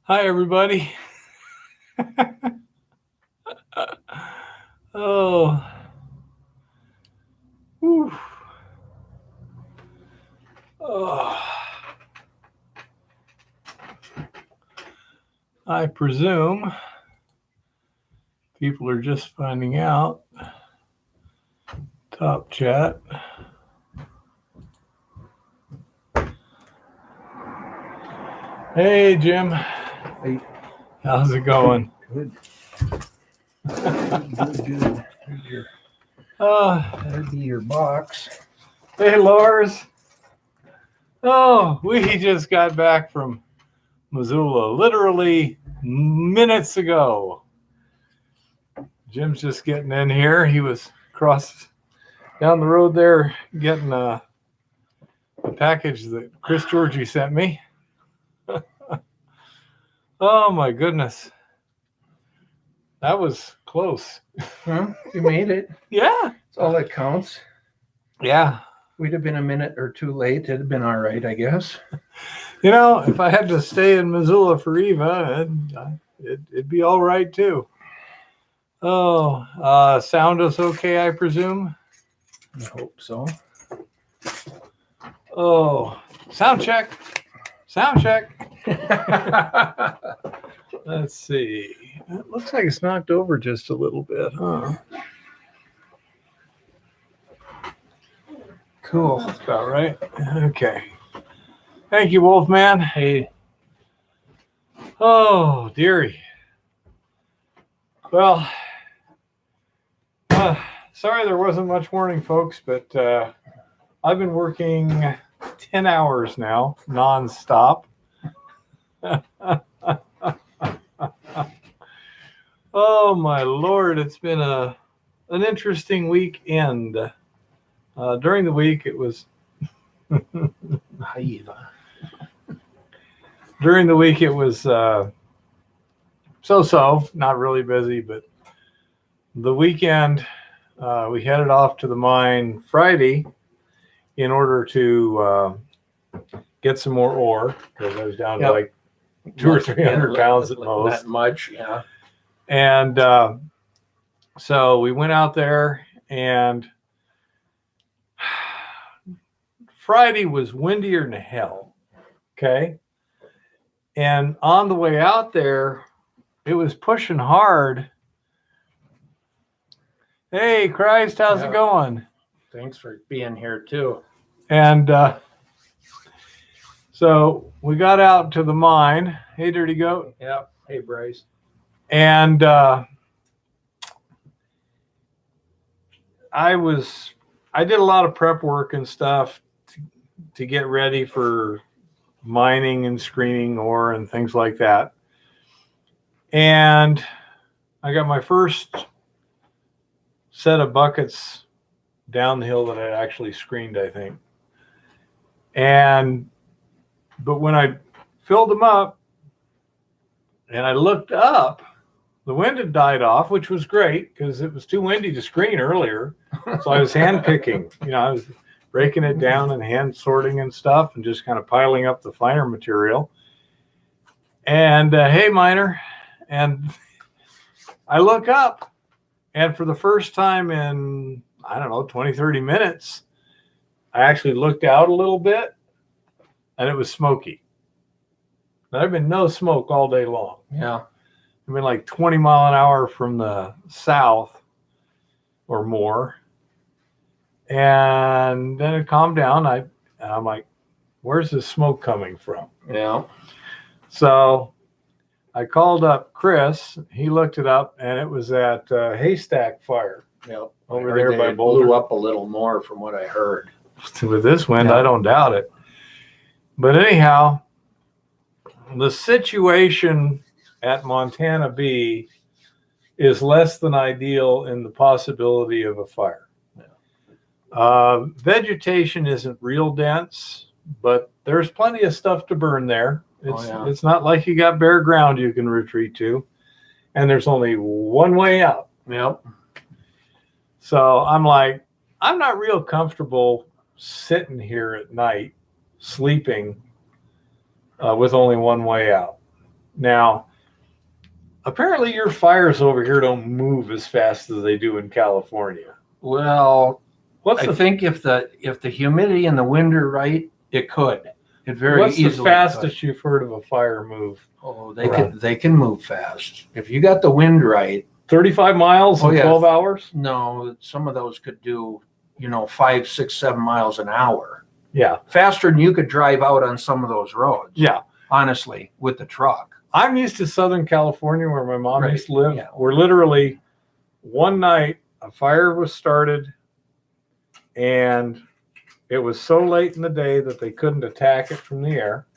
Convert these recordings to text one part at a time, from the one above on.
Hi, everybody. Oh, whew. Oh. I presume people are just finding out. Top chat. Hey, Jim. Hey. How's it going? Good. Good. That'd be your box. Hey, Lars. Oh, we just got back from Missoula literally minutes ago. Jim's just getting in here. He was down the road there getting a package that Chris Georgie sent me. Oh my goodness. That was close. Huh? You made it. Yeah. That's all that counts. Yeah. We'd have been a minute or two late. It'd have been all right, I guess. You know, if I had to stay in Missoula for Eva, it'd be all right too. Oh, sound is okay, I presume? I hope so. Oh, sound check. Sound check. Let's see. It looks like it's knocked over just a little bit, huh? Cool. That's about right. Okay. Thank you, Wolfman. Hey. Oh, dearie. Well, sorry there wasn't much morning, folks, but I've been working 10 hours now, nonstop. Oh, my Lord. It's been an interesting weekend. During the week, it was... During the week, it was so-so, not really busy, but the weekend, we headed off to the mine Friday in order to get some more ore, because I was down to like 200 or 300 pounds at most. That much, yeah. And so we went out there, and Friday was windier than hell, okay? And on the way out there, it was pushing hard. Hey, Christ, how's it going? Thanks for being here, too. And so we got out to the mine. Hey, Dirty Goat. Yeah. Hey, Bryce. And I did a lot of prep work and stuff to get ready for mining and screening ore and things like that. And I got my first set of buckets down the hill that I actually screened, I think. But when I filled them up and I looked up, the wind had died off, which was great because it was too windy to screen earlier. So I was hand picking, I was breaking it down and hand sorting and stuff and just kind of piling up the finer material. And hey, miner. And I look up, and for the first time in, 20, 30 minutes, I actually looked out a little bit, and it was smoky. There had been no smoke all day long. Yeah. I've been like 20 mile an hour from the south or more. And then it calmed down. I'm like, where's the smoke coming from? Yeah. So I called up Chris. He looked it up, and it was that haystack fire. Yeah. Over there by Boulder. Blew up a little more from what I heard. With this wind, I don't doubt it. But anyhow, the situation at Montana B is less than ideal in the possibility of a fire. Vegetation isn't real dense, but there's plenty of stuff to burn there. It's not like you got bare ground you can retreat to, and there's only one way out. Yep. So I'm like, I'm not real comfortable sitting here at night sleeping with only one way out. Now, apparently your fires over here don't move as fast as they do in California. Well, What's I the think if the humidity and the wind are right, it could. It very what's the easily fastest could. you've heard of a fire move? Oh, they can move fast. If you got the wind right. 35 miles in Oh, yeah. 12 hours? No, some of those could do, 5, 6, 7 miles an hour. Yeah. Faster than you could drive out on some of those roads. Yeah. Honestly, with the truck. I'm used to Southern California where my mom Right. used to live. Yeah. Where literally one night a fire was started and it was so late in the day that they couldn't attack it from the air.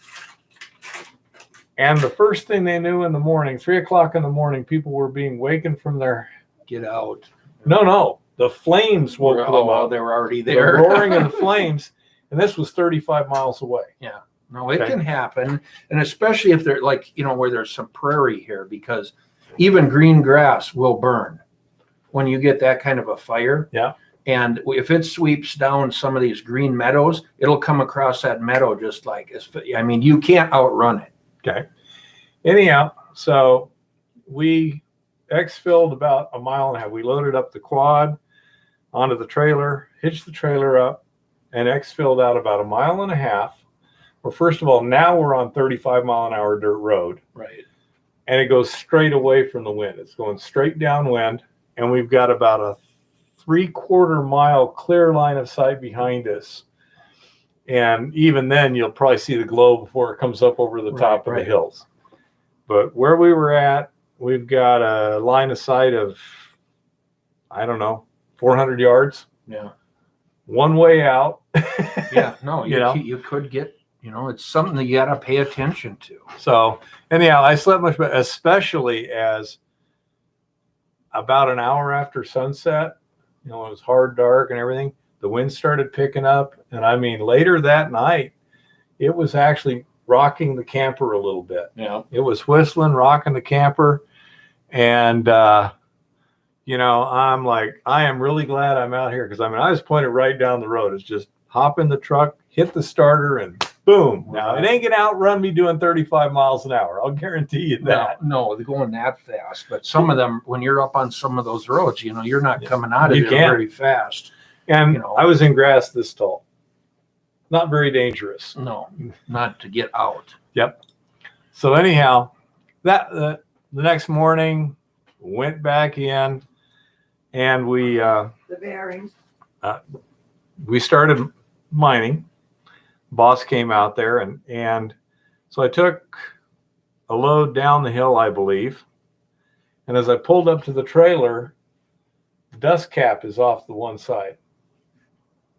And the first thing they knew in the morning, 3:00 in the morning, people were being wakened from their Get out. no. The flames woke them up. They were already The there. roaring of the flames. And this was 35 miles away. Yeah. No, it Okay. can happen. And especially if they're like, where there's some prairie here, because even green grass will burn when you get that kind of a fire. Yeah. And if it sweeps down some of these green meadows, it'll come across that meadow just like, you can't outrun it. Okay. Anyhow, so we exfilled about a mile and a half. We loaded up the quad onto the trailer, hitched the trailer up, and exfilled out about a mile and a half. Well, first of all, now we're on 35-mile-an-hour dirt road. Right. And it goes straight away from the wind. It's going straight downwind, and we've got about a 3/4 mile clear line of sight behind us. And even then, you'll probably see the glow before it comes up over the top of the hills. But where we were at, we've got a line of sight of, 400 yards. Yeah. One way out. Yeah. No, You know? you could get, it's something that you got to pay attention to. So anyhow, I slept much better, especially as about an hour after sunset, it was hard dark and everything. The wind started picking up. And later that night, it was actually rocking the camper a little bit. Yeah. It was whistling, rocking the camper. And, I'm like, I am really glad I'm out here. Cause I was pointed right down the road. It's just hop in the truck, hit the starter and boom. Now it ain't going to outrun me doing 35 miles an hour. I'll guarantee you that. No, they're going that fast. But some of them, when you're up on some of those roads, you're not coming out of there very fast. And I was in grass this tall. Not very dangerous. No, not to get out. Yep. So anyhow, that the next morning went back in, and we The bearings. we started mining. Boss came out there, and so I took a load down the hill, I believe. And as I pulled up to the trailer, the dust cap is off the one side.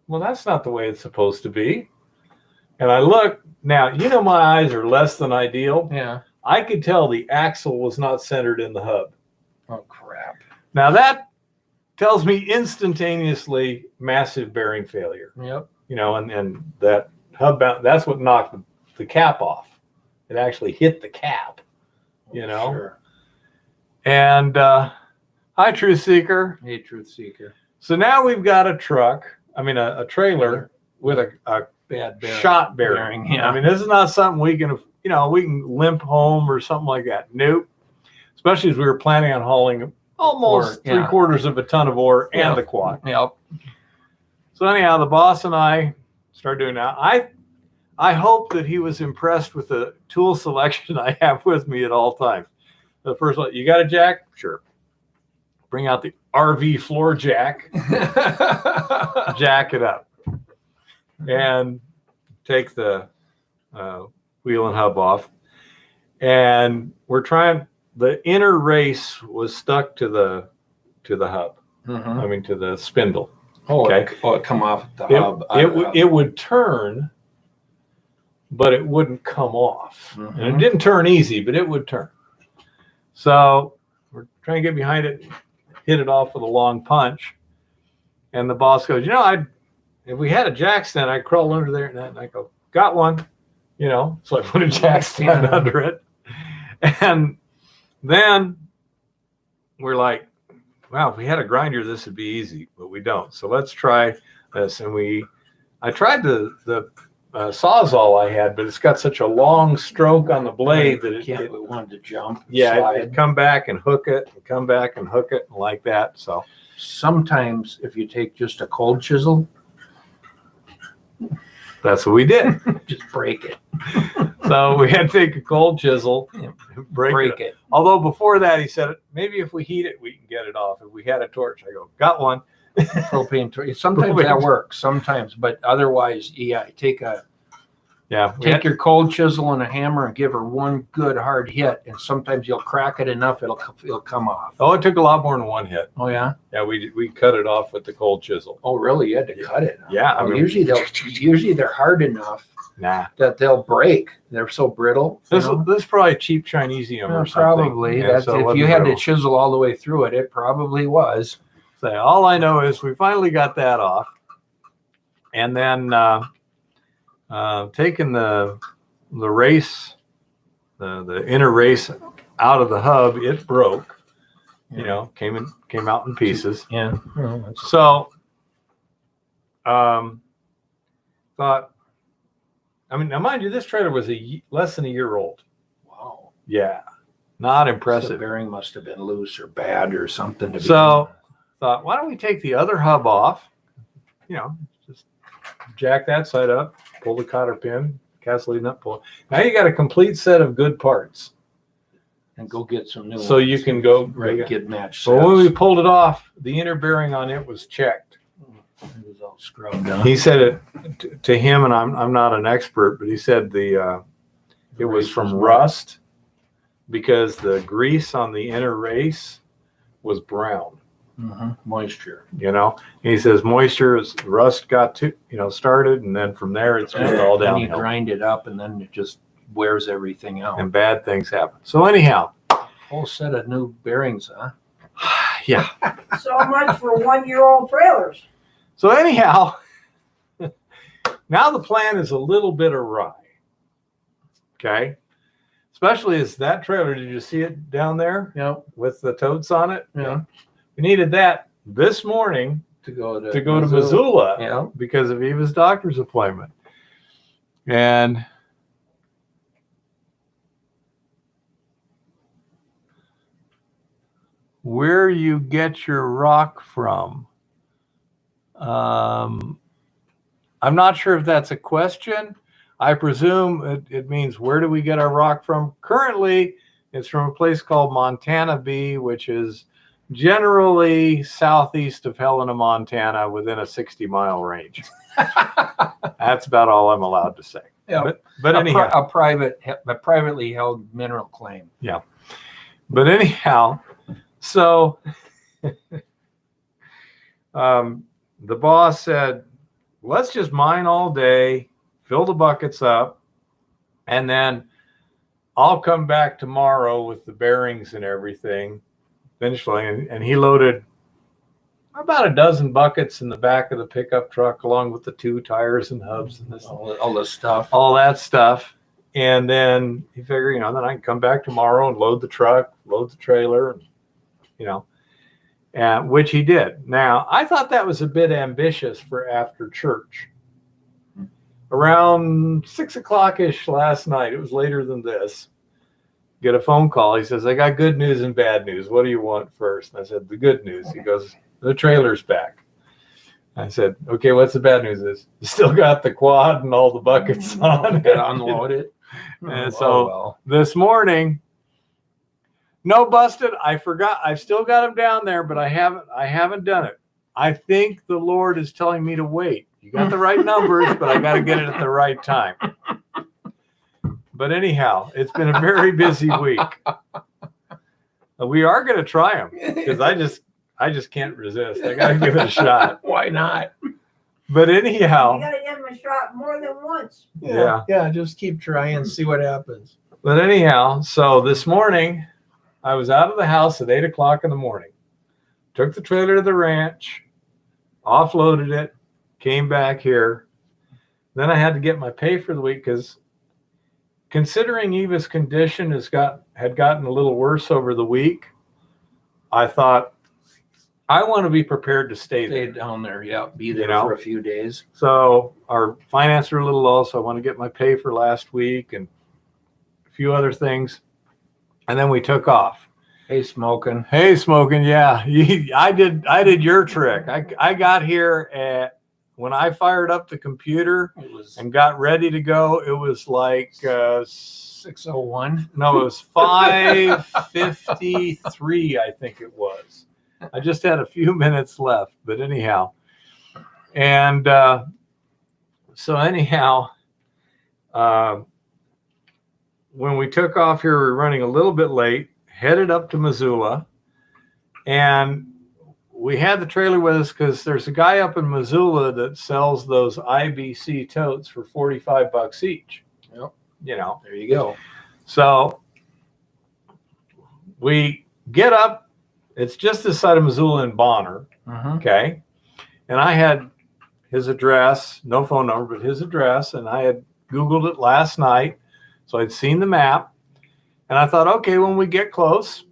Well, that's not the way it's supposed to be. And I looked, now, my eyes are less than ideal. Yeah. I could tell the axle was not centered in the hub. Oh, crap. Now that tells me instantaneously massive bearing failure. Yep. And that hub bound, that's what knocked the cap off. It actually hit the cap, Sure. And hi, Truth Seeker. Hey, Truth Seeker. So now we've got a truck, a trailer with a Bad bearing. shot bearing. Yeah. This is not something we can, we can limp home or something like that. Nope. Especially as we were planning on hauling almost 3/4 of a ton of ore and the quad. Yep. So anyhow, the boss and I started doing that. I hope that he was impressed with the tool selection I have with me at all times. The first one, you got a jack? Sure. Bring out the RV floor jack, jack it up, and take the wheel and hub off. And we're trying, the inner race was stuck to the hub. Mm-hmm. To the spindle. Oh, okay. It come off the hub. It would turn, but it wouldn't come off. Mm-hmm. And it didn't turn easy, but it would turn. So we're trying to get behind it, hit it off with a long punch. And the boss goes, if we had a jack stand, I'd crawl under there. And I go, got one, So I put a jack stand under it. And then we're like, wow, if we had a grinder, this would be easy, but we don't. So let's try this. And I tried the Sawzall I had, but it's got such a long stroke on the blade that it we wanted to jump. it'd come back and hook it, and come back and hook it, and like that. So Sometimes if you take just a cold chisel, that's what we did. just break it. So we had to take a cold chisel, break it. Although before that, he said, maybe if we heat it, we can get it off. If we had a torch, I go, got one. Propane torch. Sometimes that works. Sometimes, but otherwise, yeah. Take your cold chisel and a hammer and give her one good hard hit, and sometimes you'll crack it enough it'll come off. Oh, it took a lot more than one hit. Oh yeah. Yeah, we cut it off with the cold chisel. Oh really? You had to cut it. Yeah. Oh, usually they're hard enough Nah. that they'll break. They're so brittle. This is probably cheap Chinesium or something. Probably. Yeah, That's so if you had to chisel all the way through it, it probably was. So all I know is we finally got that off, and then taking the race, the inner race out of the hub, it broke. You know, came out in pieces. Yeah. So, thought. I mean, now mind you, this trailer was less than a year old. Wow. Yeah, not The impressive. bearing must have been loose or bad or something. So thought, why don't we take the other hub off? You know, just jack that side up, pull the cotter pin, Castelli nut pull. Now you got a complete set of good parts. and go get some new So ones. you can go Get matched. So when we pulled it off, the inner bearing on it was checked. It was all scrubbed up. He said it to him, and I'm not an expert, but he said it was from rust because the grease on the inner race was brown. Mm-hmm. Moisture. You know, and he says moisture is rust got to started, and then from there it's just all Then you downhill. grind it up, and then it just wears everything out. And bad things happen. So anyhow, Whole set of new bearings, huh? yeah. So much for 1-year-old trailers. So anyhow, now the plan is a little bit awry. Okay. Especially as that trailer, did you see it down there? Yep. With the totes on it? Yeah. We needed that this morning To go to Missoula Yeah. because of Eva's doctor's appointment. And where you get your rock from, I'm not sure if that's a question. I presume it means where do we get our rock from? Currently, it's from a place called Montana B, which is generally southeast of Helena, Montana, within a 60-mile range. That's about all I'm allowed to say. Yeah. But anyhow, a privately held mineral claim. yeah. But anyhow, so the boss said, let's just mine all day, fill the buckets up, and then I'll come back tomorrow with the bearings and everything. Eventually, and he loaded about a dozen buckets in the back of the pickup truck, along with the 2 tires and hubs and this, All this stuff. all that stuff. And then he figured, then I can come back tomorrow and load the truck, load the trailer, and which he did. Now, I thought that was a bit ambitious for after church. Around 6 o'clock-ish last night, it was later than this, get a phone call. He says, I got good news and bad news. What do you want first? And I said, the good news. He goes, the trailer's back. I said, okay, what's the bad news is? You still got the quad and all the buckets on it. Unload it. And so this morning, no busted. I forgot. I've still got them down there, but I haven't done it. I think the Lord is telling me to wait. You got the right numbers, but I got to get it at the right time. But anyhow, it's been a very busy week. We are going to try them because I just can't resist. I got to give it a shot. Why not? But You anyhow, got to give them a shot more than once. Yeah. Just keep trying, see what happens. but anyhow, so this morning I was out of the house at 8 o'clock in the morning, took the trailer to the ranch, offloaded it, came back here. Then I had to get my pay for the week because considering Eva's condition had gotten a little worse over the week, I thought I want to be prepared to stay Stay there. down there. Yeah. Be there know? for a few days. So our finances are a little low, so I want to get my pay for last week and a few other things. And then we took off. Hey, smoking. Hey, smoking, yeah. I did your trick. I got here at when I fired up the computer It was and got ready to go, it was like 6:01. no, it was 5:53, I think it was. I just had a few minutes left, but anyhow. And so anyhow, when we took off here, we were running a little bit late, headed up to Missoula, and we had the trailer with us because there's a guy up in Missoula that sells those IBC totes for $45 each. Yep. You know. There you go. So we get up. It's just this side of Missoula in Bonner. Okay. And I had his address, no phone number, but his address. And I had Googled it last night. So I'd seen the map. And I thought, okay, when we get close,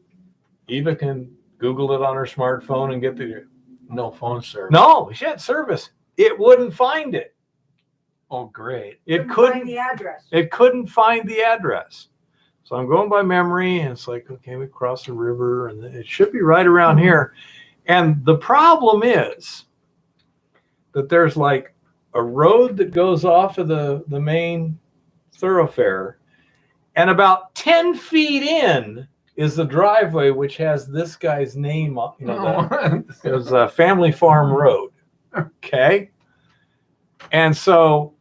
Eva can Google it on her smartphone and get the. No phone service. No, she had service. It wouldn't find it. Oh, great. It Couldn't couldn't. find the address. It couldn't find the address. So I'm going by memory, and it's like, okay, we cross the river, and it should be right around here. And the problem is that there's like a road that goes off of the main thoroughfare, and about 10 feet in is the driveway, which has this guy's name on, you know, it was a Family Farm Road. Okay. And so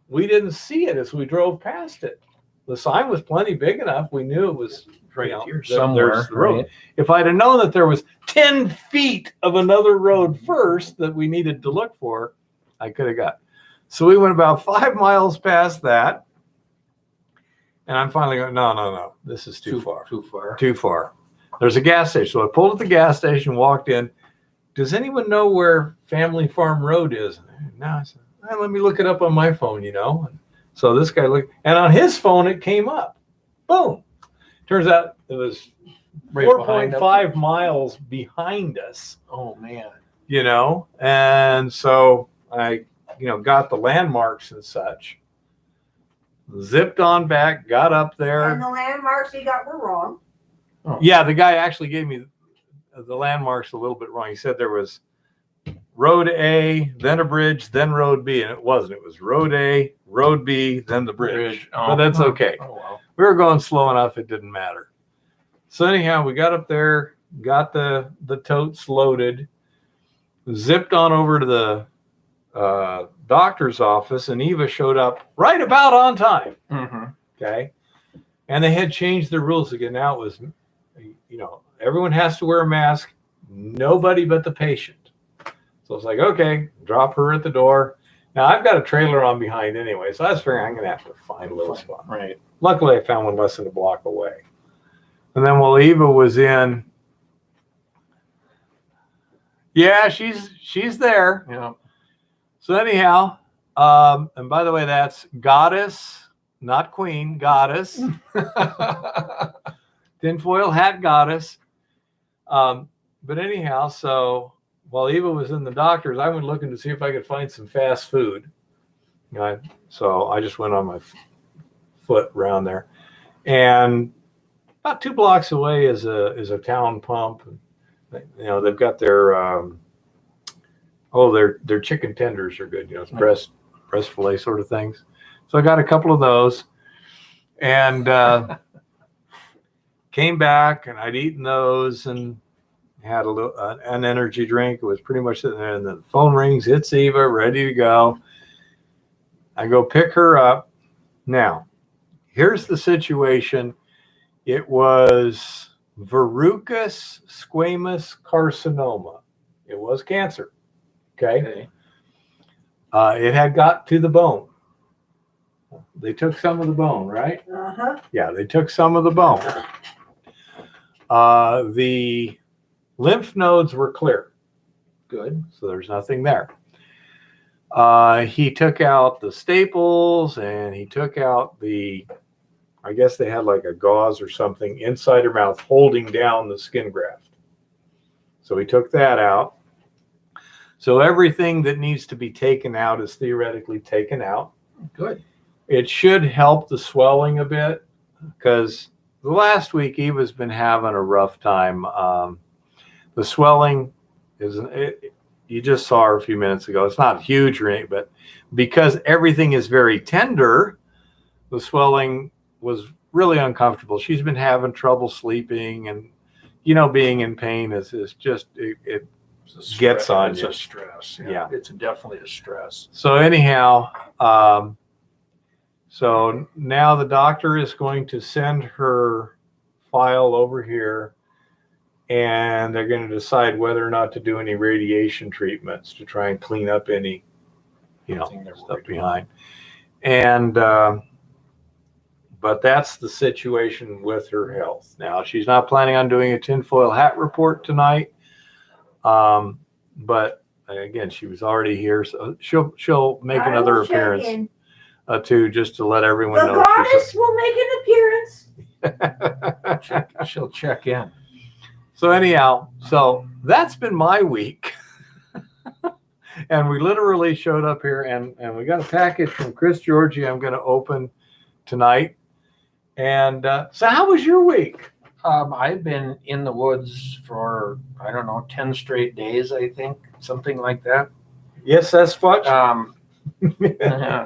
we didn't see it as we drove past it. The sign was plenty big enough. We knew it was Right you know, here there- somewhere. there's the road. Right? If I'd have known that there was 10 feet of another road first that we needed to look for, I could have got. So we went about 5 miles past that. And I'm finally going, no, this is too far. Too far. Too far. There's a gas station. So I pulled at the gas station, walked in. Does anyone know where Family Farm Road is? No, I said, let me look it up on my phone, you know. And so this guy looked, and on his phone it came up. Boom. Turns out it was Right 4.5 miles behind us, Oh, man. you know. And so I, got the landmarks and such. Zipped on back, got up there. And the landmarks he got were wrong. Yeah, the guy actually gave me the landmarks a little bit wrong. He said there was Road A, then a bridge, then Road B, and it wasn't. It was Road A, Road B, then the bridge. But that's okay. Oh, wow. We were going slow enough; it didn't matter. So anyhow, we got up there, got the totes loaded, zipped on over to the doctor's office, and Eva showed up right about on time. Mm-hmm. Okay. And they had changed the rules again. Now it was, everyone has to wear a mask, nobody but the patient. So it's like, okay, drop her at the door. Now I've got a trailer on behind anyway, so I was figuring I'm going to have to find a little spot. Right. Luckily, I found one less than a block away. And then while Eva was in, yeah, she's there. Yeah. So anyhow, and by the way, that's Goddess, not Queen, Goddess. Tinfoil hat Goddess. But anyhow, so while Eva was in the doctor's, I went looking to see if I could find some fast food. So I just went on my foot around there. And about 2 blocks away is a town pump. They've got their their chicken tenders are good. It's breast fillet sort of things. So I got a couple of those, and came back, and I'd eaten those and had a little an energy drink. It was pretty much sitting there, and the phone rings. It's Eva, ready to go. I go pick her up. Now, here's the situation. It was verrucous squamous carcinoma. It was cancer. Okay. It had got to the bone. They took some of the bone, right? Uh-huh. Yeah, they took some of the bone. The lymph nodes were clear. Good. So there's nothing there. He took out the staples, and he took out I guess they had like a gauze or something inside her mouth holding down the skin graft. So we took that out. So everything that needs to be taken out is theoretically taken out. Good. It should help the swelling a bit, because the last week Eva's been having a rough time. The swelling you just saw her a few minutes ago. It's not huge or anything, but because everything is very tender, the swelling was really uncomfortable. She's been having trouble sleeping, and being in pain is just it gets on it's you. a stress. Yeah. It's definitely a stress. So anyhow, so now the doctor is going to send her file over here, and they're going to decide whether or not to do any radiation treatments to try and clean up any, stuff behind. And, but that's the situation with her health. Now, she's not planning on doing a tinfoil hat report tonight. But again, she was already here, so she'll make I another will check appearance in. Too, just to let everyone The know. goddess will make an appearance. She'll check in. So anyhow, so that's been my week. And we literally showed up here, and we got a package from Chris Georgie I'm going to open tonight. And so how was your week? I've been in the woods for, 10 straight days, I think, something like that. Yes, that's what.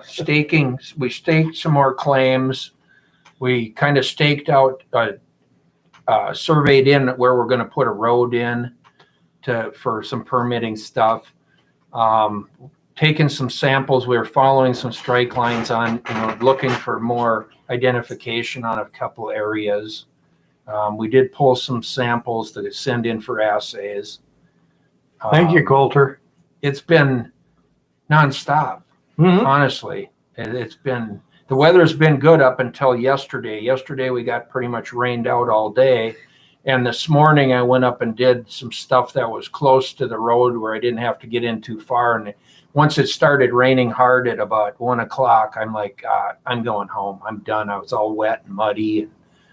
Staking. We staked some more claims. We kind of staked out, surveyed in where we're going to put a road in for some permitting stuff. Taking some samples. We were following some strike lines on, looking for more identification on a couple areas. We did pull some samples to send in for assays. Thank you, Coulter. It's been nonstop. Honestly, the weather's been good up until yesterday. Yesterday we got pretty much rained out all day, and this morning I went up and did some stuff that was close to the road where I didn't have to get in too far. And once it started raining hard at about 1 o'clock, I'm like, I'm going home. I'm done. I was all wet and muddy.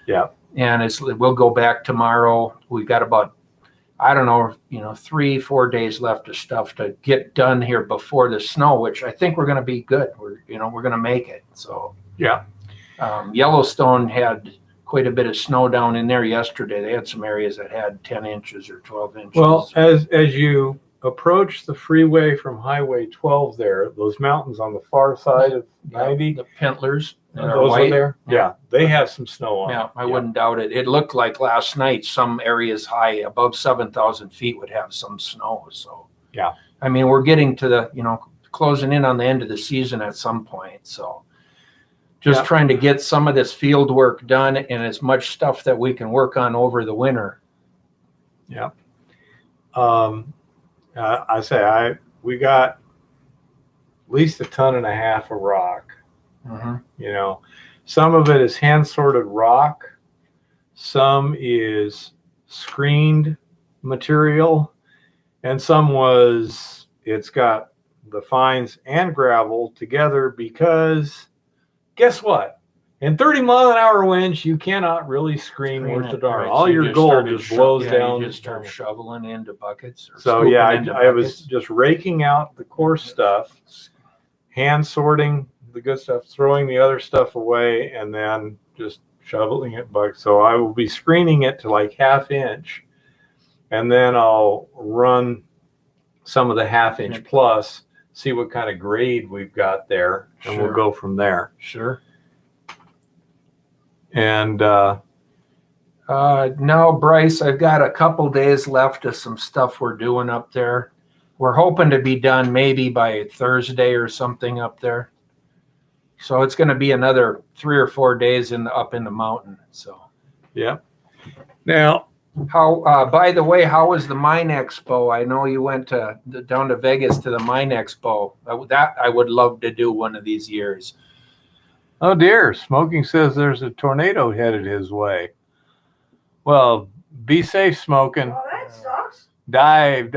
Yeah. And we'll go back tomorrow. We've got about 3-4 days left of stuff to get done here before the snow, which I think we're going to be good. We're going to make it. So yeah. Yellowstone had quite a bit of snow down in there yesterday. They had some areas that had 10 inches or 12 inches. Well, as you approach the freeway from Highway 12 there, those mountains on the far side of 90, the Pentlers, those are there. Yeah, they have some snow on. Yeah, I wouldn't doubt it. It looked like last night some areas high above 7,000 feet would have some snow. So yeah, I mean, we're getting to the closing in on the end of the season at some point. So just trying to get some of this field work done and as much stuff that we can work on over the winter. Yeah. We got at least 1.5 tons of rock. Mm-hmm. Some of it is hand sorted rock. Some is screened material, and some it's got the fines and gravel together, because guess what? In 30-mile-an-hour winds, you cannot really screen worth a darn. All your gold just blows down. You just start shoveling into buckets. So yeah, I was just raking out the coarse stuff, hand sorting the good stuff, throwing the other stuff away, and then just shoveling it back. So I will be screening it to like 1/2 inch, and then I'll run some of the 1/2 inch plus, see what kind of grade we've got there, and we'll go from there. Sure. And no, Bryce, I've got a couple days left of some stuff we're doing up there. We're hoping to be done maybe by Thursday or something up there. So it's going to be another 3 or 4 days up in the mountain. So yeah. Now, how? By the way, how was the Mine Expo? I know you went down to Vegas to the Mine Expo. That I would love to do one of these years. Oh dear, Smoking says there's a tornado headed his way. Well, be safe, Smoking. Oh, that sucks. Dive.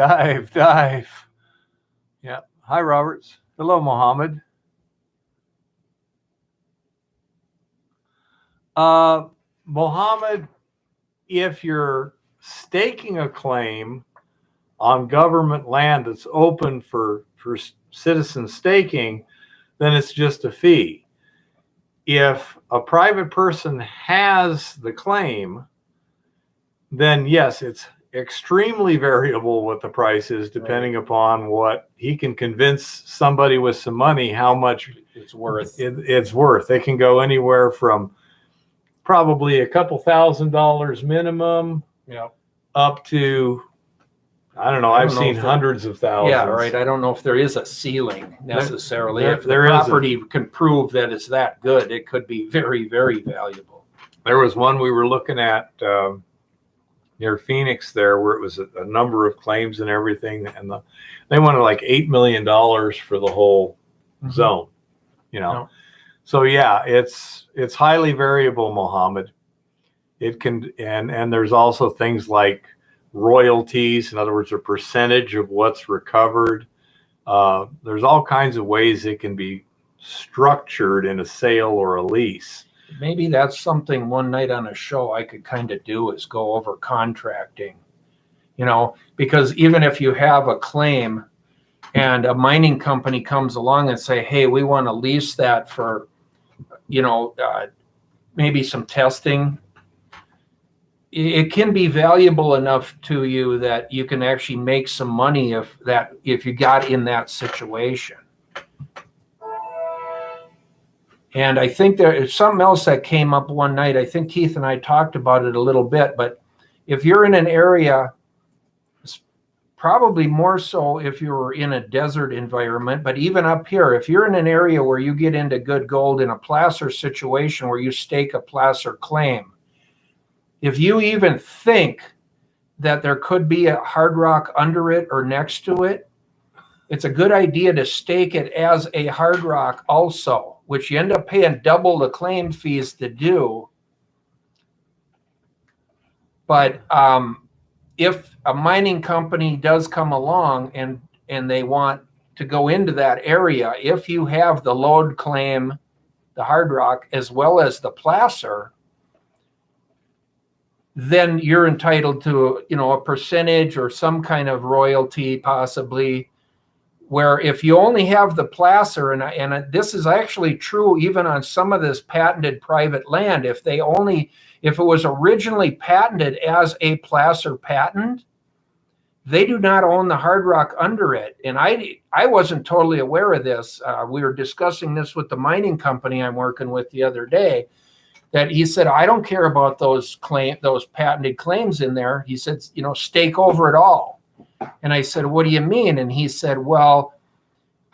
Yeah. Hi, Roberts. Hello, Mohammed. Mohammed, if you're staking a claim, on government land that's open for citizen staking, then it's just a fee. If a private person has the claim, then yes, it's extremely variable what the price is, depending upon what he can convince somebody with some money how much it's worth. It's worth. It can go anywhere from probably a couple $1,000s minimum, up to, I don't know. I've seen hundreds of thousands. Yeah, right. I don't know if there is a ceiling necessarily. If the there property can prove that it's that good, it could be very, very valuable. There was one we were looking at near Phoenix there, where it was a number of claims and everything, and they wanted like $8 million for the whole zone. So yeah, it's highly variable, Mohammed. It can, and there's also things like royalties, in other words, a percentage of what's recovered. There's all kinds of ways it can be structured in a sale or a lease. Maybe that's something one night on a show I could kind of do, is go over contracting, because even if you have a claim and a mining company comes along and say, hey, we want to lease that for, maybe some testing, it can be valuable enough to you that you can actually make some money if you got in that situation. And I think there is something else that came up one night. I think Keith and I talked about it a little bit, but if you're in an area, probably more so if you're in a desert environment, but even up here, if you're in an area where you get into good gold in a placer situation where you stake a placer claim, if you even think that there could be a hard rock under it or next to it, it's a good idea to stake it as a hard rock also, which you end up paying double the claim fees to do. But if a mining company does come along and they want to go into that area, if you have the lode claim, the hard rock, as well as the placer, then you're entitled to, a percentage or some kind of royalty possibly, where if you only have the placer, and this is actually true even on some of this patented private land, if it was originally patented as a placer patent, they do not own the hard rock under it. And I wasn't totally aware of this. We were discussing this with the mining company I'm working with the other day, that he said, I don't care about those patented claims in there. He said, stake over it all. And I said, what do you mean? And he said, well,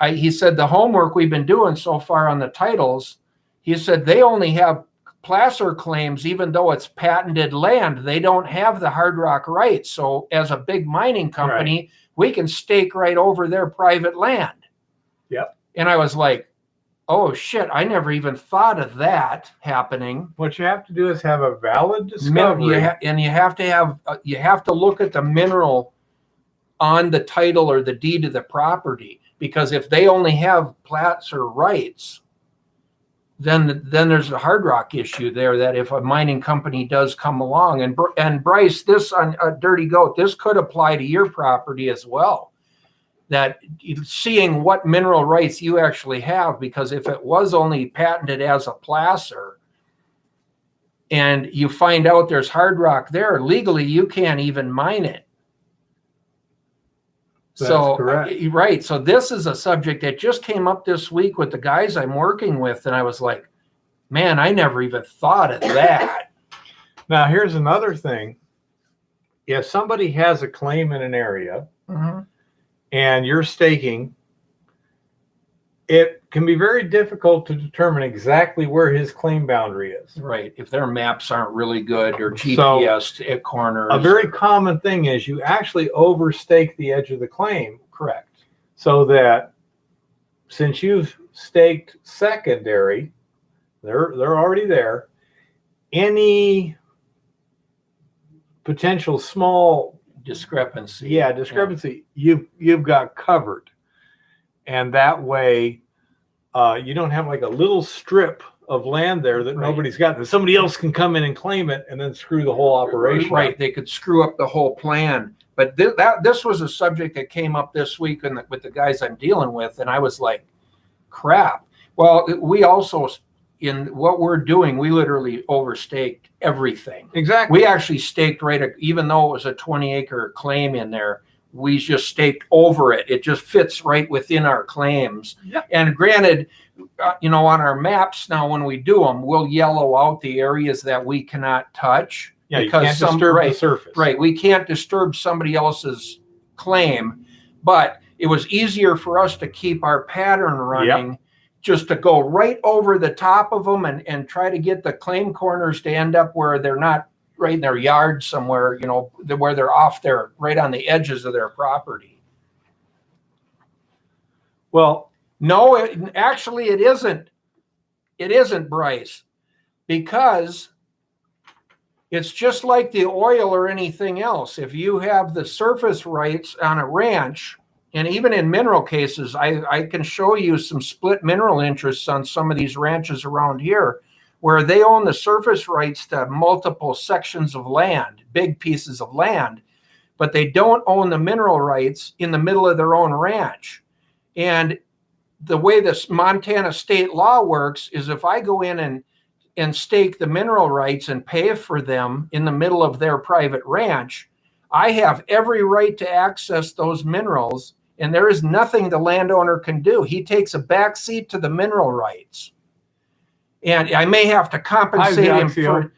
he said, the homework we've been doing so far on the titles, he said, they only have placer claims, even though it's patented land. They don't have the hard rock rights. So as a big mining company, we can stake right over their private land. Yep. And I was like, oh shit, I never even thought of that happening. What you have to do is have a valid discovery. And you have to look at the mineral on the title or the deed of the property, because if they only have placer rights, then there's a hard rock issue there, that if a mining company does come along, and Bryce, this on Dirty Goat, this could apply to your property as well, that seeing what mineral rights you actually have, because if it was only patented as a placer and you find out there's hard rock there, legally you can't even mine it. That's correct. Right. So this is a subject that just came up this week with the guys I'm working with. And I was like, man, I never even thought of that. Now, here's another thing. If somebody has a claim in an area and you're staking, it can be very difficult to determine exactly where his claim boundary is. Right. If their maps aren't really good, or GPS at corners. A very common thing is you actually overstake the edge of the claim. Correct. So that since you've staked secondary, they're already there, any potential small discrepancy. You've got covered. And that way, you don't have like a little strip of land there that nobody's got. That somebody else can come in and claim it and then screw the whole operation. Right. They could screw up the whole plan. But this was a subject that came up this week with the guys I'm dealing with, and I was like, crap. Well, we also, in what we're doing, we literally overstaked everything. Exactly. We actually staked even though it was a 20-acre claim in there, we just staked over it. It just fits right within our claims. Yeah. And granted, on our maps now, when we do them, we'll yellow out the areas that we cannot touch. Yeah, you can't disturb the surface. Right. We can't disturb somebody else's claim, but it was easier for us to keep our pattern running, just to go right over the top of them and try to get the claim corners to end up where they're not right in their yard somewhere, where they're off there, right on the edges of their property. Well, no, actually it isn't. It isn't, Bryce, because it's just like the oil or anything else. If you have the surface rights on a ranch, and even in mineral cases, I can show you some split mineral interests on some of these ranches around here where they own the surface rights to multiple sections of land, big pieces of land, but they don't own the mineral rights in the middle of their own ranch. And the way this Montana state law works is if I go in and stake the mineral rights and pay for them in the middle of their private ranch, I have every right to access those minerals, and there is nothing the landowner can do. He takes a back seat to the mineral rights. And I may have to compensate him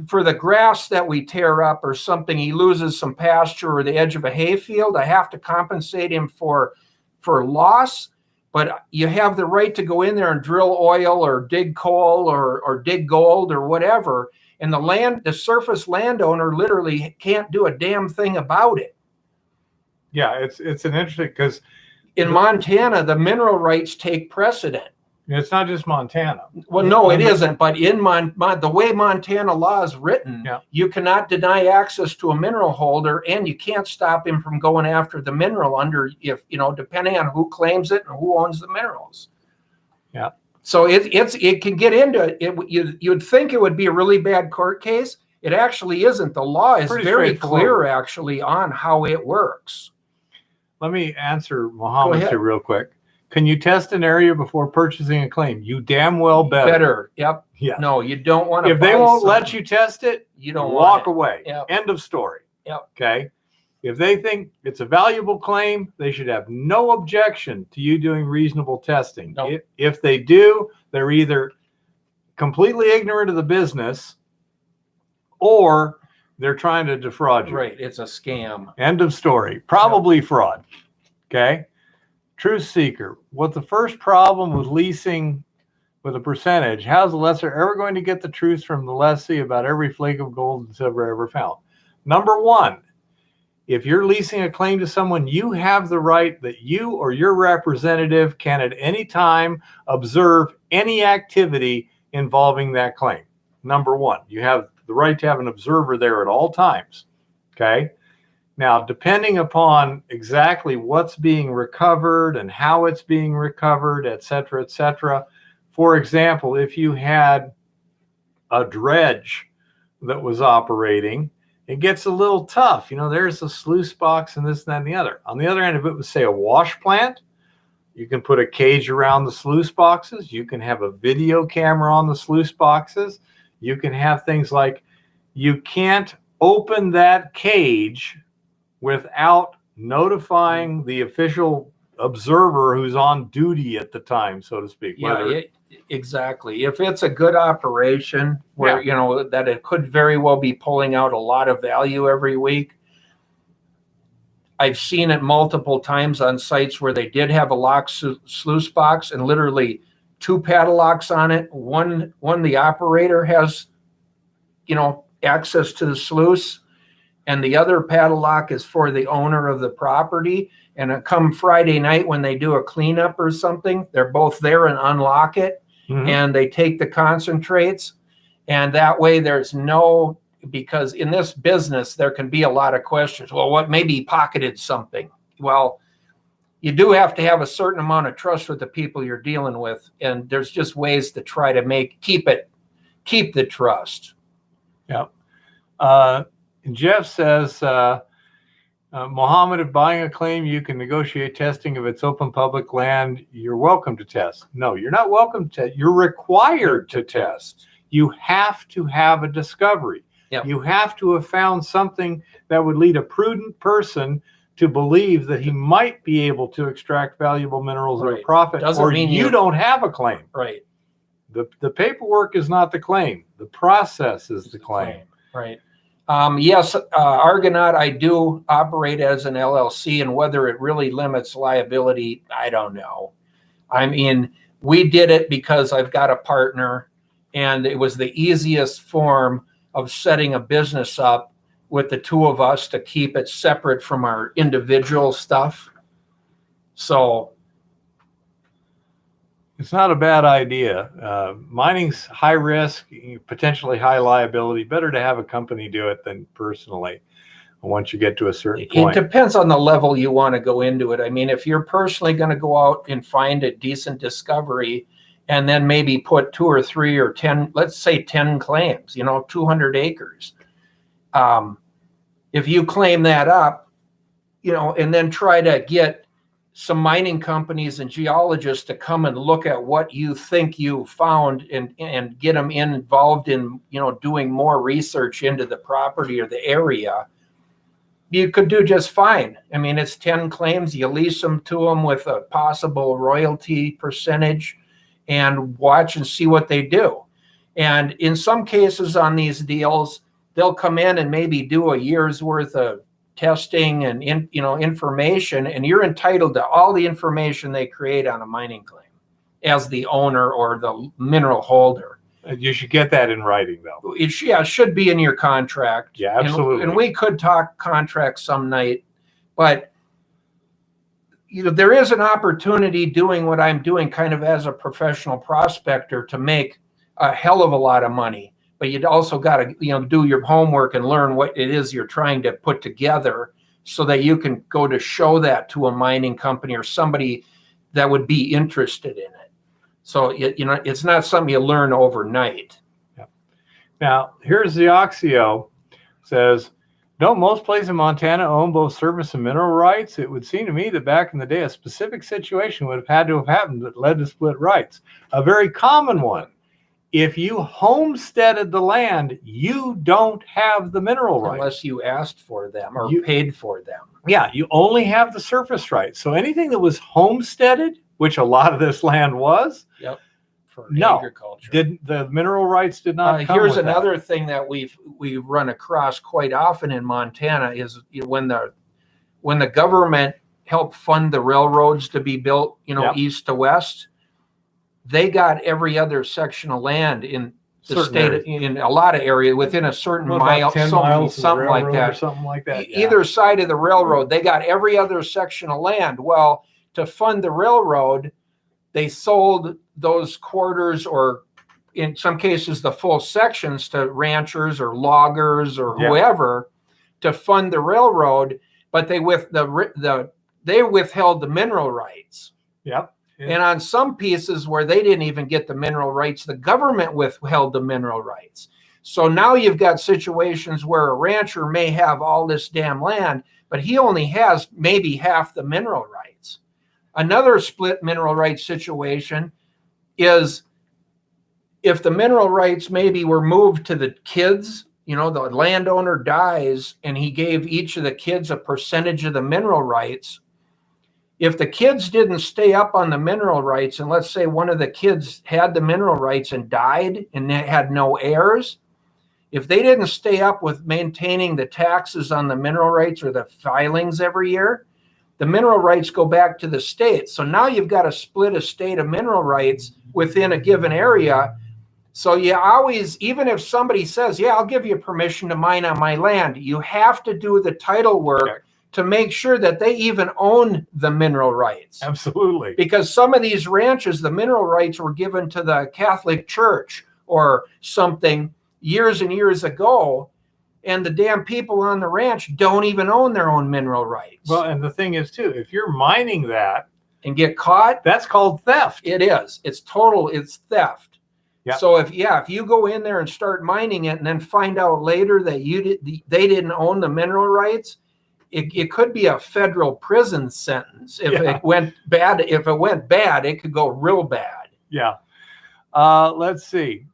for the grass that we tear up or something. He loses some pasture or the edge of a hayfield. I have to compensate him for loss. But you have the right to go in there and drill oil or dig coal or dig gold or whatever. And the surface landowner literally can't do a damn thing about it. Yeah, it's an interesting, because in Montana, the mineral rights take precedent. It's not just Montana. Well, no, it isn't. But in the way Montana law is written, you cannot deny access to a mineral holder, and you can't stop him from going after the mineral depending on who claims it and who owns the minerals. Yeah. So it can get into it. You'd think it would be a really bad court case. It actually isn't. The law is very clear, actually, on how it works. Let me answer Muhammad here real quick. Can you test an area before purchasing a claim? You damn well better. Yep. Yeah. No, you don't want to. If they won't let you test it, you don't walk away. Yep. End of story. Yep. Okay. If they think it's a valuable claim, they should have no objection to you doing reasonable testing. Nope. If they do, they're either completely ignorant of the business or they're trying to defraud you. Right. It's a scam. End of story. Probably fraud. Okay. Truth seeker. What's the first problem with leasing with a percentage? How's the lessor ever going to get the truth from the lessee about every flake of gold and silver ever found? Number one, if you're leasing a claim to someone, you have the right that you or your representative can at any time observe any activity involving that claim. Number one, you have the right to have an observer there at all times. Okay. Now, depending upon exactly what's being recovered and how it's being recovered, et cetera, for example, if you had a dredge that was operating, it gets a little tough. There's a sluice box and this, that, and the other. On the other end, if it was, say, a wash plant, you can put a cage around the sluice boxes. You can have a video camera on the sluice boxes. You can have things like you can't open that cage without notifying the official observer who's on duty at the time, so to speak. Exactly. If it's a good operation where, that it could very well be pulling out a lot of value every week. I've seen it multiple times on sites where they did have a locked sluice box and literally two padlocks on it. One the operator has, access to the sluice, and the other padlock is for the owner of the property. And it come Friday night when they do a cleanup or something, they're both there and unlock it, and they take the concentrates. And that way because in this business, there can be a lot of questions. Well, what, maybe he pocketed something? Well, you do have to have a certain amount of trust with the people you're dealing with. And there's just ways to try to keep the trust. Yeah. Jeff says, Mohammed, if buying a claim, you can negotiate testing of its open public land. You're welcome to test. No, you're not welcome to. You're required to test. You have to have a discovery. Yep. You have to have found something that would lead a prudent person to believe that he might be able to extract valuable minerals at a profit, Doesn't or mean you don't have a claim. Right. The paperwork is not the claim. The process is the claim. Right. Yes, Argonaut, I do operate as an LLC, and whether it really limits liability, I don't know. I mean, we did it because I've got a partner, and it was the easiest form of setting a business up with the two of us to keep it separate from our individual stuff. So it's not a bad idea. Mining's high risk, potentially high liability. Better to have a company do it than personally once you get to a certain point. It depends on the level you want to go into it. I mean, if you're personally going to go out and find a decent discovery and then maybe put 2 or 3 or 10, let's say 10 claims, 200 acres. If you claim that up, and then try to get some mining companies and geologists to come and look at what you think you found and get them involved in, doing more research into the property or the area, you could do just fine. I mean, it's 10 claims. You lease them to them with a possible royalty percentage and watch and see what they do. And in some cases on these deals, they'll come in and maybe do a year's worth of testing and information, and you're entitled to all the information they create on a mining claim as the owner or the mineral holder. You should get that in writing, though. It should be in your contract. Yeah, absolutely. And we could talk contracts some night, but there is an opportunity doing what I'm doing kind of as a professional prospector to make a hell of a lot of money. But you'd also got to, do your homework and learn what it is you're trying to put together so that you can go to show that to a mining company or somebody that would be interested in it. So, it's not something you learn overnight. Yeah. Now, here's the Oxio. Says, don't most places in Montana own both surface and mineral rights? It would seem to me that back in the day, a specific situation would have had to have happened that led to split rights. A very common one. If you homesteaded the land, you don't have the mineral rights. Unless you asked for them or paid for them. Yeah, you only have the surface rights. So anything that was homesteaded, which a lot of this land was, for agriculture. The mineral rights did not come Here's with another that. thing that we run across quite often in Montana is when the government helped fund the railroads to be built, east to west. They got every other section of land in the state, in a lot of area within a certain mile, something like that. Either side of the railroad, they got every other section of land. Well, to fund the railroad, they sold those quarters, or in some cases, the full sections, to ranchers or loggers or whoever to fund the railroad. But they withheld the mineral rights. Yep. And on some pieces where they didn't even get the mineral rights, the government withheld the mineral rights. So now you've got situations where a rancher may have all this damn land, but he only has maybe half the mineral rights. Another split mineral rights situation is if the mineral rights maybe were moved to the kids, the landowner dies and he gave each of the kids a percentage of the mineral rights. If the kids didn't stay up on the mineral rights, and let's say one of the kids had the mineral rights and died and they had no heirs, if they didn't stay up with maintaining the taxes on the mineral rights or the filings every year, the mineral rights go back to the state. So now you've got a split estate of mineral rights within a given area. So you always, even if somebody says, I'll give you permission to mine on my land, you have to do the title work to make sure that they even own the mineral rights. Absolutely. Because some of these ranches, the mineral rights were given to the Catholic Church or something years and years ago, and the damn people on the ranch don't even own their own mineral rights. Well, and the thing is, too, if you're mining that and get caught, that's called theft. It is. It's theft. Yep. So if you go in there and start mining it and then find out later that they didn't own the mineral rights, it could be a federal prison sentence if Yeah. it went bad. If it went bad, it could go real bad. Yeah. Let's see.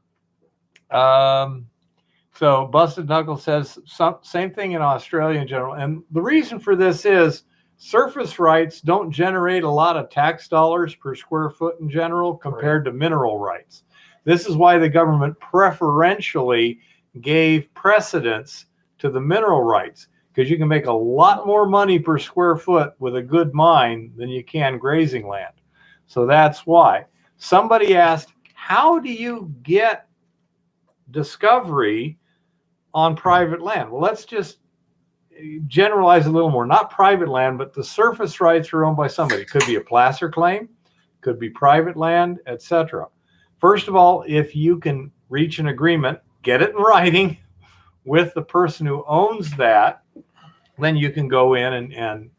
So Busted Knuckle says same thing in Australia in general. And the reason for this is surface rights don't generate a lot of tax dollars per square foot in general compared to mineral rights. This is why the government preferentially gave precedence to the mineral rights, because you can make a lot more money per square foot with a good mine than you can grazing land. So that's why. Somebody asked, how do you get discovery on private land? Well, let's just generalize a little more. Not private land, but the surface rights are owned by somebody. It could be a placer claim, could be private land, etc. First of all, if you can reach an agreement, get it in writing with the person who owns that, then you can go in and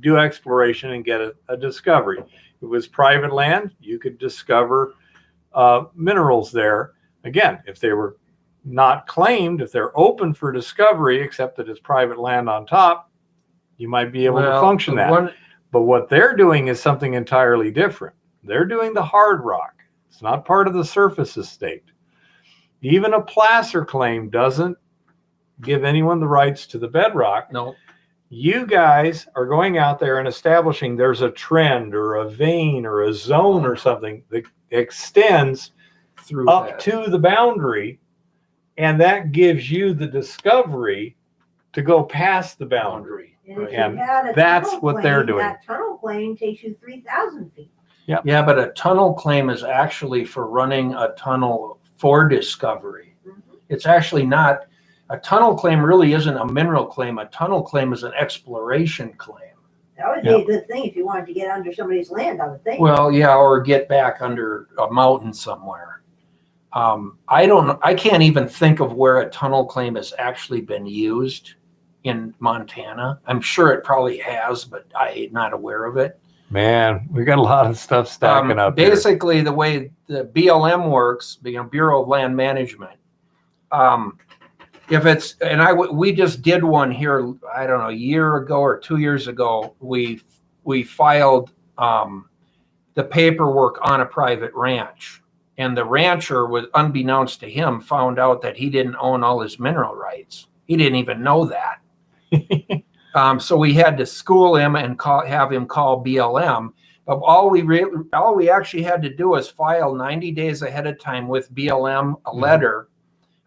do exploration and get a discovery. If it was private land, you could discover minerals there. Again, if they were not claimed, if they're open for discovery, except that it's private land on top, you might be able to function that. But what they're doing is something entirely different. They're doing the hard rock. It's not part of the surface estate. Even a placer claim doesn't give anyone the rights to the bedrock. No. You guys are going out there and establishing there's a trend or a vein or a zone or something that extends Through up that. to the boundary, and that gives you the discovery to go past the boundary. And if And you had a that's tunnel what they're claim, doing. That tunnel claim takes you 3,000 feet. Yeah, but a tunnel claim is actually for running a tunnel for discovery. Mhm. It's actually not. A tunnel claim really isn't a mineral claim. A tunnel claim is an exploration claim. That would be a good thing if you wanted to get under somebody's land, I would think. Well, yeah, or get back under a mountain somewhere. I don't know. I can't even think of where a tunnel claim has actually been used in Montana. I'm sure it probably has, but I'm not aware of it. Man, we got a lot of stuff stacking up here. Basically, the way the BLM works, Bureau of Land Management, if it's, and we just did one here, I don't know, a year ago or 2 years ago, we filed the paperwork on a private ranch. And the rancher, was unbeknownst to him, found out that he didn't own all his mineral rights. He didn't even know that. So we had to school him and have him call BLM. But all we actually had to do was file 90 days ahead of time with BLM a letter,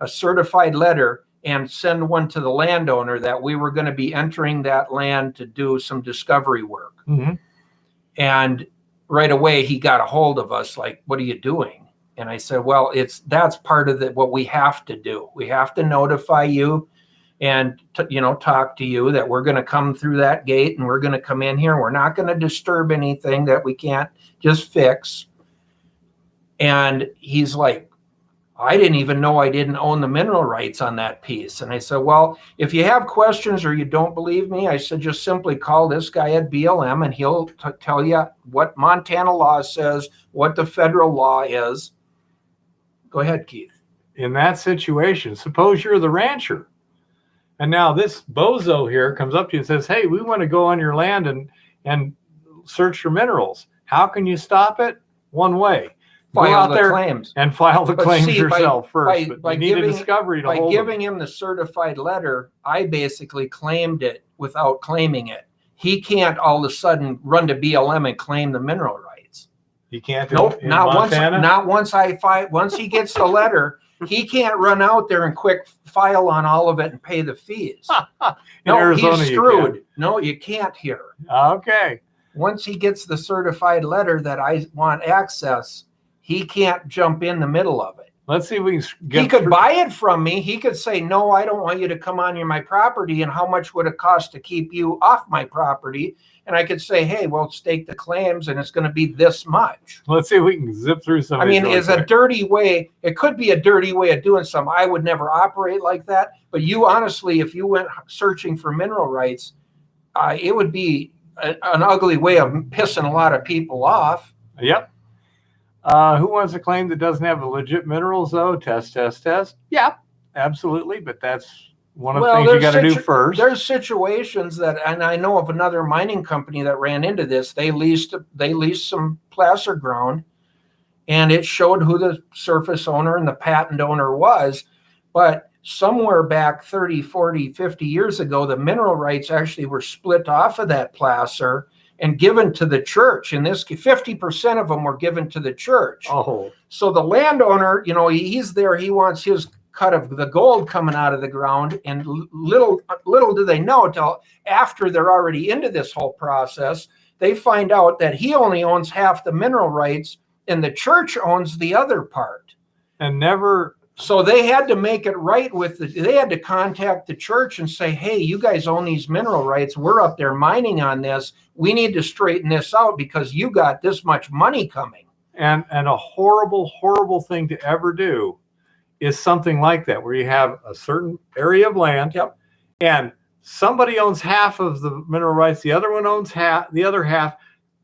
a certified letter, and send one to the landowner that we were going to be entering that land to do some discovery work. Mm-hmm. And right away he got a hold of us, like, what are you doing? And I said, well, that's part of what we have to do. We have to notify you and talk to you that we're going to come through that gate and we're going to come in here. We're not going to disturb anything that we can't just fix. And he's like, I didn't even know I didn't own the mineral rights on that piece. And I said, well, if you have questions or you don't believe me, I said, just simply call this guy at BLM and he'll tell you what Montana law says, what the federal law is. Go ahead, Keith. In that situation, suppose you're the rancher. And now this bozo here comes up to you and says, hey, we want to go on your land and search for minerals. How can you stop it? One way. Go File out the there claims. and file the But claims see, yourself first. by But you need a giving- discovery to By hold giving them. him the certified letter, I basically claimed it without claiming it. He can't all of a sudden run to BLM and claim the mineral rights. You can't do Nope, it in not Montana? once he gets the letter, he can't run out there and quick file on all of it and pay the fees. In Arizona, he's you screwed. No, you can't here. Okay. Once he gets the certified letter that I want access, he can't jump in the middle of it. Let's see if we can get He could buy it from me. He could say, no, I don't want you to come on my property. And how much would it cost to keep you off my property? And I could say, hey, well, stake the claims and it's going to be this much. Let's see if we can zip through some. I mean, it's a dirty way. It could be a dirty way of doing something. I would never operate like that. But you honestly, if you went searching for mineral rights, it would be an ugly way of pissing a lot of people off. Yep. Who wants a claim that doesn't have the legit minerals, though? Test. Yeah, absolutely. But that's one of the things you got to do first. There's situations that, and I know of another mining company that ran into this. They leased some placer ground, and it showed who the surface owner and the patent owner was. But somewhere back 30, 40, 50 years ago, the mineral rights actually were split off of that placer and given to the church. In this, 50% of them were given to the church. Oh, so the landowner, he's there. He wants his cut of the gold coming out of the ground, and little do they know, till after they're already into this whole process, they find out that he only owns half the mineral rights and the church owns the other part. And never. So they had to make it right they had to contact the church and say, hey, you guys own these mineral rights. We're up there mining on this. We need to straighten this out because you got this much money coming. And a horrible, horrible thing to ever do is something like that, where you have a certain area of land, and somebody owns half of the mineral rights, the other one owns the other half.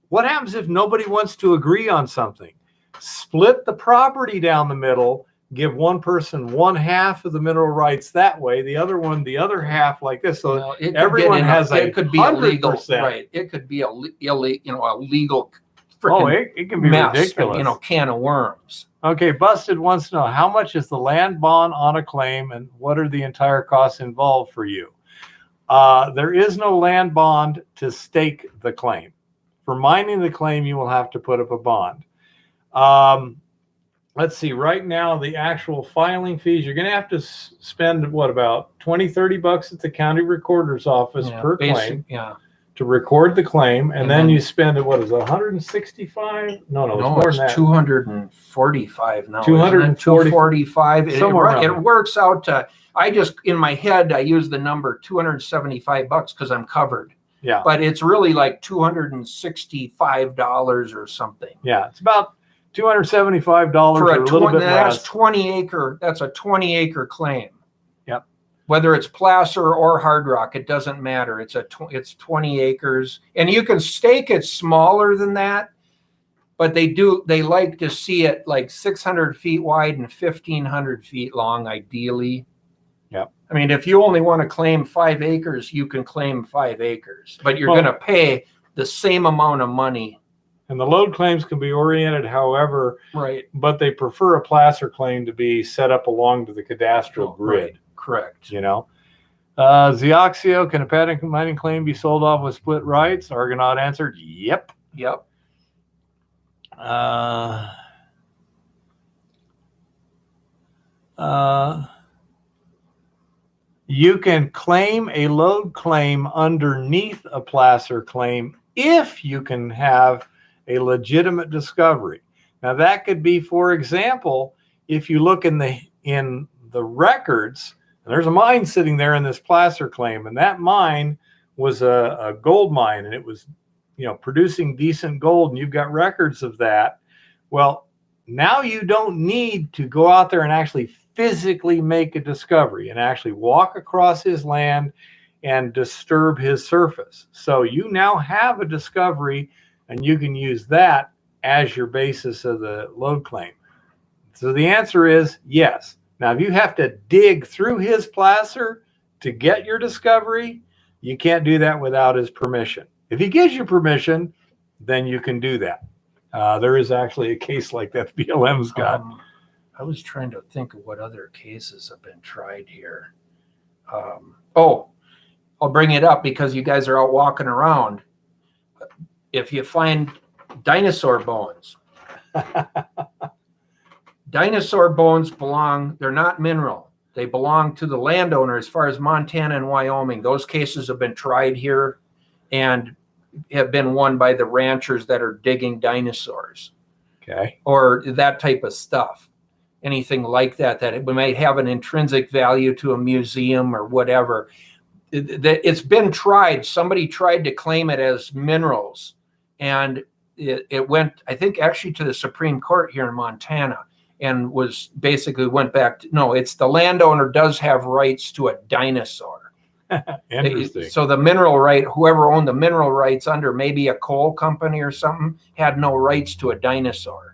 What happens if nobody wants to agree on something? Split the property down the middle, give one person one half of the mineral rights that way, the other one the other half like this. So everyone has it could be 100%. Right. It could be a legal. It can be mess, ridiculous. Can of worms. Okay, Busted wants to know, how much is the land bond on a claim and what are the entire costs involved for you? There is no land bond to stake the claim. For mining the claim, you will have to put up a bond. Let's see, right now, the actual filing fees, you're going to have to spend, about $20-$30 at the county recorder's office per claim. To record the claim, and then you spend it. What is it, 165? No, it's more than that. 245 now. 245. It works out to. I just in my head I use the number $275 because I'm covered. Yeah, but it's really like $265 or something. Yeah, it's about $275 or a little bit less. That's a 20-acre claim. Yep. Whether it's placer or hard rock, it doesn't matter. It's 20 acres, and you can stake it smaller than that, but they like to see it like 600 feet wide and 1,500 feet long, ideally. Yep. I mean, if you only want to claim 5 acres, you can claim 5 acres, but you're going to pay the same amount of money. And the load claims can be oriented however, right? But they prefer a placer claim to be set up along to the cadastral grid. Right. Correct. Zeoxio, can a patent mining claim be sold off with split rights? Argonaut answered, yep. You can claim a load claim underneath a placer claim if you can have a legitimate discovery. Now that could be, for example, if you look in the records, and there's a mine sitting there in this placer claim, and that mine was a gold mine, and it was, producing decent gold, and you've got records of that. Well, now you don't need to go out there and actually physically make a discovery and actually walk across his land and disturb his surface. So you now have a discovery, and you can use that as your basis of the load claim. So the answer is yes. Now, if you have to dig through his placer to get your discovery, you can't do that without his permission. If he gives you permission, then you can do that. There is actually a case like that BLM's got. I was trying to think of what other cases have been tried here. I'll bring it up because you guys are out walking around. If you find dinosaur bones, dinosaur bones they're not mineral. They belong to the landowner as far as Montana and Wyoming. Those cases have been tried here and have been won by the ranchers that are digging dinosaurs. Okay. Or that type of stuff. Anything like that it might have an intrinsic value to a museum or whatever. It's been tried. Somebody tried to claim it as minerals, and it went, I think, actually to the Supreme Court here in Montana, and went back to, no, it's the landowner does have rights to a dinosaur. Interesting. So the mineral right, whoever owned the mineral rights under maybe a coal company or something, had no rights to a dinosaur.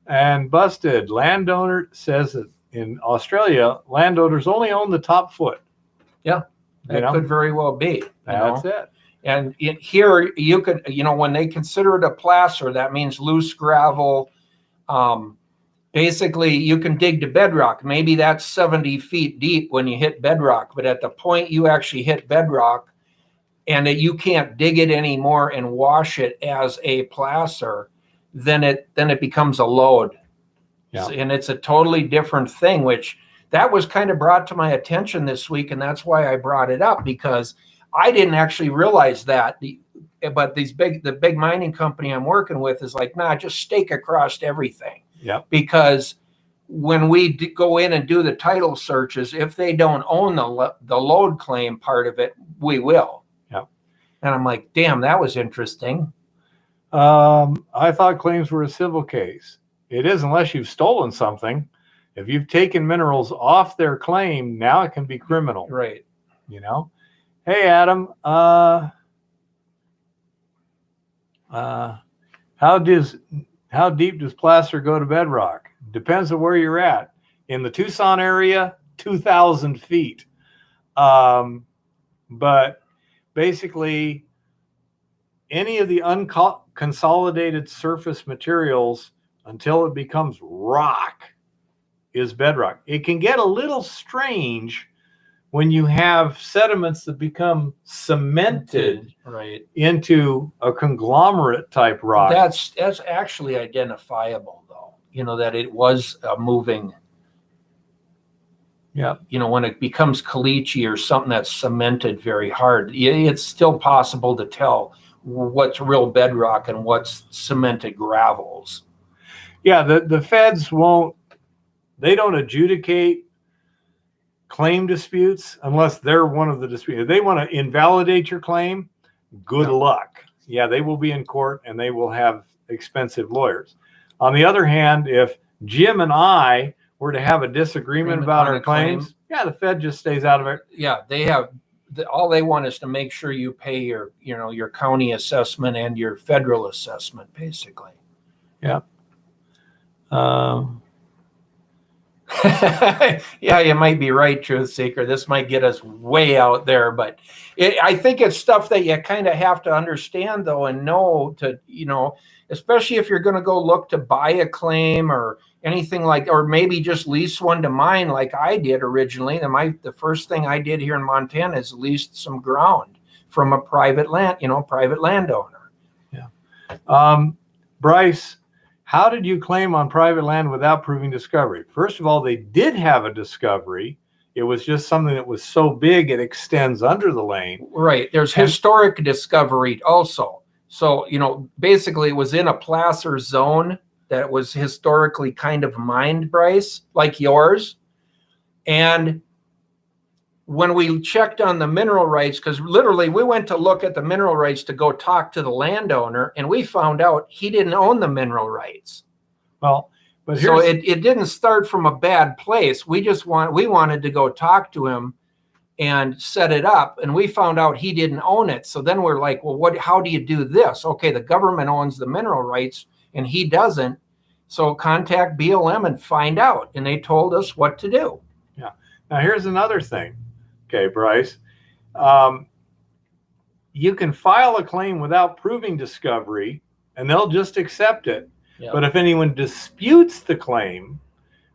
And Busted, landowner says that in Australia, landowners only own the top foot. Yeah, that could very well be. That's it. And here you could, when they consider it a placer, that means loose gravel. Basically, you can dig to bedrock. Maybe that's 70 feet deep when you hit bedrock, but at the point you actually hit bedrock and that you can't dig it anymore and wash it as a placer, then it becomes a load. Yeah. And it's a totally different thing, which that was kind of brought to my attention this week. And that's why I brought it up, because I didn't actually realize that. But the big mining company I'm working with is like, nah, just stake across everything. Yeah. Because when we go in and do the title searches, if they don't own the load claim part of it, we will. Yeah. And I'm like, damn, that was interesting. I thought claims were a civil case. It is, unless you've stolen something. If you've taken minerals off their claim, now it can be criminal. Right. Hey, Adam, how deep does placer go to bedrock? Depends on where you're at. In the Tucson area, 2,000 feet. But basically, any of the unconsolidated surface materials, until it becomes rock, is bedrock. It can get a little strange when you have sediments that become cemented into a conglomerate type rock. That's actually identifiable, though. That it was a moving. Yeah. When it becomes caliche or something that's cemented very hard, it's still possible to tell what's real bedrock and what's cemented gravels. Yeah, the feds they don't adjudicate claim disputes unless they're one of the disputes. If they want to invalidate your claim, good luck. Yeah, they will be in court and they will have expensive lawyers. On the other hand, if Jim and I were to have a disagreement about our claims, the Fed just stays out of it. Yeah, they have. All they want is to make sure you pay your county assessment and your federal assessment, basically. Yeah. Yeah, you might be right, Truth Seeker. This might get us way out there, but I think it's stuff that you kind of have to understand, though, and know to, especially if you're going to go look to buy a claim or anything or maybe just lease one to mine like I did originally. The first thing I did here in Montana is leased some ground from a private landowner. Yeah. Bryce, how did you claim on private land without proving discovery? First of all, they did have a discovery. It was just something that was so big it extends under the lane. Right. There's historic discovery also. So, basically it was in a placer zone that was historically kind of mined, Bryce, like yours. And when we checked on the mineral rights, because literally we went to look at the mineral rights to go talk to the landowner, and we found out he didn't own the mineral rights. Well, but so it didn't start from a bad place. We wanted to go talk to him and set it up, and we found out he didn't own it. So then we're like, well, how do you do this? Okay, the government owns the mineral rights and he doesn't. So contact BLM and find out. And they told us what to do. Yeah. Now here's another thing. Okay, Bryce. You can file a claim without proving discovery and they'll just accept it. Yep. But if anyone disputes the claim,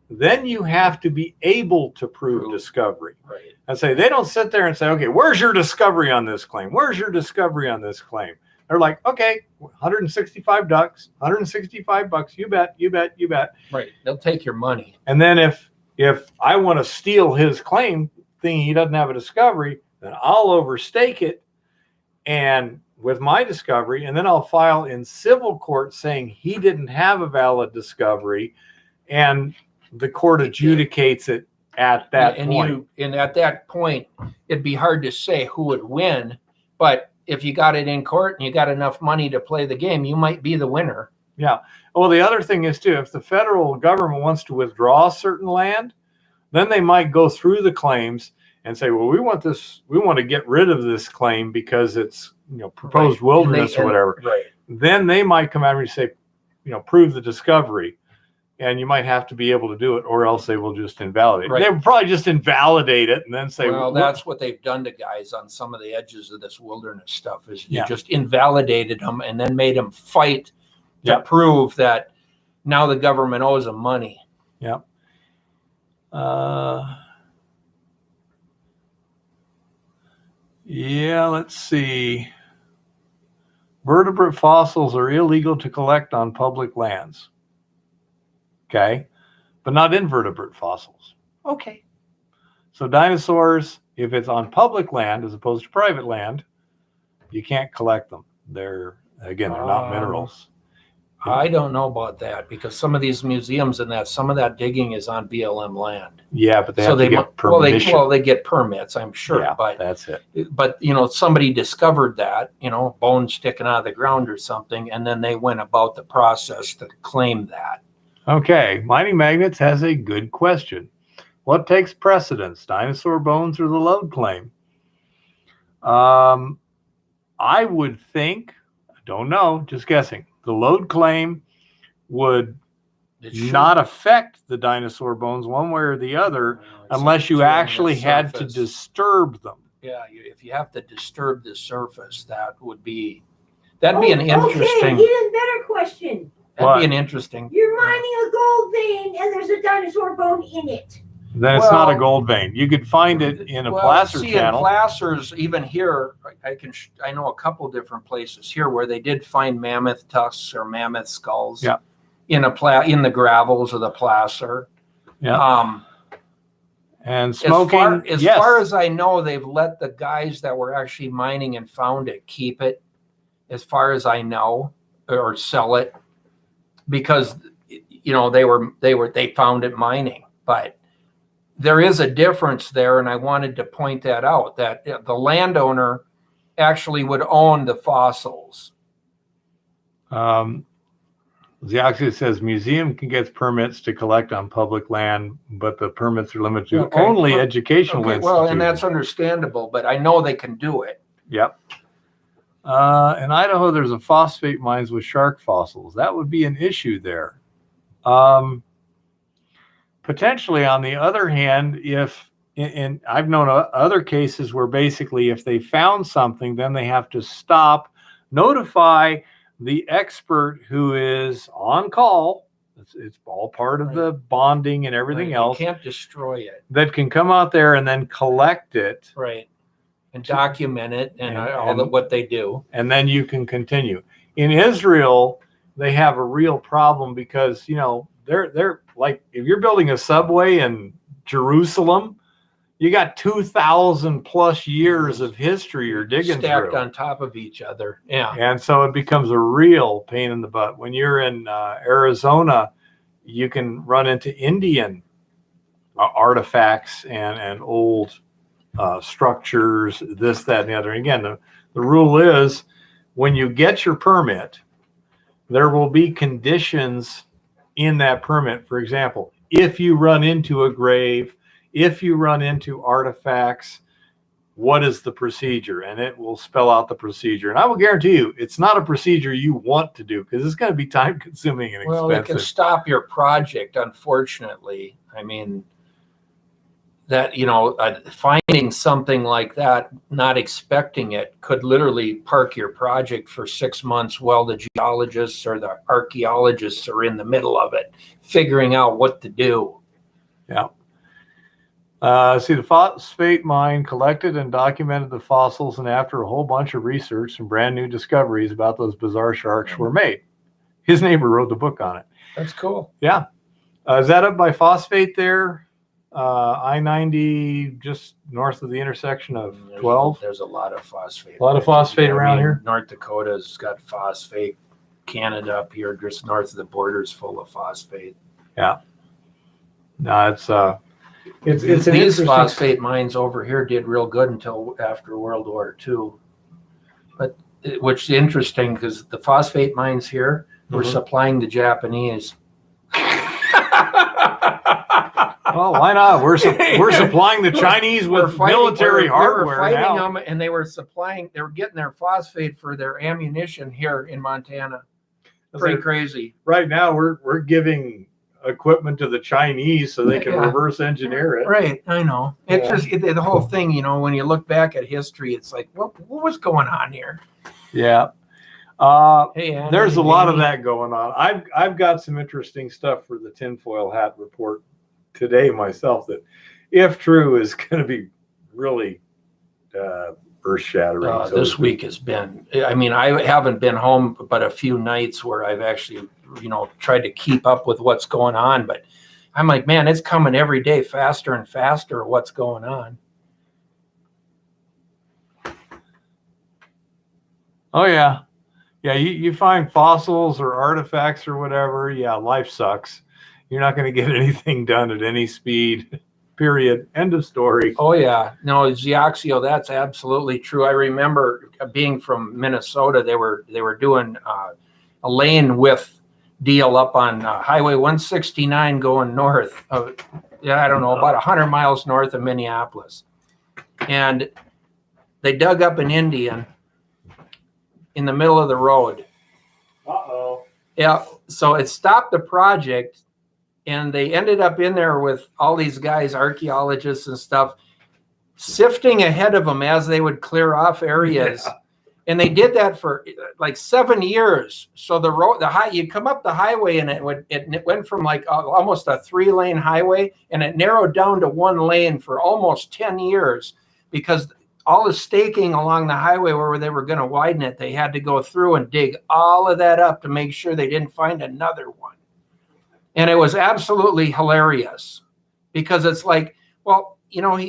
then you have to be able to prove discovery. Right. And say, they don't sit there and say, okay, where's your discovery on this claim? Where's your discovery on this claim? They're like, okay, 165 ducks, 165 bucks. You bet, you bet, you bet. Right. They'll take your money. And then if I want to steal his claim, thinking he doesn't have a discovery, then I'll overstake it and with my discovery, and then I'll file in civil court saying he didn't have a valid discovery, and the court adjudicates it at that point. And at that point, it'd be hard to say who would win, but if you got it in court and you got enough money to play the game, you might be the winner. Yeah. Well, the other thing is too, if the federal government wants to withdraw certain land, then they might go through the claims and say, well, we want to get rid of this claim because it's, proposed wilderness or whatever. Right. Then they might come out and say, prove the discovery. and you might have to be able to do it, or else they will just invalidate. Right. They would probably just invalidate it and then say, well, that's what they've done to guys on some of the edges of this wilderness stuff is you Yeah. just invalidated them and then made them fight to Yep. prove that now the government owes them money. Yep. Yeah, let's see. Vertebrate fossils are illegal to collect on public lands. Okay. But not invertebrate fossils. Okay. So dinosaurs, if it's on public land as opposed to private land, you can't collect them. They're not minerals. I don't know about that because some of these museums and some of that digging is on BLM land. Yeah, but they have to get permission. Well, they get permits, I'm sure. Yeah, but that's it. But somebody discovered that, bone sticking out of the ground or something, and then they went about the process to claim that. Okay, Mining Magnets has a good question. What takes precedence, dinosaur bones or the lode claim? I would think, I don't know, just guessing. The lode claim would not affect the dinosaur bones one way or the other unless you actually had to disturb them. Yeah, if you have to disturb the surface, that'd be an interesting. Okay, even better question. That'd be an interesting. You're mining a gold vein and there's a dinosaur bone in it. Then it's not a gold vein. You could find it in a placer channel. In placers, even here, I know a couple different places here where they did find mammoth tusks or mammoth skulls. Yeah. In the gravels of the placer. Yeah. And smoking. As far as I know, they've let the guys that were actually mining and found it keep it, as far as I know, or sell it, because they found it mining, but. There is a difference there, and I wanted to point that out, that the landowner actually would own the fossils. The actually says museum can get permits to collect on public land, but the permits are limited to only educational institutions. Well, and that's understandable, but I know they can do it. Yep. In Idaho, there's a phosphate mines with shark fossils. That would be an issue there. Potentially, on the other hand, and I've known other cases where basically if they found something, then they have to stop, notify the expert who is on call. It's all part of the bonding and everything else. You can't destroy it. That can come out there and then collect it. Right. And document it and what they do. And then you can continue. In Israel, they have a real problem because, they're like, if you're building a subway in Jerusalem, you got 2,000 plus years of history you're digging stacked through. On top of each other. Yeah. And so it becomes a real pain in the butt. When you're in Arizona, you can run into Indian artifacts and old structures, this, that, and the other. And again, the rule is when you get your permit, there will be conditions in that permit. For example, if you run into a grave, if you run into artifacts, what is the procedure? And it will spell out the procedure. And I will guarantee you, it's not a procedure you want to do because it's going to be time consuming and expensive. Well, it can stop your project, unfortunately. I mean, that, finding something like that, not expecting it, could literally park your project for 6 months while the geologists or the archaeologists are in the middle of it, figuring out what to do. Yeah. The phosphate mine collected and documented the fossils, and after a whole bunch of research and brand new discoveries about those bizarre sharks were made. His neighbor wrote the book on it. That's cool. Yeah. Is that up by phosphate there? I-90, just north of the intersection of 12. There's a lot of phosphate. A lot of phosphate around here. North Dakota's got phosphate. Canada up here, just north of the border, is full of phosphate. Yeah. No, it's these phosphate mines over here did real good until after World War II. But which is interesting because the phosphate mines here were supplying the Japanese. Well, why not? We're supplying the Chinese with military hardware. We're fighting them, and they were getting their phosphate for their ammunition here in Montana. Pretty crazy. Right now, we're giving equipment to the Chinese so they can reverse engineer it. Right, I know. It's just the whole thing, you know, when you look back at history, it's like, what was going on here? Yeah. Hey, Andy, there's a lot of that going on. I've got some interesting stuff for the tinfoil hat report today myself that, if true, is going to be really earth-shattering. This week has been, I mean, I haven't been home but a few nights where I've actually, you know, tried to keep up with what's going on, but I'm like, man, it's coming every day faster and faster what's going on. Oh, yeah. Yeah, you find fossils or artifacts or whatever. Yeah, life sucks. You're not going to get anything done at any speed. Period. End of story. Oh, yeah. No, Zioxio, that's absolutely true. I remember being from Minnesota. They were doing a lane width deal up on Highway 169 going north of, I don't know, about 100 miles north of Minneapolis. And they dug up an Indian in the middle of the road. Uh-oh. Yeah, so it stopped the project, and they ended up in there with all these guys, archaeologists and stuff, sifting ahead of them as they would clear off areas. Yeah. And they did that for like 7 years. So the road, you'd come up the highway, and it went from like almost a 3-lane highway, and it narrowed down to 1 lane for almost 10 years because all the staking along the highway where they were going to widen it, they had to go through and dig all of that up to make sure they didn't find another one. And it was absolutely hilarious because it's like, well, you know,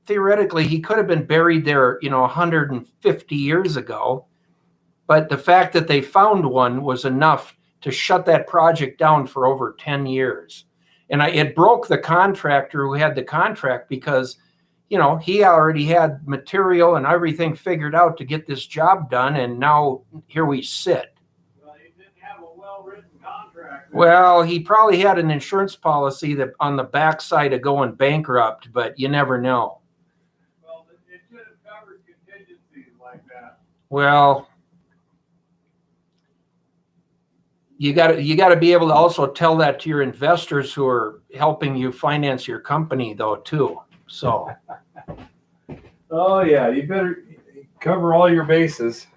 theoretically, he could have been buried there, you know, 150 years ago. But the fact that they found one was enough to shut that project down for over 10 years. And it broke the contractor who had the contract because, you know, he already had material and everything figured out to get this job done. And now here we sit. Well, he didn't have a well-written contract. Well, he probably had an insurance policy that on the backside of going bankrupt, but you never know. Well, it should have covered contingencies like that. Well, you got to be able to also tell that to your investors who are helping you finance your company, though, too. So. Oh yeah, you better cover all your bases.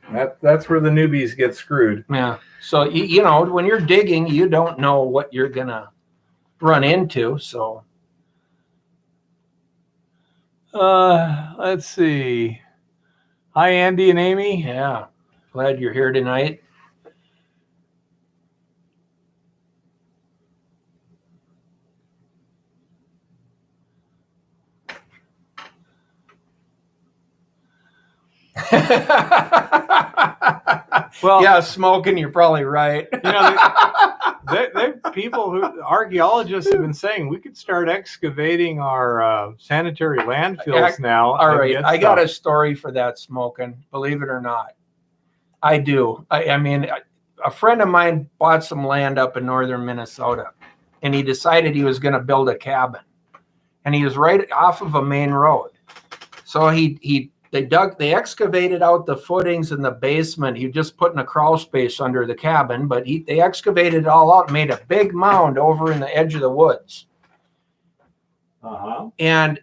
That's where the newbies get screwed. Yeah. So you know, when you're digging, you don't know what you're gonna run into. So. Let's see. Hi, Andy and Amy. Yeah. Glad you're here tonight. Well, yeah, smoking. You're probably right. You know, they people archaeologists have been saying we could start excavating our sanitary landfills now. All right, I got a story for that, smoking. Believe it or not, I do. I mean, a friend of mine bought some land up in northern Minnesota, and he decided he was going to build a cabin, and he was right off of a main road. So they excavated out the footings in the basement. He just put in a crawl space under the cabin, but they excavated it all out and made a big mound over in the edge of the woods. Uh-huh. And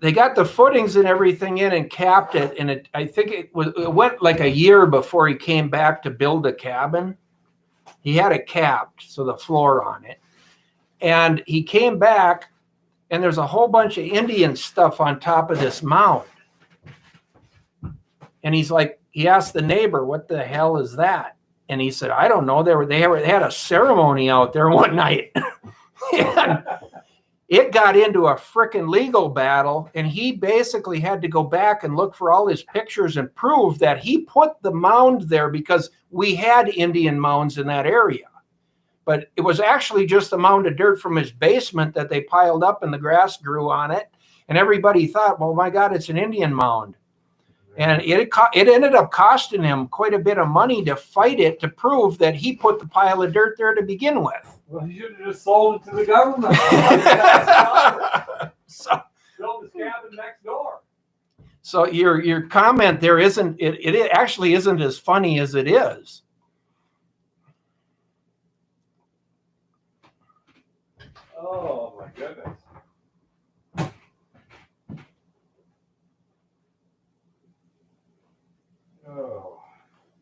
they got the footings and everything in and capped it. And I think it went like a year before he came back to build the cabin. He had it capped, so the floor on it. And he came back, and there's a whole bunch of Indian stuff on top of this mound. And he's like, he asked the neighbor, what the hell is that? And he said, I don't know. They had a ceremony out there one night. And it got into a frickin' legal battle. And he basically had to go back and look for all his pictures and prove that he put the mound there because we had Indian mounds in that area. But it was actually just a mound of dirt from his basement that they piled up and the grass grew on it. And everybody thought, well, my God, it's an Indian mound. And it ended up costing him quite a bit of money to fight it to prove that he put the pile of dirt there to begin with. Well, he should have just sold it to the government. So, build his cabin next door. So your comment there isn't, it actually isn't as funny as it is. Oh my goodness. Oh.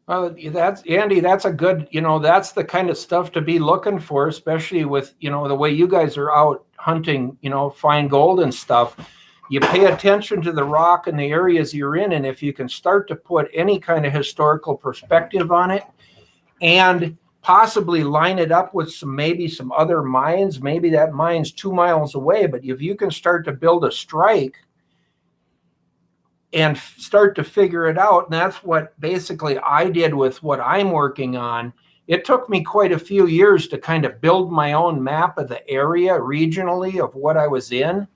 Well, that's Andy. That's a good, that's the kind of stuff to be looking for, especially with, the way you guys are out hunting, find gold and stuff. You pay attention to the rock and the areas you're in, and if you can start to put any kind of historical perspective on it, and possibly line it up with maybe some other mines. Maybe that mine's 2 miles away, but if you can start to build a strike and start to figure it out. And that's what basically I did with what I'm working on. It took me quite a few years to kind of build my own map of the area regionally of what I was in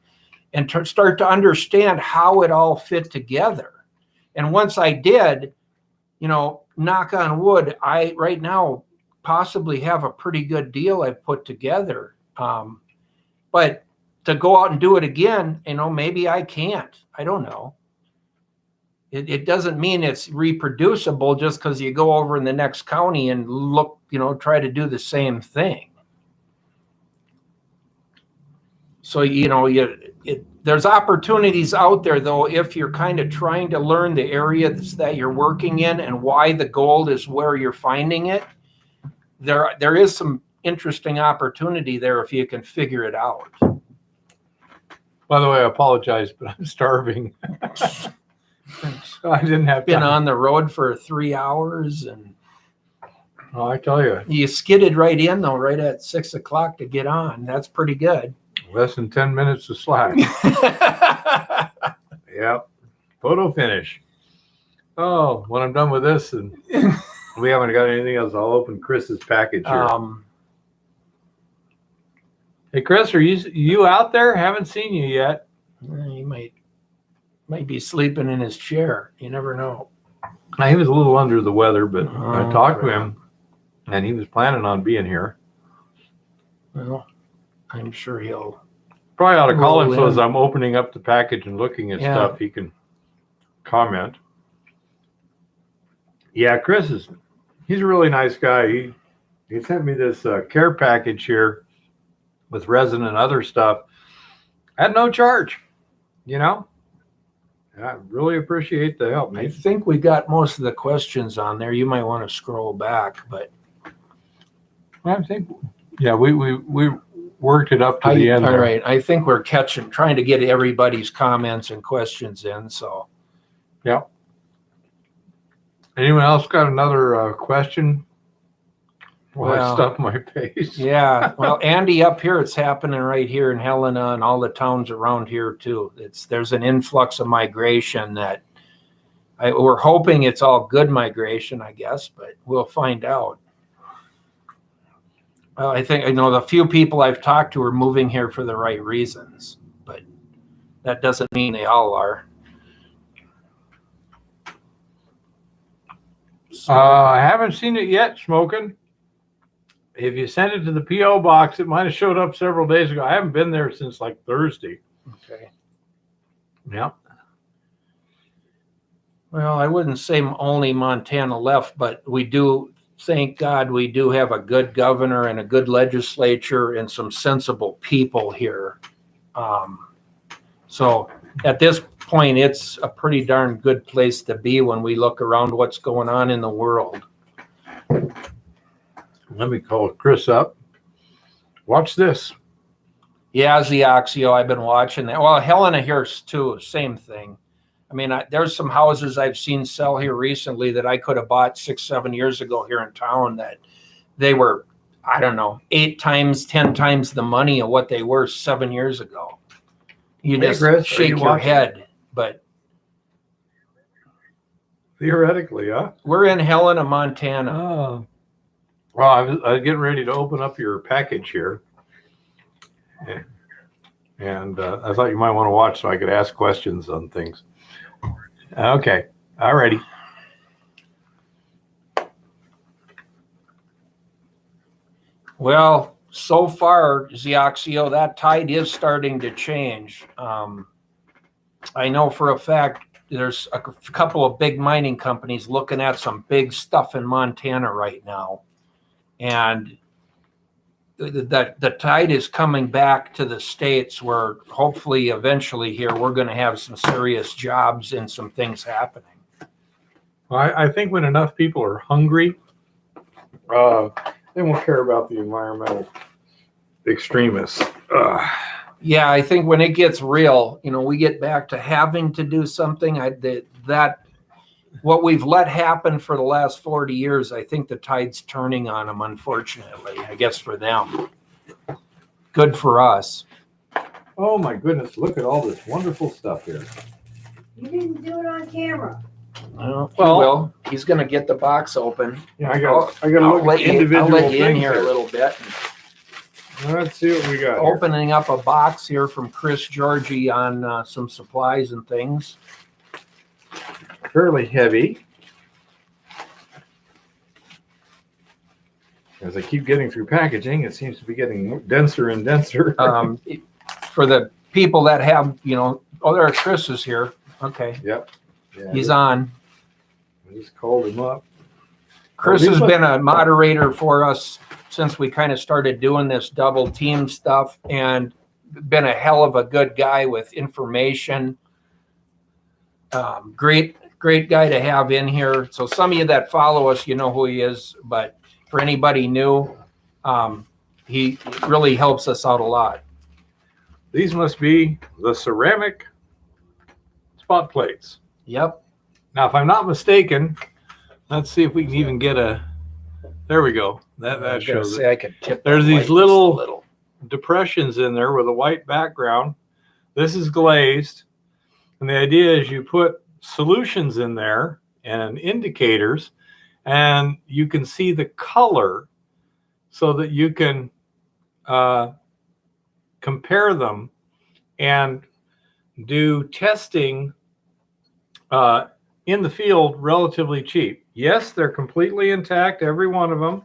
and to start to understand how it all fit together. And once I did, knock on wood, I right now possibly have a pretty good deal I've put together. But to go out and do it again, maybe I can't. I don't know. It doesn't mean it's reproducible just because you go over in the next county and look, try to do the same thing. So, there's opportunities out there, though, if you're kind of trying to learn the areas that you're working in and why the gold is where you're finding it. There is some interesting opportunity there if you can figure it out. By the way, I apologize, but I'm starving. So I didn't have been time. On the road for 3 hours, and I tell you skidded right in though, right at 6 o'clock to get on. That's pretty good. Less than 10 minutes of slack. Yep. Photo finish. Oh, when I'm done with this and we haven't got anything else, I'll open Chris's package here. Hey Chris, are you out there? Haven't seen you yet. He might be sleeping in his chair. You never know. He was a little under the weather, but I talked to him, and he was planning on being here. Well, I'm sure he'll probably ought to call him so as I'm opening up the package and looking at stuff, he can comment. Yeah, he's a really nice guy. He sent me this care package here with resin and other stuff at no charge, I really appreciate the help. I think we got most of the questions on there. You might want to scroll back, but I think, we worked it up to the end. All right. I think we're trying to get everybody's comments and questions in. So, yeah. Anyone else got another question? I stuff my face. Yeah. Well, Andy, up here, it's happening right here in Helena and all the towns around here too. There's an influx of migration that we're hoping it's all good migration, I guess, but we'll find out. Well, I think the few people I've talked to are moving here for the right reasons, but that doesn't mean they all are. So, I haven't seen it yet, Smoking. If you sent it to the P.O. box, it might have showed up several days ago. I haven't been there since like Thursday. Okay. Yeah. Well, I wouldn't say only Montana left, but we do, thank God, we do have a good governor and a good legislature and some sensible people here. So at this point, it's a pretty darn good place to be when we look around what's going on in the world. Let me call Chris up. Watch this. Yeah, Zeoxio, I've been watching that. Well, Helena here too, same thing. I mean, there's some houses I've seen sell here recently that I could have bought 6-7 years ago here in town that they were, I don't know, 8 times, 10 times the money of what they were 7 years ago. You just Chris, shake your head, but theoretically, huh? We're in Helena, Montana. Oh. Well, I was getting ready to open up your package here. And I thought you might want to watch so I could ask questions on things. Okay. All righty. Well, so far, Zeoxio, that tide is starting to change. I know for a fact there's a couple of big mining companies looking at some big stuff in Montana right now. And the tide is coming back to the States where hopefully eventually here we're going to have some serious jobs and some things happening. Well, I think when enough people are hungry, they won't care about the environmental extremists. Yeah, I think when it gets real, we get back to having to do something. What we've let happen for the last 40 years, I think the tide's turning on them, unfortunately, I guess for them. Good for us. Oh my goodness, look at all this wonderful stuff here. You didn't do it on camera. Well, he's going to get the box open. Yeah, I got to look at individual I'll let you in things here a little bit. Let's see what we got Opening up a box here from Chris Georgie on some supplies and things. Fairly heavy. As I keep getting through packaging, it seems to be getting denser and denser. For the people that have, there Chris is here. Okay. Yep. Yeah, He's on. I just called him up. Chris has been a moderator for us since we kind of started doing this double team stuff, and been a hell of a good guy with information. Great guy to have in here. So some of you that follow us, you know who he is, but for anybody new, he really helps us out a lot. These must be the ceramic spot plates. Yep. Now, if I'm not mistaken, let's see if we can even get there we go. That shows it. I could tip. There's these little depressions in there with a white background. This is glazed. And the idea is you put solutions in there and indicators, and you can see the color so that you can compare them and do testing in the field relatively cheap. Yes, they're completely intact, every one of them.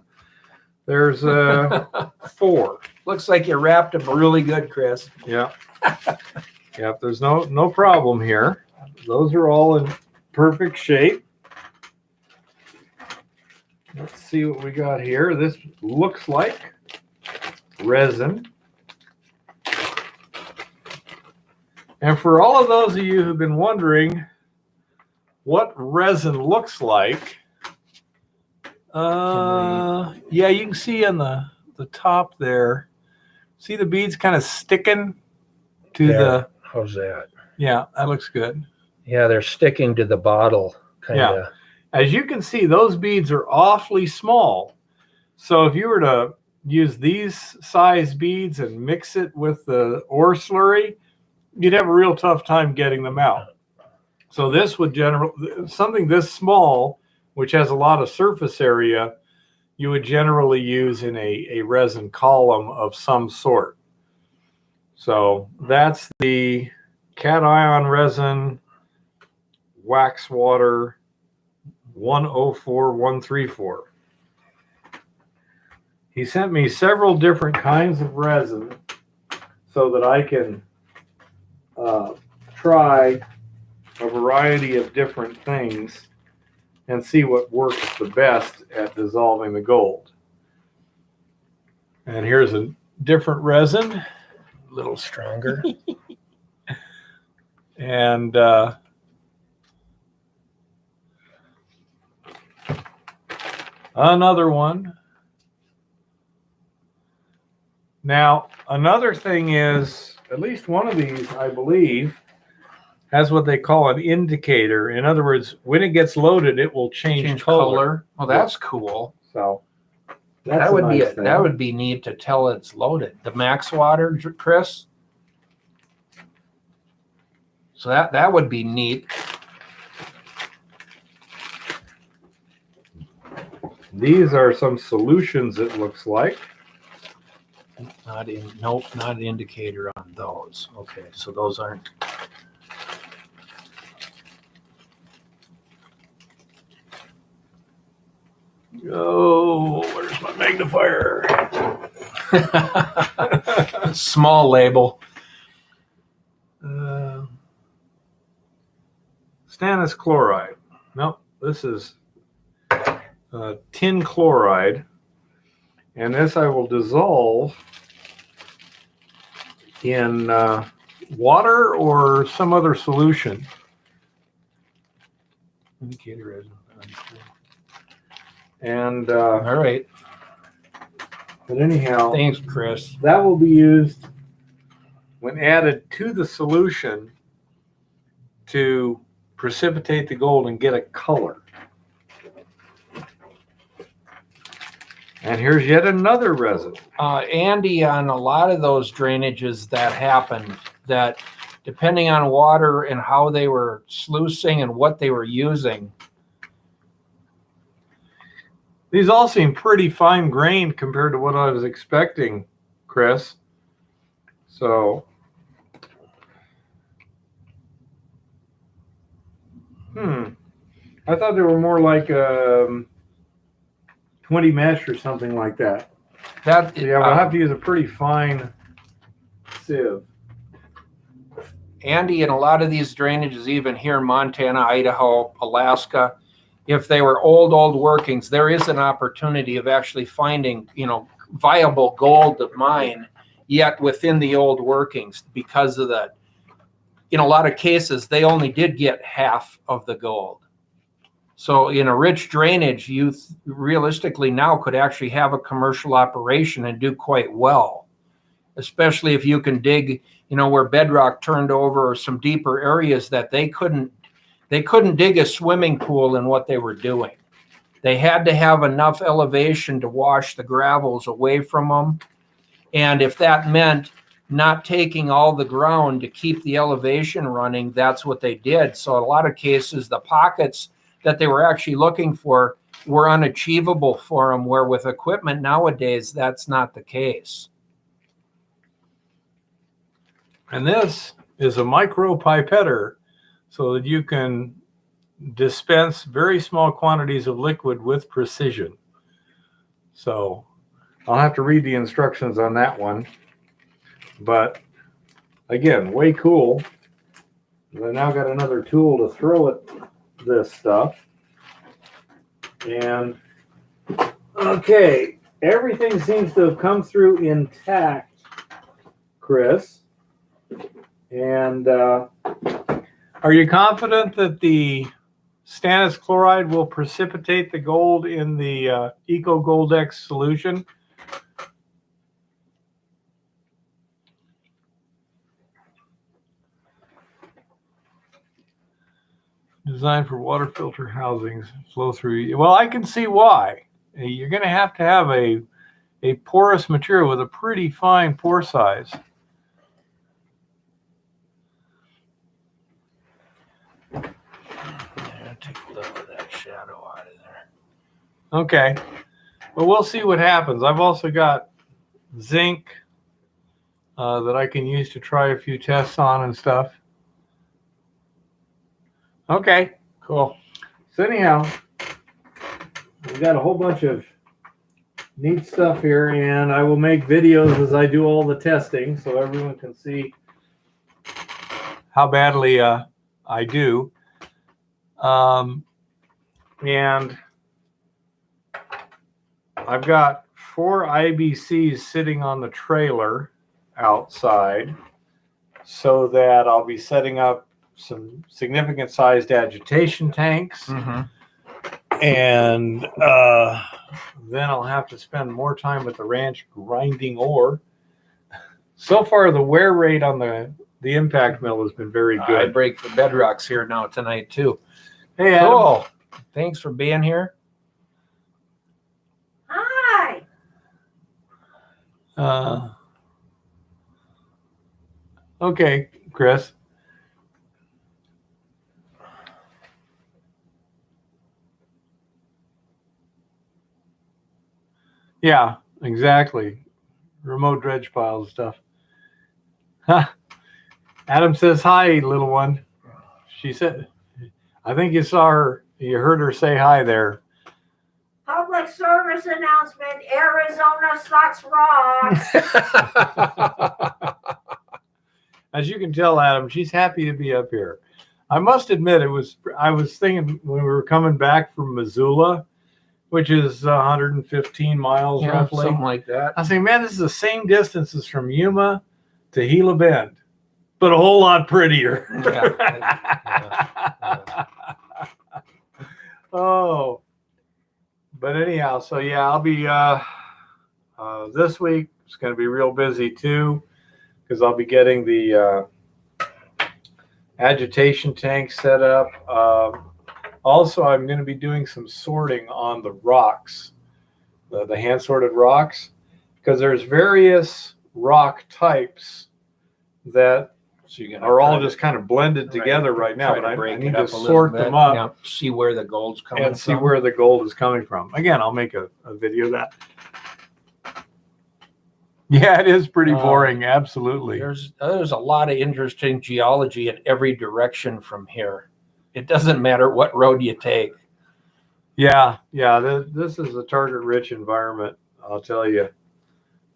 There's 4. Looks like you wrapped them really good, Chris. Yeah. Yep, there's no problem here. Those are all in perfect shape. Let's see what we got here. This looks like resin. And for all of those of you who've been wondering what resin looks like, yeah, you can see on the top there, see the beads kind of sticking to the... How's that? Yeah, that looks good. Yeah, they're sticking to the bottle, kind of. Yeah. As you can see, those beads are awfully small. So if you were to use these size beads and mix it with the ore slurry, you'd have a real tough time getting them out. So this would something this small, which has a lot of surface area, you would generally use in a resin column of some sort. So that's the cation resin wax water 104134. He sent me several different kinds of resin so that I can try a variety of different things and see what works the best at dissolving the gold. And here's a different resin. A little stronger. And another one. Now, another thing is, at least one of these, I believe, has what they call an indicator. In other words, when it gets loaded, it will change color. Well, that's cool. So that would be neat to tell it's loaded. The max water, Chris. So that would be neat. These are some solutions, it looks like. Not an indicator on those. Okay, so those aren't. Oh, where's my magnifier? Small label. Stannous chloride. Nope, this is tin chloride. And this I will dissolve in water or some other solution. Indicator resin. And All right. but anyhow, Thanks, Chris. that will be used when added to the solution to precipitate the gold and get a color. And here's yet another resin. Andy, on a lot of those drainages that happened, that depending on water and how they were sluicing and what they were using. These all seem pretty fine grained compared to what I was expecting, Chris. So, I thought they were more like 20 mesh or something like that. That Yeah, we'll have to use a pretty fine sieve. Andy, in a lot of these drainages, even here in Montana, Idaho, Alaska, if they were old workings, there is an opportunity of actually finding, viable gold to mine yet within the old workings, because of that. In a lot of cases, they only did get half of the gold. So in a rich drainage, you realistically now could actually have a commercial operation and do quite well, especially if you can dig, where bedrock turned over, or some deeper areas that they couldn't dig a swimming pool in what they were doing. They had to have enough elevation to wash the gravels away from them. And if that meant not taking all the ground to keep the elevation running, that's what they did. So in a lot of cases, the pockets that they were actually looking for were unachievable for them, where with equipment nowadays, that's not the case. And this is a micro pipetter, so that you can dispense very small quantities of liquid with precision. So I'll have to read the instructions on that one. But again, way cool. I now got another tool to throw at this stuff. And okay, everything seems to have come through intact, Chris. And are you confident that the stannous chloride will precipitate the gold in the Eco Goldex solution? Designed for water filter housings, flow through. Well, I can see why. You're going to have a porous material with a pretty fine pore size. Take a little of that shadow out of there. Okay. Well, we'll see what happens. I've also got zinc that I can use to try a few tests on and stuff. Okay, cool. So anyhow, we've got a whole bunch of neat stuff here, and I will make videos as I do all the testing so everyone can see how badly I do. And I've got 4 IBCs sitting on the trailer outside, so that I'll be setting up some significant sized agitation tanks. Mm-hmm. And then I'll have to spend more time at the ranch grinding ore. So far, the wear rate on the impact mill has been very good. I break the bedrocks here now tonight too. Hey, Adam. Cool. Thanks for being here. Hi. Okay, Chris. Yeah, exactly. Remote dredge piles stuff. Huh. Adam says hi, little one. She said, I think you heard her say hi there. Public service announcement, Arizona sucks rocks. As you can tell, Adam, she's happy to be up here. I must admit, I was thinking when we were coming back from Missoula, which is 115 miles roughly. something like that. I say, man, this is the same distance as from Yuma to Gila Bend, but a whole lot prettier. Oh, but anyhow, so yeah, I'll be this week. It's going to be real busy too, because I'll be getting the agitation tank set up. Also, I'm going to be doing some sorting on the rocks, the hand sorted rocks, because there's various rock types that are all just kind of blended together right now. But I need to sort them up, see where the gold's coming and see where the gold is coming from. Again, I'll make a video of that. Yeah, it is pretty boring. Absolutely. There's a lot of interesting geology in every direction from here. It doesn't matter what road you take. Yeah. This is a target-rich environment. I'll tell you.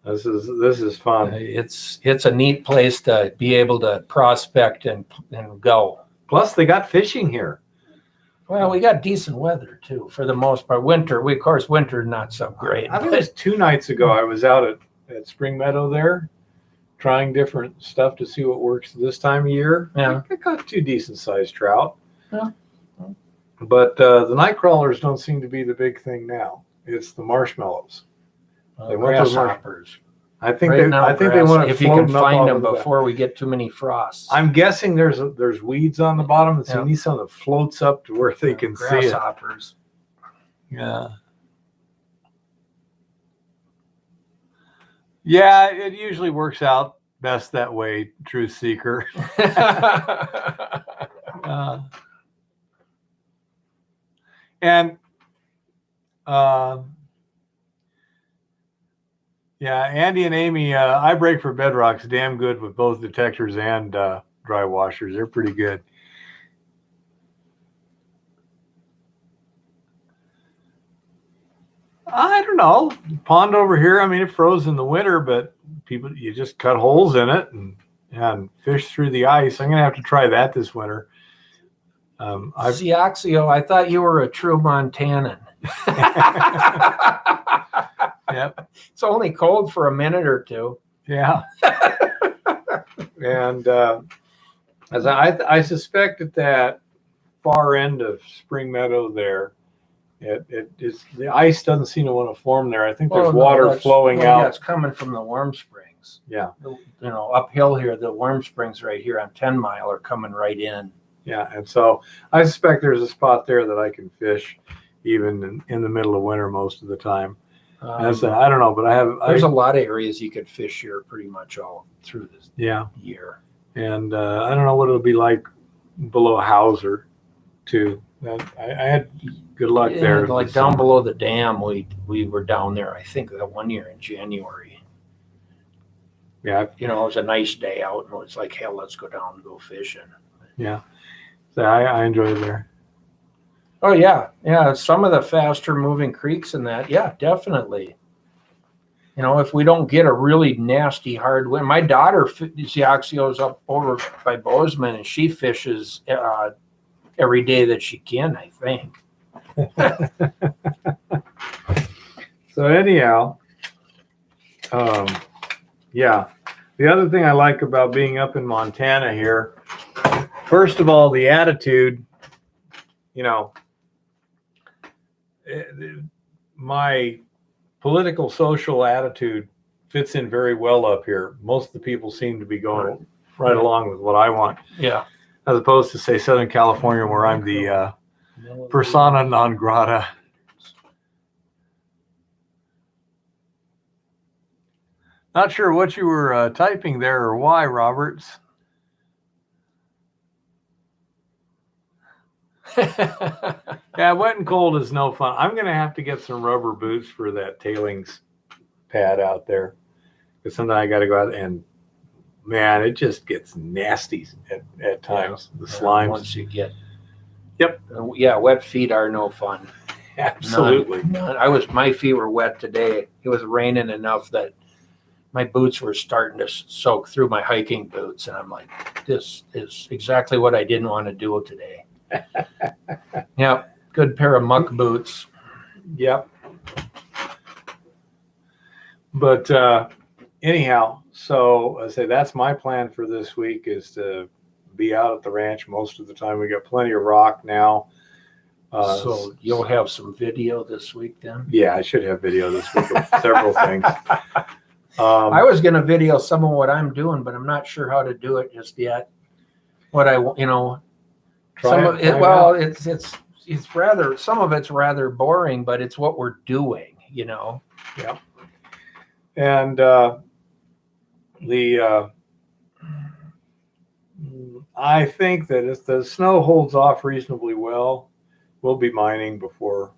This is fun. It's a neat place to be able to prospect and go. Plus, they got fishing here. Well, we got decent weather too, for the most part. Winter, winter not so great. I think it was 2 nights ago. I was out at Spring Meadow there, trying different stuff to see what works this time of year. Yeah, I got 2 decent-sized trout. Yeah. But the night crawlers don't seem to be the big thing now. It's the marshmallows. They want those grasshoppers. I think they want to if you can find them before we get too many frosts. I'm guessing there's weeds on the bottom, and so you need something that floats up to where they can see it. Grasshoppers. Yeah. Yeah, it usually works out best that way, truth seeker. Yeah, Andy and Amy, I break for bedrock's damn good with both detectors and dry washers. They're pretty good. I don't know. Pond over here, I mean, it froze in the winter, but you just cut holes in it and fish through the ice. I'm going to have to try that this winter. Oxio, I thought you were a true Montanan. Yep. It's only cold for a minute or two. Yeah. And as I suspect at that far end of Spring Meadow there, the ice doesn't seem to want to form there. I think there's water flowing out. Yeah, it's coming from the warm springs. Yeah. Uphill here, the warm springs right here on 10 Mile are coming right in. Yeah, and so I suspect there's a spot there that I can fish even in the middle of winter most of the time. I don't know, but there's a lot of areas you could fish here pretty much all through this year. And I don't know what it'll be like below Hauser too. I had good luck there. Like down below the dam, we were down there, I think, that one year in January. Yeah. It was a nice day out, and it was like, hell, let's go down and go fishing. Yeah. So I enjoyed it there. Oh, yeah. Yeah, some of the faster moving creeks and that, yeah, definitely. If we don't get a really nasty hard wind. My daughter, Oxio's up over by Bozeman, and she fishes every day that she can, I think. So anyhow, yeah. The other thing I like about being up in Montana here, first of all, the attitude, my political social attitude fits in very well up here. Most of the people seem to be going right along with what I want. Yeah. As opposed to, say, Southern California, where I'm the persona non grata. Not sure what you were typing there or why, Roberts. Yeah, wet and cold is no fun. I'm going to have to get some rubber boots for that tailings pad out there. Because sometimes I got to go out and, man, it just gets nasty at times. The slimes. Once you get. Yep. Yeah, wet feet are no fun. Absolutely. None. My feet were wet today. It was raining enough that my boots were starting to soak through my hiking boots. And I'm like, this is exactly what I didn't want to do today. Yep. Good pair of muck boots. Yep. But anyhow, so I say that's my plan for this week is to be out at the ranch most of the time. We got plenty of rock now. So you'll have some video this week then? Yeah, I should have video this week of several things. I was going to video some of what I'm doing, but I'm not sure how to do it just yet. What I, some of it, well, it's rather, some of it's rather boring, but it's what we're doing, Yeah. And I think that if the snow holds off reasonably well, we'll be mining before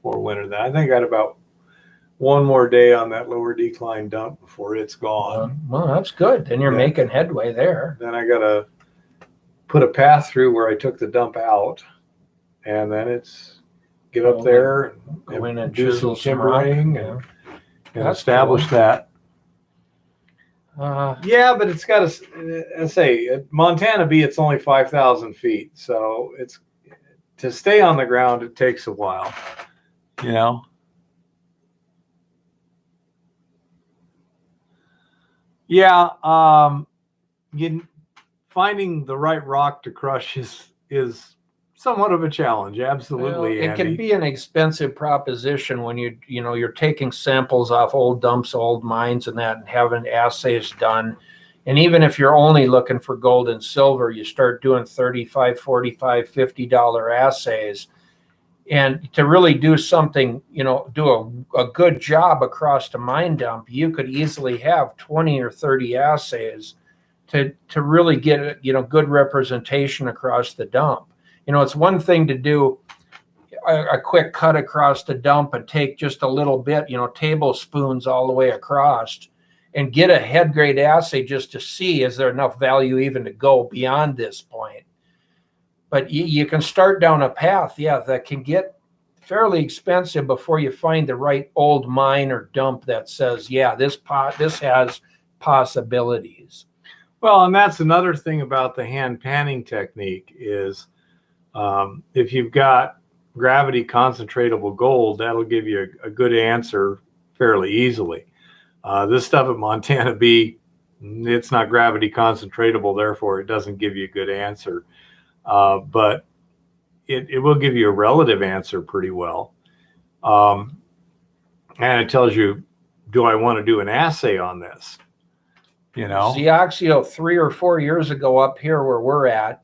winter. Then I think I got about one more day on that lower decline dump before it's gone. Well, that's good. Then you're making headway there. Then I got to put a path through where I took the dump out, and then it's get up there and do some timbering and establish that. Yeah, but it's got to, I say, at Montana B, it's only 5,000 feet. So it's to stay on the ground, it takes a while, Yeah. Finding the right rock to crush is somewhat of a challenge. Absolutely. Well, it can be an expensive proposition when you're taking samples off old dumps, old mines and that, and having assays done. And even if you're only looking for gold and silver, you start doing $35, $45, $50 assays. And to really do something, do a good job across the mine dump, you could easily have 20 or 30 assays to really get good representation across the dump. It's one thing to do a quick cut across the dump and take just a little bit, tablespoons all the way across, and get a head grade assay just to see, is there enough value even to go beyond this point? But you can start down a path, that can get fairly expensive before you find the right old mine or dump that says, this has possibilities. Well, and that's another thing about the hand panning technique is if you've got gravity concentratable gold, that'll give you a good answer fairly easily. This stuff at Montana B, it's not gravity concentratable, therefore it doesn't give you a good answer. But it will give you a relative answer pretty well. And it tells you, do I want to do an assay on this? Xioxio 3 or 4 years ago up here where we're at,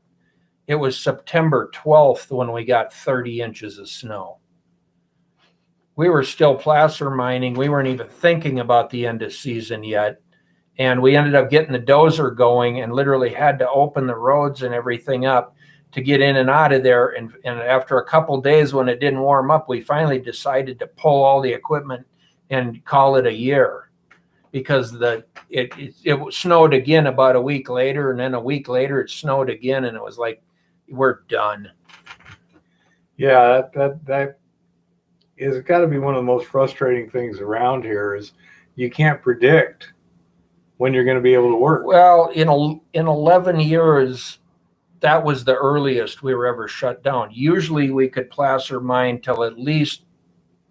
it was September 12th when we got 30 inches of snow. We were still placer mining. We weren't even thinking about the end of season yet. And we ended up getting the dozer going and literally had to open the roads and everything up to get in and out of there. And after a couple days when it didn't warm up, we finally decided to pull all the equipment and call it a year, because it snowed again about a week later, and then a week later it snowed again, and it was like, we're done. Yeah, that is got to be one of the most frustrating things around here is you can't predict when you're going to be able to work. Well, in 11 years, that was the earliest we were ever shut down. Usually we could placer mine till at least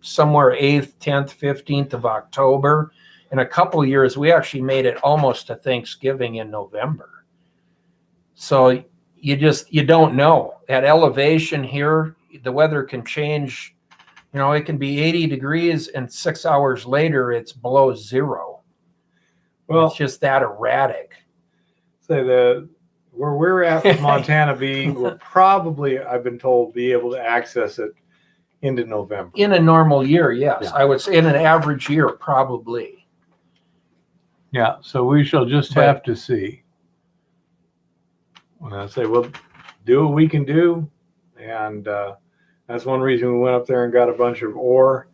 somewhere 8th, 10th, 15th of October. In a couple of years, we actually made it almost to Thanksgiving in November. So you don't know. At elevation here, the weather can change. It can be 80 degrees and 6 hours later, it's below zero. Well, it's just that erratic. Say where we're at with Montana B, we'll probably, I've been told, be able to access it into November. In a normal year, yes. Yeah. I would say in an average year, probably. Yeah, so we shall just have to see. When I say, well, do what we can do. And that's one reason we went up there and got a bunch of ore.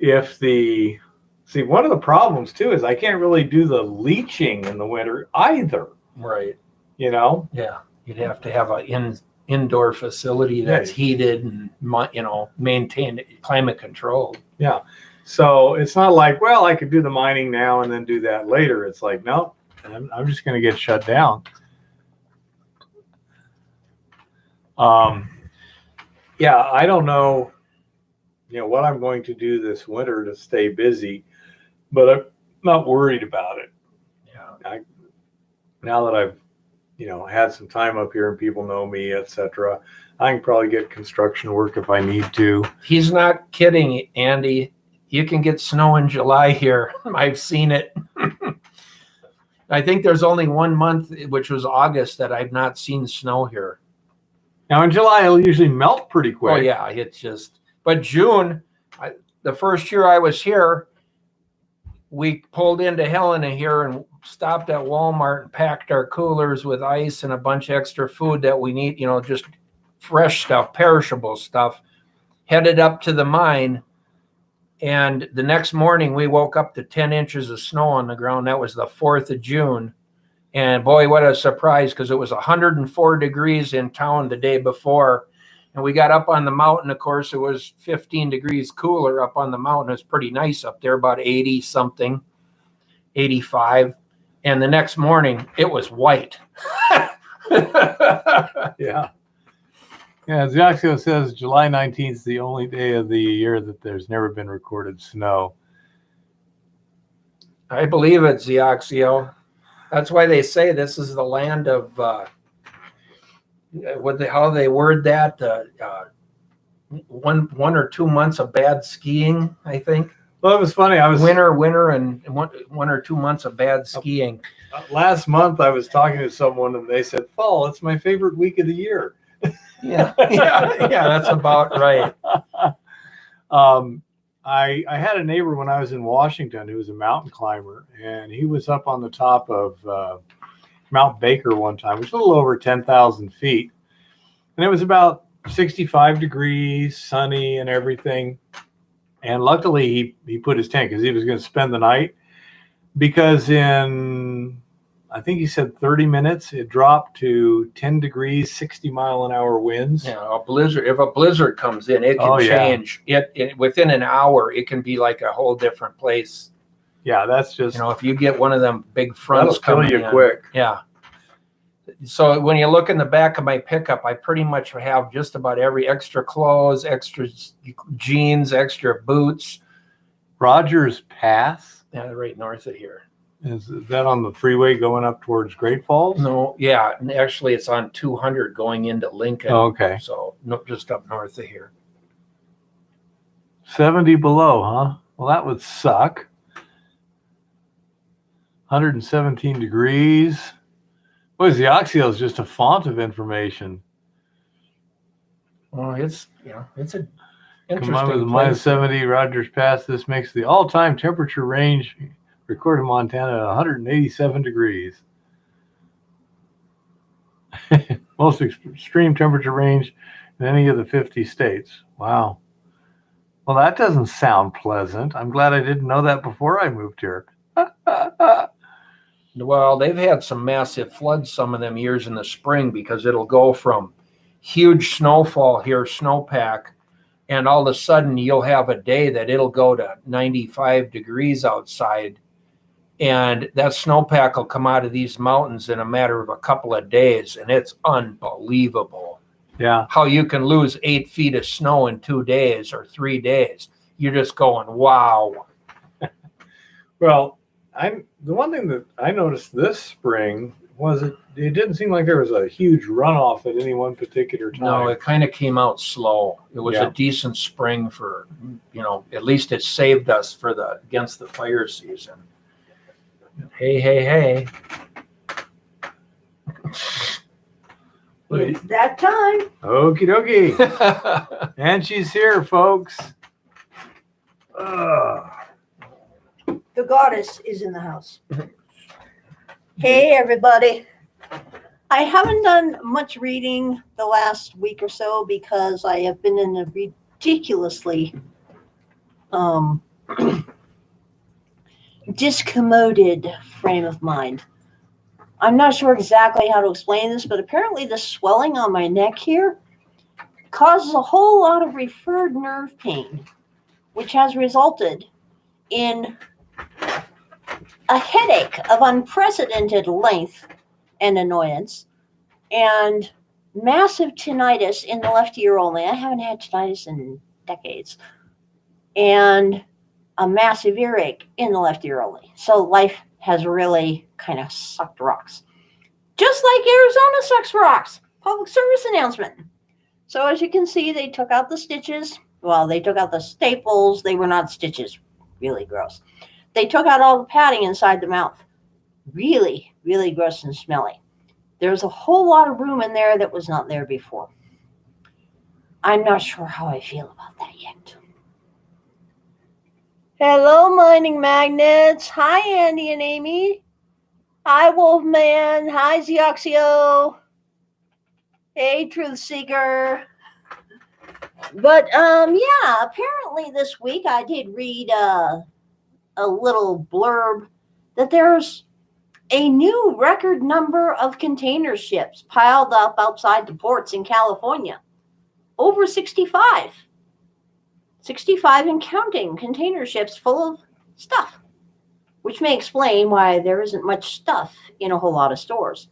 One of the problems too is I can't really do the leaching in the winter either. Right. Yeah, you'd have to have an indoor facility that's heated and maintained, climate controlled. Yeah, so it's not like, well, I could do the mining now and then do that later. It's like, no, I'm just going to get shut down. Yeah, I don't know what I'm going to do this winter to stay busy, but I'm not worried about it. Yeah. Now that I've, had some time up here and people know me, etc., I can probably get construction work if I need to. He's not kidding, Andy. You can get snow in July here. I've seen it. I think there's only 1 month, which was August, that I've not seen snow here. Now in July, it'll usually melt pretty quick. Oh yeah, it's just. But June, the first year I was here, we pulled into Helena here and stopped at Walmart and packed our coolers with ice and a bunch of extra food that we need, just fresh stuff, perishable stuff, headed up to the mine. And the next morning we woke up to 10 inches of snow on the ground. That was the 4th of June. And boy, what a surprise, because it was 104 degrees in town the day before. And we got up on the mountain, of course, it was 15 degrees cooler up on the mountain. It was pretty nice up there, about 80 something, 85. And the next morning it was white. Yeah. Yeah, Xiaxio says July 19th is the only day of the year that there's never been recorded snow. I believe it, Xiaxio. That's why they say this is the land of, how they word that, 1 or 2 months of bad skiing, I think. Well, it was funny. I was winter, and 1 or 2 months of bad skiing. Last month I was talking to someone and they said, fall, it's my favorite week of the year. Yeah, that's about right. I had a neighbor when I was in Washington who was a mountain climber, and he was up on the top of Mount Baker one time, which is a little over 10,000 feet. And it was about 65 degrees, sunny and everything. And luckily he put his tent because he was going to spend the night, because in, I think he said 30 minutes, it dropped to 10 degrees, 60-mile-an-hour winds. Yeah, a blizzard. If a blizzard comes in, it can change. It within an hour, it can be like a whole different place. Yeah, that's just, if you get one of them big fronts coming kill you in, quick. Yeah. So when you look in the back of my pickup, I pretty much have just about every extra clothes, extra jeans, extra boots. Rogers Pass? Yeah, right north of here. Is that on the freeway going up towards Great Falls? No, yeah. Actually, it's on 200 going into Lincoln. Oh, okay. So just up north of here. 70 below, huh? Well, that would suck. 117 degrees. Boy, Xiaxio is just a font of information. Well, it's an interesting Combined with place. -70 Rogers Pass, this makes the all-time temperature range recorded in Montana at 187 degrees. Most extreme temperature range in any of the 50 states. Wow. Well, that doesn't sound pleasant. I'm glad I didn't know that before I moved here. Well, they've had some massive floods some of them years in the spring, because it'll go from huge snowfall here, snowpack, and all of a sudden you'll have a day that it'll go to 95 degrees outside, and that snowpack will come out of these mountains in a matter of a couple of days, and it's unbelievable. Yeah. How you can lose 8 feet of snow in 2 days or 3 days. You're just going, wow. Well, the one thing that I noticed this spring was it didn't seem like there was a huge runoff at any one particular time. No, it kind of came out slow. It was a decent spring for, at least it saved us against the fire season. Hey. It's that time. Okie dokie. And she's here, folks. The goddess is in the house. Hey, everybody. I haven't done much reading the last week or so because I have been in a ridiculously discommoded frame of mind. I'm not sure exactly how to explain this, but apparently the swelling on my neck here causes a whole lot of referred nerve pain, which has resulted in a headache of unprecedented length and annoyance, and massive tinnitus in the left ear only. I haven't had tinnitus in decades. and a massive earache in the left ear only. So life has really kind of sucked rocks. Just like Arizona sucks rocks. Public service announcement. So as you can see, they took out the stitches. Well, they took out the staples. They were not stitches. Really gross. They took out all the padding inside the mouth. Really, really gross and smelly. There's a whole lot of room in there that was not there before. I'm not sure how I feel about that yet. Hello, mining magnets. Hi, Andy and Amy. Hi, Wolfman. Hi, Zioxio. Hey, Truth Seeker. But, yeah, apparently this week I did read a little blurb that there's a new record number of container ships piled up outside the ports in California. Over 65. 65 and counting container ships full of stuff, which may explain why there isn't much stuff in a whole lot of stores.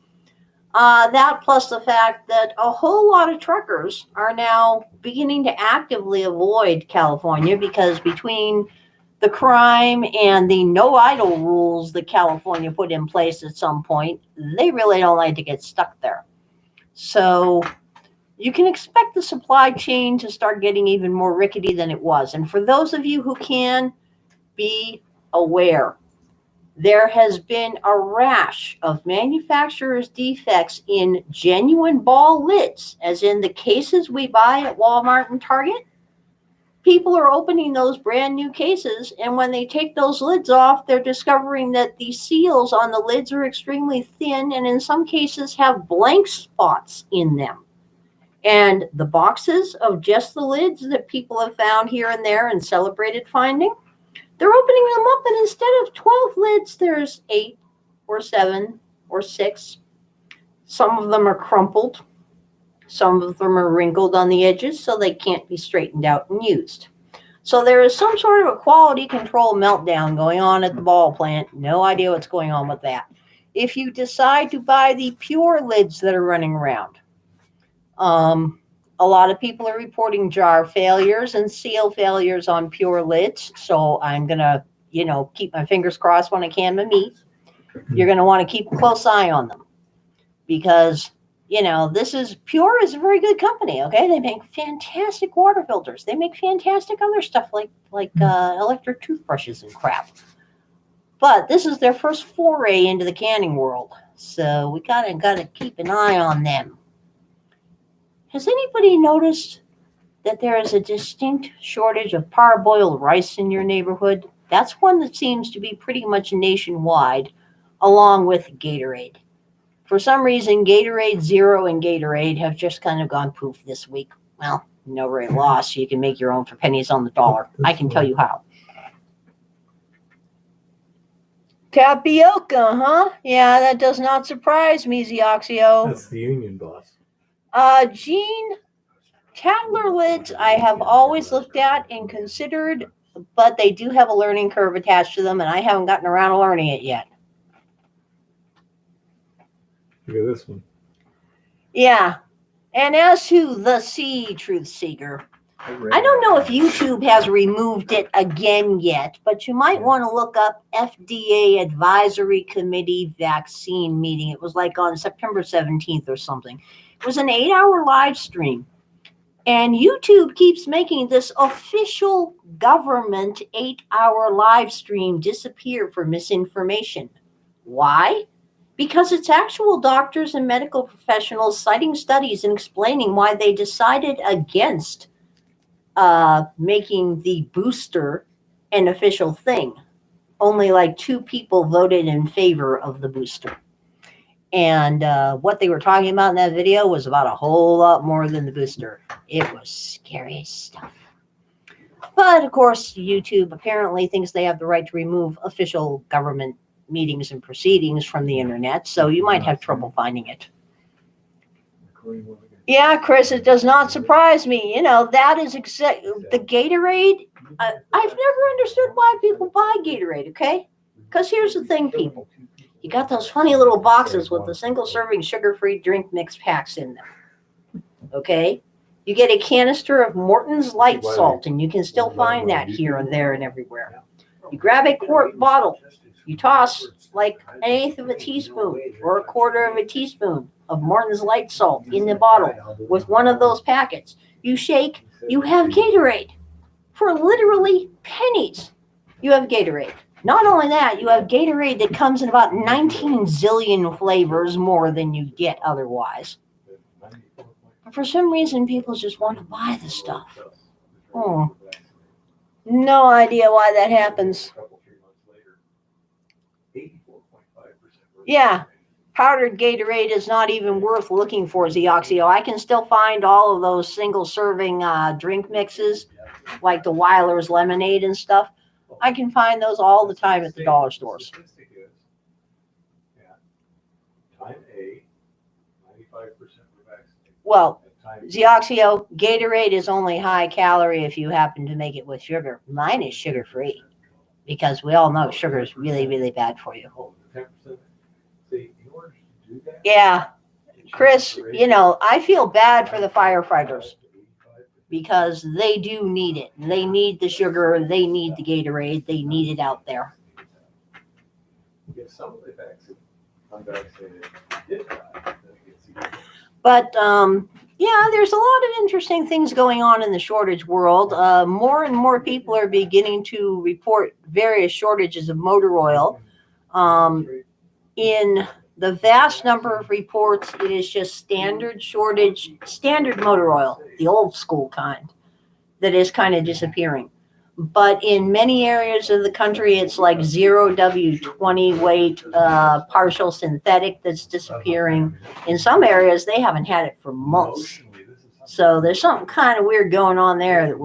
That plus the fact that a whole lot of truckers are now beginning to actively avoid California because between the crime and the no idle rules that California put in place at some point, they really don't like to get stuck there. So you can expect the supply chain to start getting even more rickety than it was. And for those of you who can, be aware. There has been a rash of manufacturer's defects in genuine ball lids, as in the cases we buy at Walmart and Target. People are opening those brand new cases, and when they take those lids off, they're discovering that the seals on the lids are extremely thin and in some cases have blank spots in them. And the boxes of just the lids that people have found here and there and celebrated finding, they're opening them up, and instead of 12 lids, there's 8 or 7 or 6. Some of them are crumpled. Some of them are wrinkled on the edges, so they can't be straightened out and used. So there is some sort of a quality control meltdown going on at the ball plant. No idea what's going on with that. If you decide to buy the pure lids that are running around, a lot of people are reporting jar failures and seal failures on pure lids. So I'm going to, keep my fingers crossed when I can my meat. You're going to want to keep a close eye on them because, Pure is a very good company. Okay. They make fantastic water filters. They make fantastic other stuff like electric toothbrushes and crap. But this is their first foray into the canning world. So we gotta keep an eye on them. Has anybody noticed that there is a distinct shortage of parboiled rice in your neighborhood? That's one that seems to be pretty much nationwide, along with Gatorade. For some reason, Gatorade Zero and Gatorade have just kind of gone poof this week. Well, no real loss. You can make your own for pennies on the dollar. I can tell you how. Tapioca, huh? Yeah, that does not surprise me, Zioxio. That's the union boss. Gene, Tattler lids I have always looked at and considered, but they do have a learning curve attached to them, and I haven't gotten around to learning it yet. Look at this one. Yeah. And as to the Sea Truth Seeker, I don't know if YouTube has removed it again yet, but you might want to look up FDA Advisory Committee vaccine meeting. It was like on September 17th or something. It was an 8-hour live stream. And YouTube keeps making this official government 8-hour live stream disappear for misinformation. Why? Because it's actual doctors and medical professionals citing studies and explaining why they decided against making the booster an official thing. Only like 2 people voted in favor of the booster. And what they were talking about in that video was about a whole lot more than the booster. It was scary stuff. But of course, YouTube apparently thinks they have the right to remove official government meetings and proceedings from the internet, so you might have trouble finding it. Yeah, Chris, it does not surprise me. That is the Gatorade. I've never understood why people buy Gatorade, okay? Because here's the thing, people. You got those funny little boxes with the single-serving sugar-free drink mix packs in them, okay? You get a canister of Morton's Light Salt, and you can still find that here and there and everywhere. You grab a quart bottle. You toss like an eighth of a teaspoon or a quarter of a teaspoon of Morton's Light Salt in the bottle with one of those packets. You shake, you have Gatorade. For literally pennies, you have Gatorade. Not only that, you have Gatorade that comes in about 19 zillion flavors more than you get otherwise. But for some reason, people just want to buy the stuff. Oh, no idea why that happens. Yeah, powdered Gatorade is not even worth looking for, Zioxio. I can still find all of those single-serving drink mixes, like the Weiler's lemonade and stuff. I can find those all the time at the dollar stores. Well, Zioxio, Gatorade is only high calorie if you happen to make it with sugar. Mine is sugar-free because we all know sugar is really, really bad for you. Yeah, Chris, you know, I feel bad for the firefighters because they do need it. They need the sugar. They need the Gatorade. They need it out there. But, yeah, there's a lot of interesting things going on in the shortage world. More and more people are beginning to report various shortages of motor oil. In the vast number of reports, it is just standard motor oil, the old school kind, that is kind of disappearing. But in many areas of the country, it's like 0W20 weight, partial synthetic that's disappearing. In some areas, they haven't had it for months. So there's something kind of weird going on there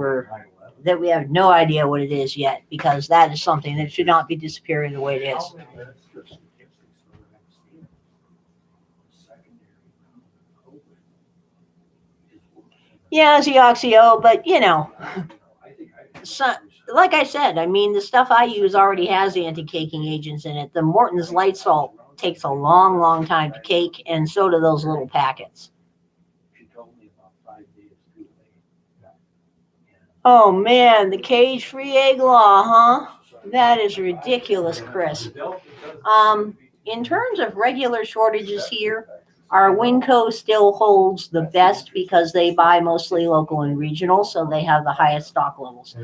that we have no idea what it is yet, because that is something that should not be disappearing the way it is. Yeah, Zioxio, but you know, so, like I said, I mean, the stuff I use already has anti-caking agents in it. The Morton's Light Salt takes a long, long time to cake, and so do those little packets. Oh man, the cage-free egg law, huh? That is ridiculous, Chris. In terms of regular shortages here, our Winco still holds the best because they buy mostly local and regional, so they have the highest stock levels.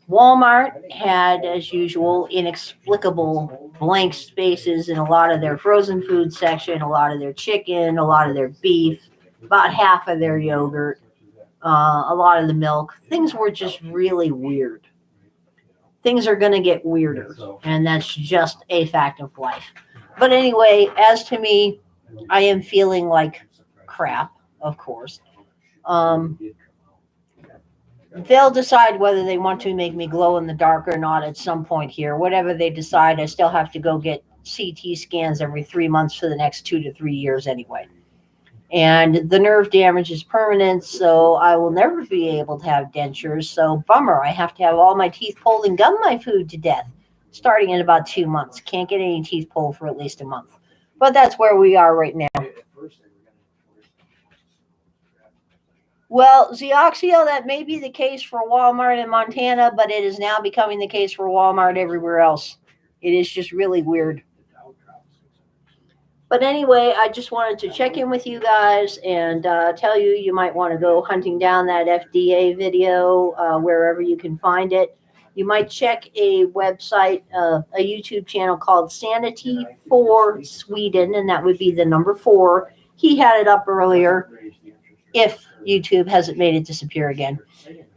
Walmart had, as usual, inexplicable blank spaces in a lot of their frozen food section, a lot of their chicken, a lot of their beef, about half of their yogurt, a lot of the milk. Things were just really weird. Things are going to get weirder, and that's just a fact of life. But anyway, as to me, I am feeling like crap, of course. They'll decide whether they want to make me glow in the dark or not at some point here. Whatever they decide, I still have to go get CT scans every 3 months for the next 2 to 3 years anyway. And the nerve damage is permanent, so I will never be able to have dentures. So bummer, I have to have all my teeth pulled and gum my food to death. Starting in about 2 months. Can't get any teeth pulled for at least a month. But that's where we are right now. Well, Zioxio, that may be the case for Walmart in Montana, but it is now becoming the case for Walmart everywhere else. It is just really weird. But anyway, I just wanted to check in with you guys and tell you you might want to go hunting down that FDA video wherever you can find it. You might check a website, a YouTube channel called Sanity for Sweden, and that would be the number 4. He had it up earlier, if YouTube hasn't made it disappear again.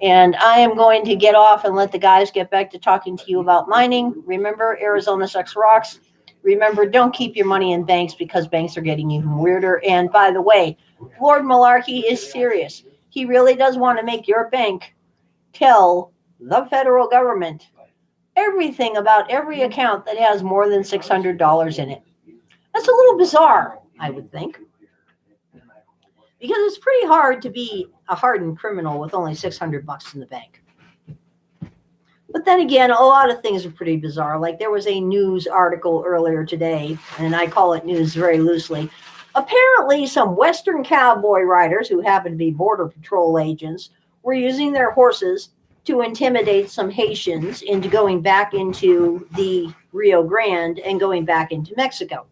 And I am going to get off and let the guys get back to talking to you about mining. Remember, Arizona sucks rocks. Remember, don't keep your money in banks because banks are getting even weirder. And by the way, Lord Malarkey is serious. He really does want to make your bank tell the federal government everything about every account that has more than $600 in it. That's a little bizarre, I would think. Because it's pretty hard to be a hardened criminal with only $600 in the bank. But then again, a lot of things are pretty bizarre. Like there was a news article earlier today, and I call it news very loosely, Apparently, some Western cowboy riders who happen to be Border Patrol agents were using their horses to intimidate some Haitians into going back into the Rio Grande and going back into Mexico.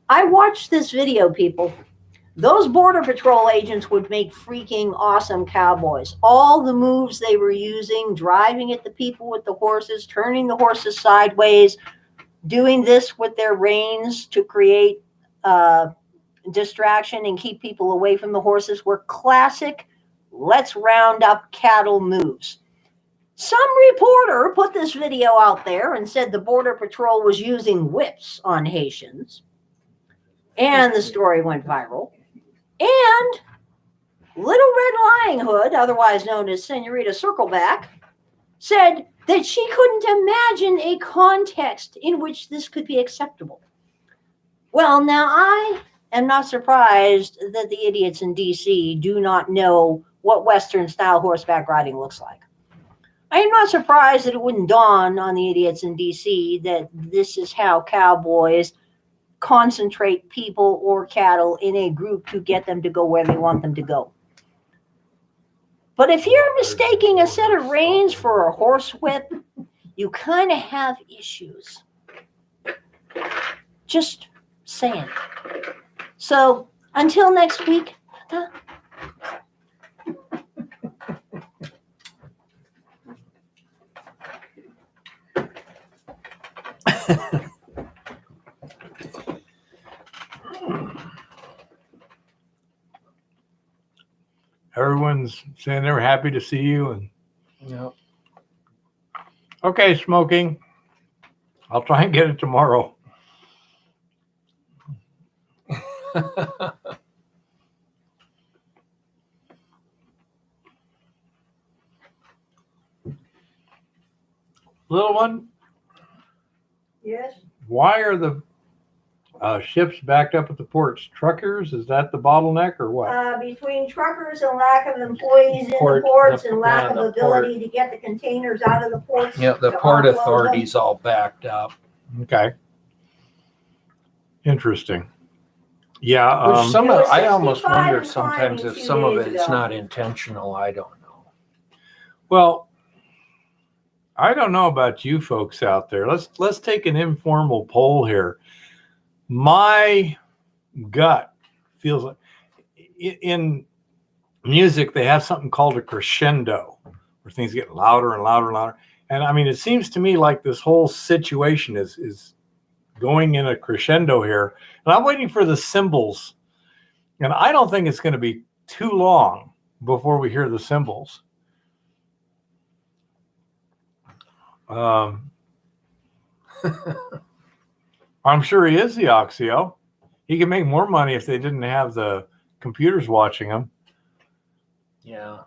I watched this video, people. Those Border Patrol agents would make freaking awesome cowboys. All the moves they were using, driving at the people with the horses, turning the horses sideways, doing this with their reins to create distraction and keep people away from the horses, were classic let's round up cattle moves. Some reporter put this video out there and said the Border Patrol was using whips on Haitians. And the story went viral. And Little Red Lying Hood, otherwise known as Senorita Circleback, said that she couldn't imagine a context in which this could be acceptable. Well, now I am not surprised that the idiots in D.C. do not know what Western-style horseback riding looks like. I am not surprised that it wouldn't dawn on the idiots in D.C. that this is how cowboys concentrate people or cattle in a group to get them to go where they want them to go. But if you're mistaking a set of reins for a horsewhip, you kind of have issues. Just saying. So until next week. Everyone's saying they're happy to see you. And Yep. okay, smoking. I'll try and get it tomorrow. Little one, Yes. why are the ships backed up at the ports? Truckers, is that the bottleneck or what? Between truckers and lack of employees in the ports and lack of ability to get the containers out of the ports. Yeah, the to port offload them. authority's all backed up. Okay. Interesting. Yeah. Which some It of, was I almost 65 wonder and sometimes climbing if 2 some of days it's ago. not intentional. I don't know. Well, I don't know about you folks out there. Let's take an informal poll here. My gut feels like in music they have something called a crescendo, where things get louder and louder and louder. And I mean, it seems to me like this whole situation is going in a crescendo here. And I'm waiting for the cymbals. And I don't think it's going to be too long before we hear the cymbals. I'm sure he is the Oxio. He can make more money if they didn't have the computers watching him. Yeah.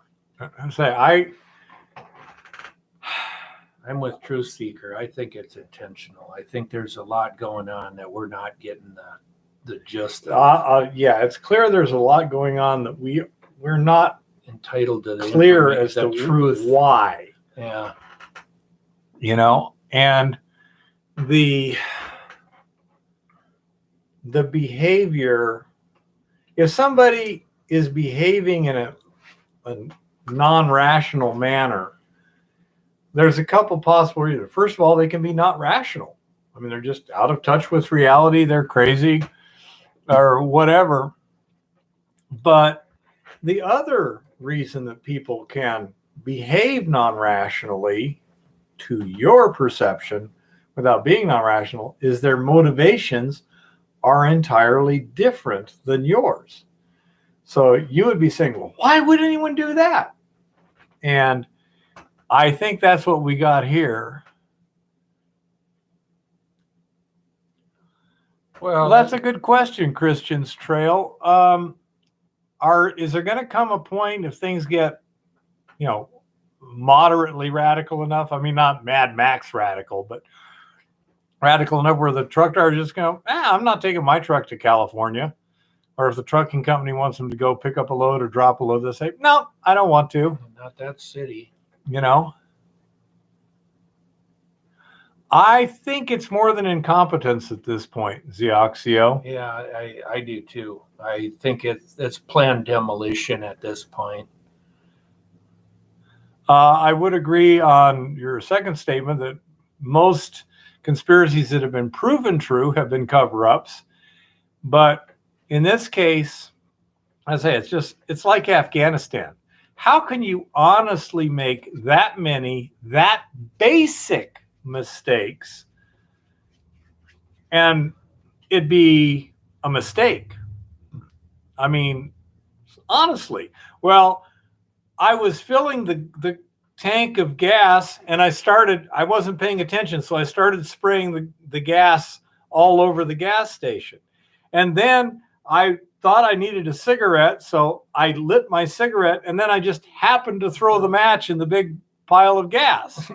I'm with Truth Seeker. I think it's intentional. I think there's a lot going on that we're not getting the gist of. Yeah, it's clear there's a lot going on that we're not Entitled to the clear as the to truth. why. Yeah. And the behavior, if somebody is behaving in a non-rational manner, there's a couple possible reasons. First of all, they can be not rational. I mean, they're just out of touch with reality. They're crazy or whatever. But the other reason that people can behave non-rationally to your perception without being non-rational is their motivations are entirely different than yours. So you would be saying, well, why would anyone do that? And I think that's what we got here. Well, that's a good question, Christian's Trail. Is there going to come a point if things get, moderately radical enough? I mean, not Mad Max radical, but radical enough where the truck drivers just go, I'm not taking my truck to California. Or if the trucking company wants them to go pick up a load or drop a load, they say, no, I don't want to. Not that city. I think it's more than incompetence at this point, Zioxio. Yeah, I do too. I think it's planned demolition at this point. I would agree on your second statement that most conspiracies that have been proven true have been cover-ups. But in this case, I say it's like Afghanistan. How can you honestly make that many, that basic mistakes and it'd be a mistake? I mean, honestly. Well, I was filling the tank of gas and I wasn't paying attention. So I started spraying the gas all over the gas station. And then I thought I needed a cigarette. So I lit my cigarette and then I just happened to throw the match in the big pile of gas.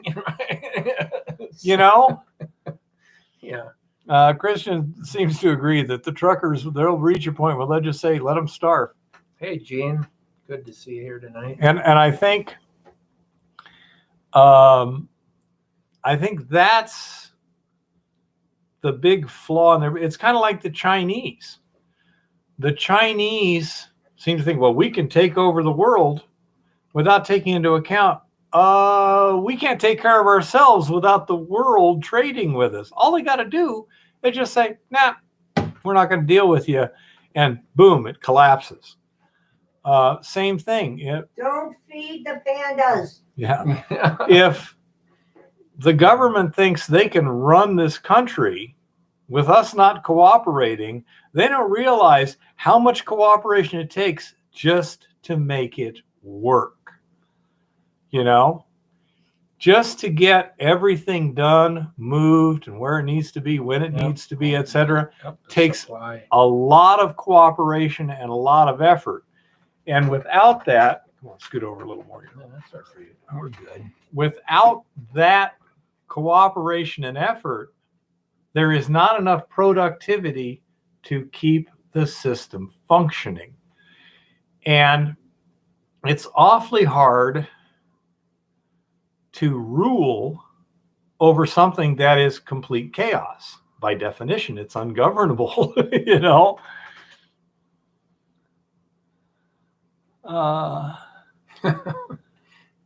You know? Yeah. Christian seems to agree that the truckers, they'll reach a point where they'll just say, let them starve. Hey, Gene. Good to see you here tonight. And I think that's the big flaw in there. It's kind of like the Chinese. The Chinese seem to think, well, we can take over the world without taking into account, we can't take care of ourselves without the world trading with us. All they got to do is just say, nah, we're not going to deal with you. And boom, it collapses. Same thing. Don't feed the pandas. Yeah. If the government thinks they can run this country with us not cooperating, they don't realize how much cooperation it takes just to make it work. You know, just to get everything done, moved, and where it needs to be, when it needs to be, etc., takes a lot of cooperation and a lot of effort. And without that, come on, scoot over a little more. No, that's our freedom. We're good. Without that cooperation and effort, there is not enough productivity to keep the system functioning. And it's awfully hard to rule over something that is complete chaos. By definition, it's ungovernable, you know.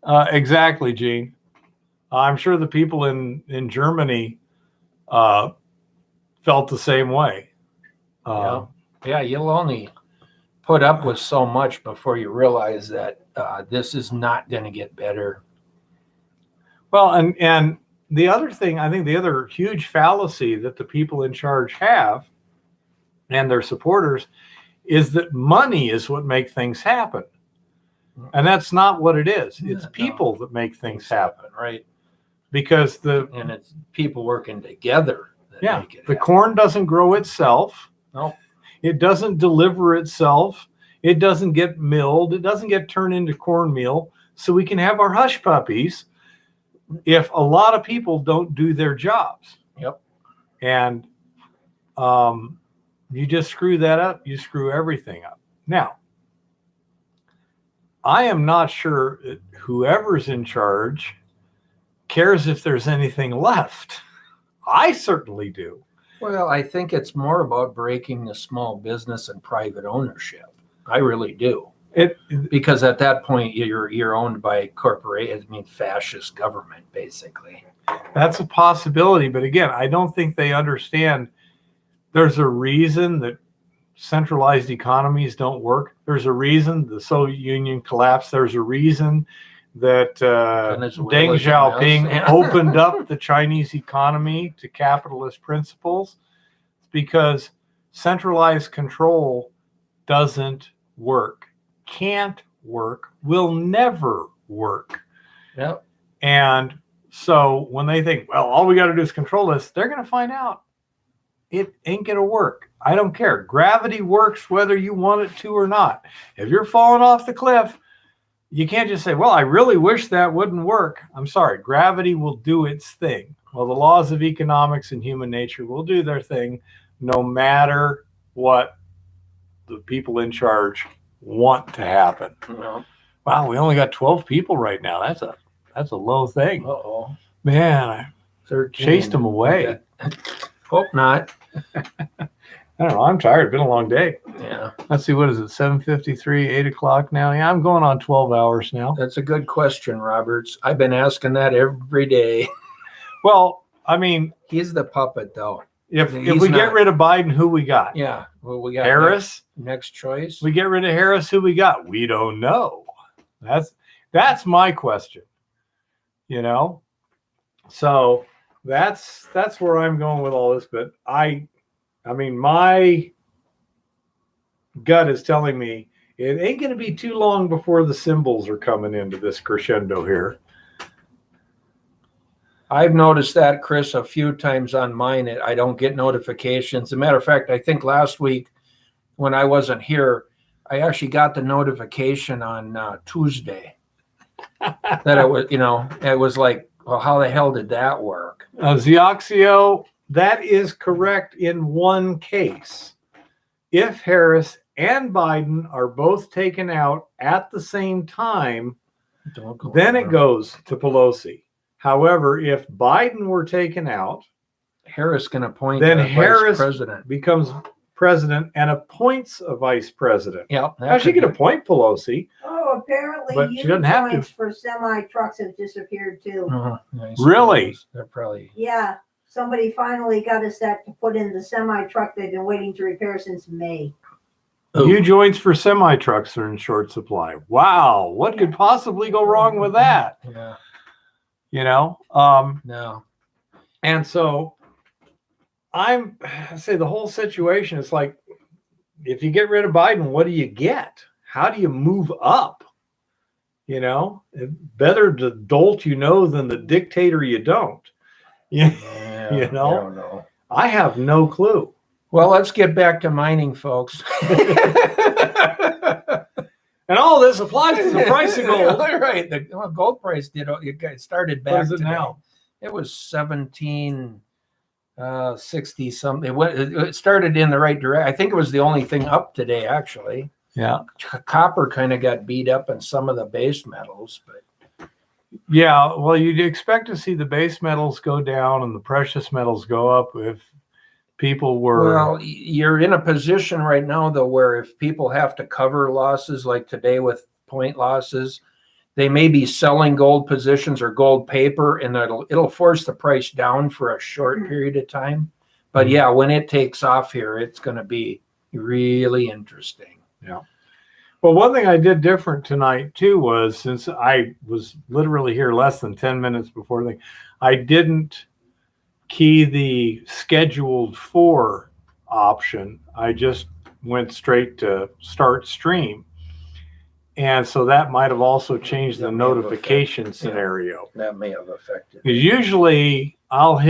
Exactly, Gene. I'm sure the people in Germany felt the same way. Yeah, you'll only put up with so much before you realize that this is not going to get better. Well, and the other thing, I think the other huge fallacy that the people in charge have and their supporters is that money is what makes things happen. And that's not what it is. It's people that make things happen. Right. Because and it's people working together that make it happen. Corn doesn't grow itself. No. It doesn't deliver itself. It doesn't get milled. It doesn't get turned into cornmeal so we can have our hush puppies if a lot of people don't do their jobs. Yep. And you just screw that up, you screw everything up. Now, I am not sure that whoever's in charge cares if there's anything left. I certainly do. Well, I think it's more about breaking the small business and private ownership. I really do. Because at that point you're owned by fascist government, basically. That's a possibility, but again, I don't think they understand. There's a reason that centralized economies don't work. There's a reason the Soviet Union collapsed. There's a reason that Deng Xiaoping opened up the Chinese economy to capitalist principles. It's because centralized control doesn't work, can't work, will never work. Yep. And so when they think, well, all we got to do is control this, they're going to find out it ain't going to work. I don't care. Gravity works whether you want it to or not. If you're falling off the cliff, you can't just say, well, I really wish that wouldn't work. I'm sorry. Gravity will do its thing. Well, the laws of economics and human nature will do their thing no matter what the people in charge want to happen. Yeah. Wow, we only got 12 people right now. That's a low thing. Uh-oh. Man, 13. Chased them away. Hope not. I don't know. I'm tired. It's been a long day. Yeah. Let's see. What is it? 7:53, 8 o'clock now. Yeah, I'm going on 12 hours now. That's a good question, Roberts. I've been asking that every day. Well, I mean, He's the puppet, though. if we get rid of Biden, who we got? Yeah. Well, we got Harris. Next choice. We get rid of Harris, who we got? We don't know. That's my question. You know? So that's where I'm going with all this. But I mean, my gut is telling me it ain't going to be too long before the symbols are coming into this crescendo here. I've noticed that, Chris, a few times on mine. I don't get notifications. As a matter of fact, I think last week when I wasn't here, I actually got the notification on Tuesday that it was like, well, how the hell did that work? Zioxio, that is correct in one case. If Harris and Biden are both taken out at the same time, then it goes to Pelosi. However, if Biden were taken out, Harris can appoint then a Harris vice president. becomes president and appoints a vice president. Yeah, Now she could appoint Pelosi. Oh, apparently But she doesn't have to. joints for semi trucks have disappeared too. Really? They're probably. Yeah, somebody finally got us that to put in the semi truck they've been waiting to repair since May. U joints for semi trucks are in short supply. Wow, what could possibly go wrong with that? Yeah. You know, No. and so I say the whole situation is like, if you get rid of Biden, what do you get? How do you move up? You know, better the dolt you know than the dictator you don't. Yeah, You know? I don't know. I have no clue. Well, let's get back to mining, folks. And all this applies to the price of gold. Right. The gold price it started back. What is it today. now? It was 1760 something. It started in the right direction. I think it was the only thing up today, actually. Yeah. Copper kind of got beat up in some of the base metals, but Yeah. Well, you'd expect to see the base metals go down and the precious metals go up if people were. well, you're in a position right now though where if people have to cover losses like today with point losses, they may be selling gold positions or gold paper, and it'll force the price down for a short period of time. But yeah, when it takes off here, it's going to be really interesting. Yeah. Well, one thing I did different tonight too was, since I was literally here less than 10 minutes before the thing, I didn't key the scheduled for option. I just went straight to start stream. And so that might have also changed the notification scenario. That may have affected. Because usually I'll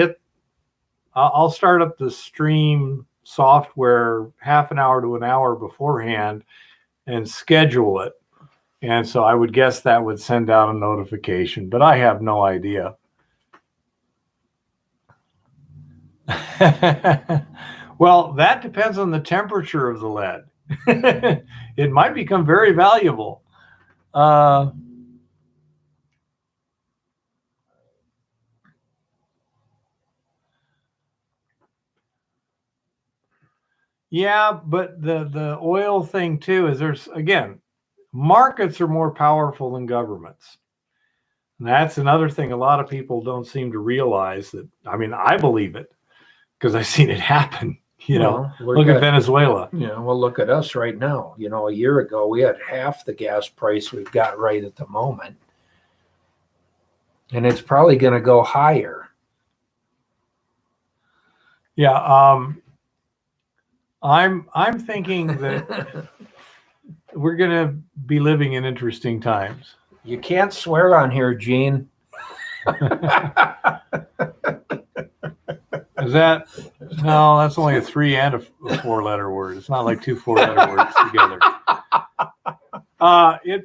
start up the stream software half an hour to an hour beforehand and schedule it. And so I would guess that would send out a notification, but I have no idea. Well, that depends on the temperature of the lead. It might become very valuable. Yeah, but the oil thing too is markets are more powerful than governments. And that's another thing a lot of people don't seem to realize. That, I mean, I believe it because I've seen it happen. Look at Venezuela. Well, look at us right now. A year ago, we had half the gas price we've got right at the moment. And it's probably going to go higher. Yeah. I'm thinking that we're going to be living in interesting times. You can't swear on here, Gene. Is that? No, that's only a 3 and a 4-letter word. It's not like 2 4-letter words together.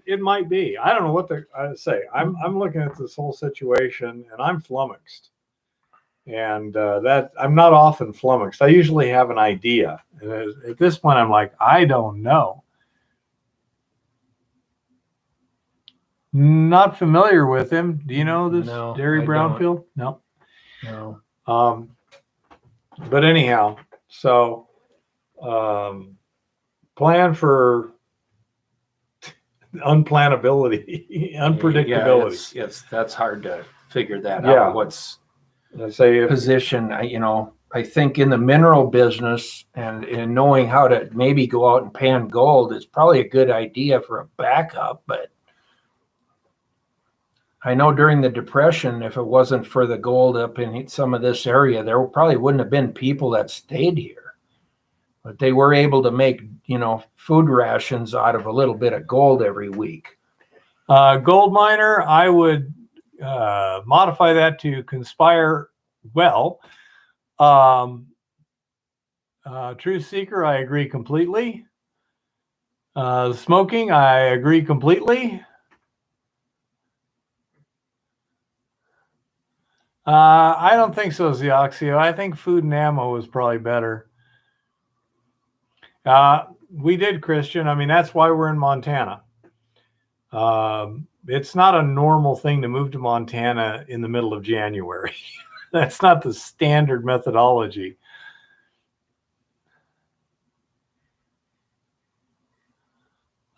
It might be. I don't know what I say. I'm looking at this whole situation and I'm flummoxed. And that I'm not often flummoxed. I usually have an idea. And at this point, I'm like, I don't know. Not familiar with him. Do you know this No, Derry I Brownfield? No. No. But anyhow, so plan for unplannability, unpredictability. Yeah, that's hard to figure that Yeah. out. What's Let's say position? I think in the mineral business and in knowing how to maybe go out and pan gold is probably a good idea for a backup. But I know during the Depression, if it wasn't for the gold up in some of this area, there probably wouldn't have been people that stayed here. But they were able to make, food rations out of a little bit of gold every week. Gold miner, I would modify that to conspire well. Truth seeker, I agree completely. Smoking, I agree completely. I don't think so, Zioxio. I think food and ammo was probably better. We did, Christian. I mean, that's why we're in Montana. It's not a normal thing to move to Montana in the middle of January. That's not the standard methodology.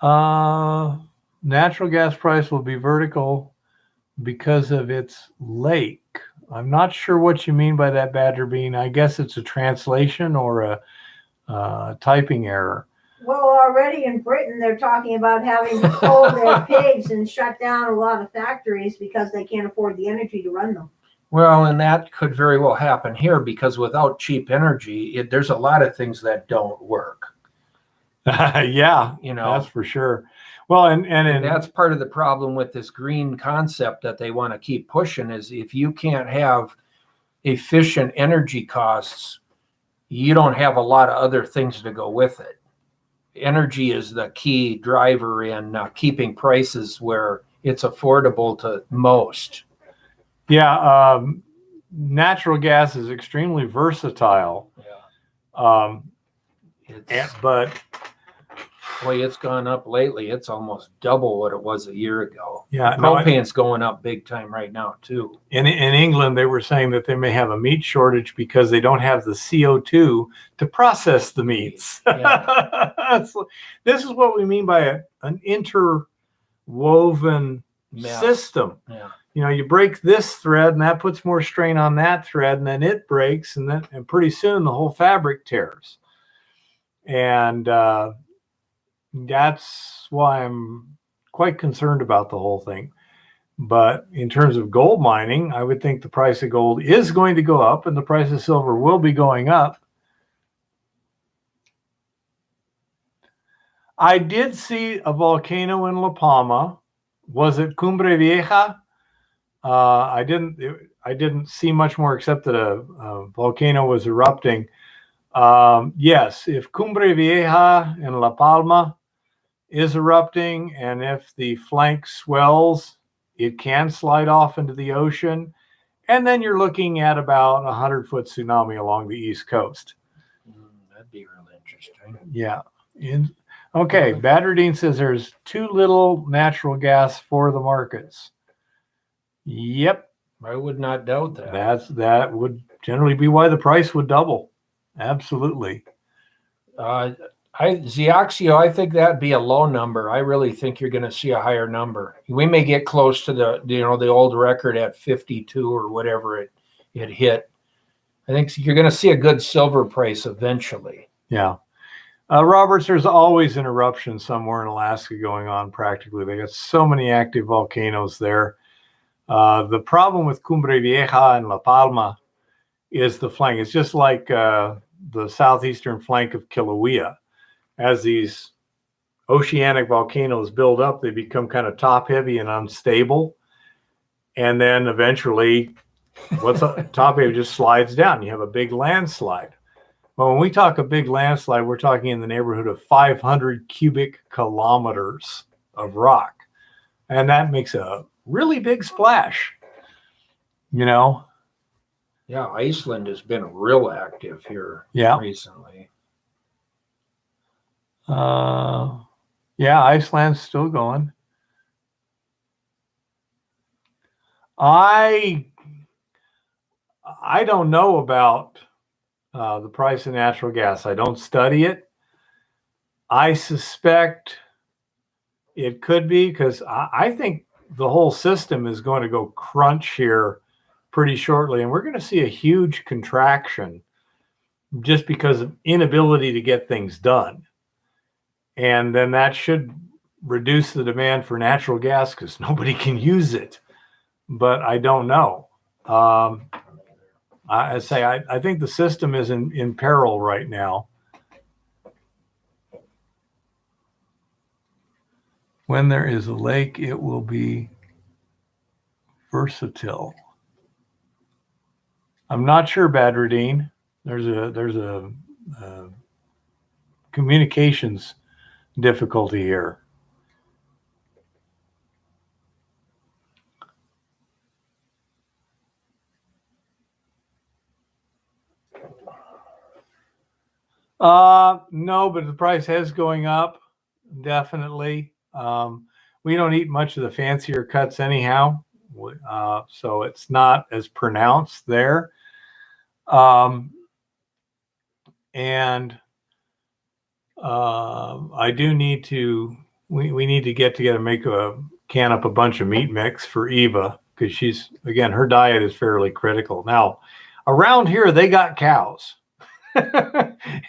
Natural gas price will be vertical because of its lake. I'm not sure what you mean by that, Badger Bean. I guess it's a translation or a typing error. Well, already in Britain, they're talking about having to cull their pigs and shut down a lot of factories because they can't afford the energy to run them. Well, and that could very well happen here because without cheap energy, there's a lot of things that don't work. Yeah, that's for sure. Well, and that's part of the problem with this green concept that they want to keep pushing is if you can't have efficient energy costs, you don't have a lot of other things to go with it. Energy is the key driver in keeping prices where it's affordable to most. Yeah, natural gas is extremely versatile. Yeah. But boy, it's gone up lately. It's almost double what it was a year ago. Yeah, propane's going up big time right now too. In England, they were saying that they may have a meat shortage because they don't have the CO2 to process the meats. Yeah. This is what we mean by an interwoven system. Yeah. You break this thread, and that puts more strain on that thread, and then it breaks, and pretty soon the whole fabric tears. And that's why I'm quite concerned about the whole thing. But in terms of gold mining, I would think the price of gold is going to go up and the price of silver will be going up. I did see a volcano in La Palma. Was it Cumbre Vieja? I didn't see much more except that a volcano was erupting. Yes, if Cumbre Vieja in La Palma is erupting, and if the flank swells, it can slide off into the ocean, and then you're looking at about 100-foot tsunami along the east coast. That'd be really interesting. Yeah. Okay, Badardine says there's too little natural gas for the markets. Yep. I would not doubt that. That would generally be why the price would double. Absolutely. Zioxio, I think that'd be a low number. I really think you're going to see a higher number. We may get close to the old record at 52 or whatever it hit. I think you're going to see a good silver price eventually. Yeah. Roberts, there's always an eruption somewhere in Alaska going on practically. They got so many active volcanoes there. The problem with Cumbre Vieja and La Palma is the flank. It's just like the southeastern flank of Kilauea. As these oceanic volcanoes build up, they become kind of top heavy and unstable. And then eventually what's top heavy just slides down. You have a big landslide. Well, when we talk a big landslide, we're talking in the neighborhood of 500 cubic kilometers of rock. And that makes a really big splash, Yeah, Iceland has been real active here recently. Iceland's still going. I I don't know about the price of natural gas. I don't study it. I suspect it could be, because I think the whole system is going to go crunch here pretty shortly, and we're going to see a huge contraction just because of inability to get things done. And then that should reduce the demand for natural gas because nobody can use it. But I don't know. I think the system is in peril right now. When there is a lake, it will be versatile. I'm not sure, Badradine. There's a communications difficulty here. No, but the price is going up, definitely. We don't eat much of the fancier cuts anyhow, so it's not as pronounced there. And I do need to, we need to get together, can up a bunch of meat mix for Eva, because she's, again, her diet is fairly critical. Now, around here, they got cows.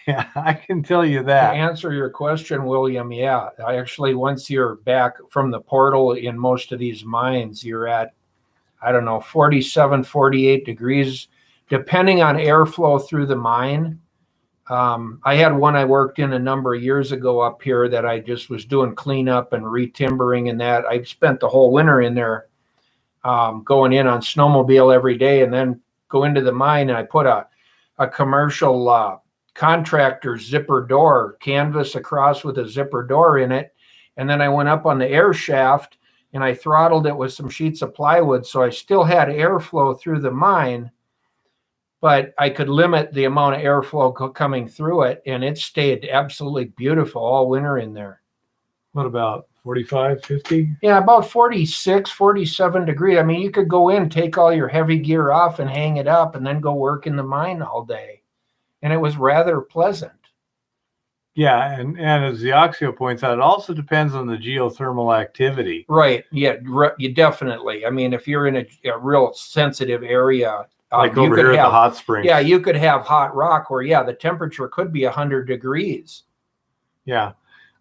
Yeah, I can tell you that. To answer your question, William, yeah, I actually, once you're back from the portal in most of these mines, you're at, I don't know, 47, 48 degrees, depending on airflow through the mine. I had one I worked in a number of years ago up here that I just was doing cleanup and retimbering and that. I spent the whole winter in there, going in on snowmobile every day, and then go into the mine, and I put a commercial contractor zipper door, canvas across with a zipper door in it. And then I went up on the air shaft and I throttled it with some sheets of plywood. So I still had airflow through the mine, but I could limit the amount of airflow coming through it. And it stayed absolutely beautiful all winter in there. What about 45, 50? Yeah, about 46, 47 degrees. I mean, you could go in, take all your heavy gear off and hang it up and then go work in the mine all day. And it was rather pleasant. Yeah, and as the Oxio points out, it also depends on the geothermal activity. Right, yeah, you definitely. I mean, if you're in a real sensitive area, like over here at the hot springs. Yeah, you could have hot rock where, yeah, the temperature could be 100 degrees. Yeah.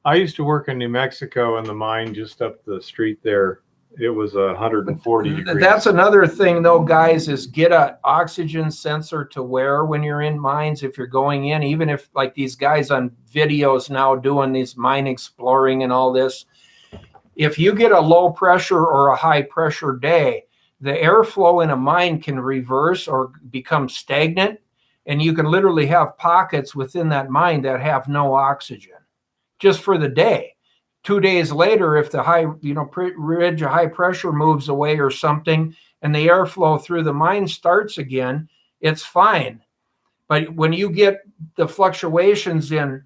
I used to work in New Mexico in the mine just up the street there. It was 140 degrees. That's another thing, though, guys, is get an oxygen sensor to wear when you're in mines. If you're going in, even if like these guys on videos now doing these mine exploring and all this, if you get a low pressure or a high pressure day, the airflow in a mine can reverse or become stagnant, and you can literally have pockets within that mine that have no oxygen just for the day. 2 days later, if the high, ridge of high pressure moves away or something, and the airflow through the mine starts again, it's fine. But when you get the fluctuations in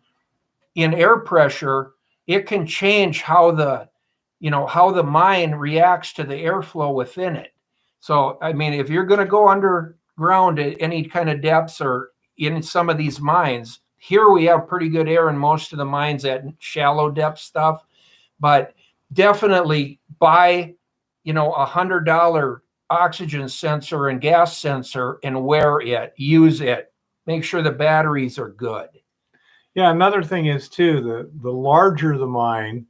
air pressure, it can change how the mine reacts to the airflow within it. So, I mean, if you're going to go underground at any kind of depths or in some of these mines, here we have pretty good air in most of the mines at shallow depth stuff, but definitely buy, $100 oxygen sensor and gas sensor and wear it, use it, make sure the batteries are good. Yeah, another thing is too, the larger the mine,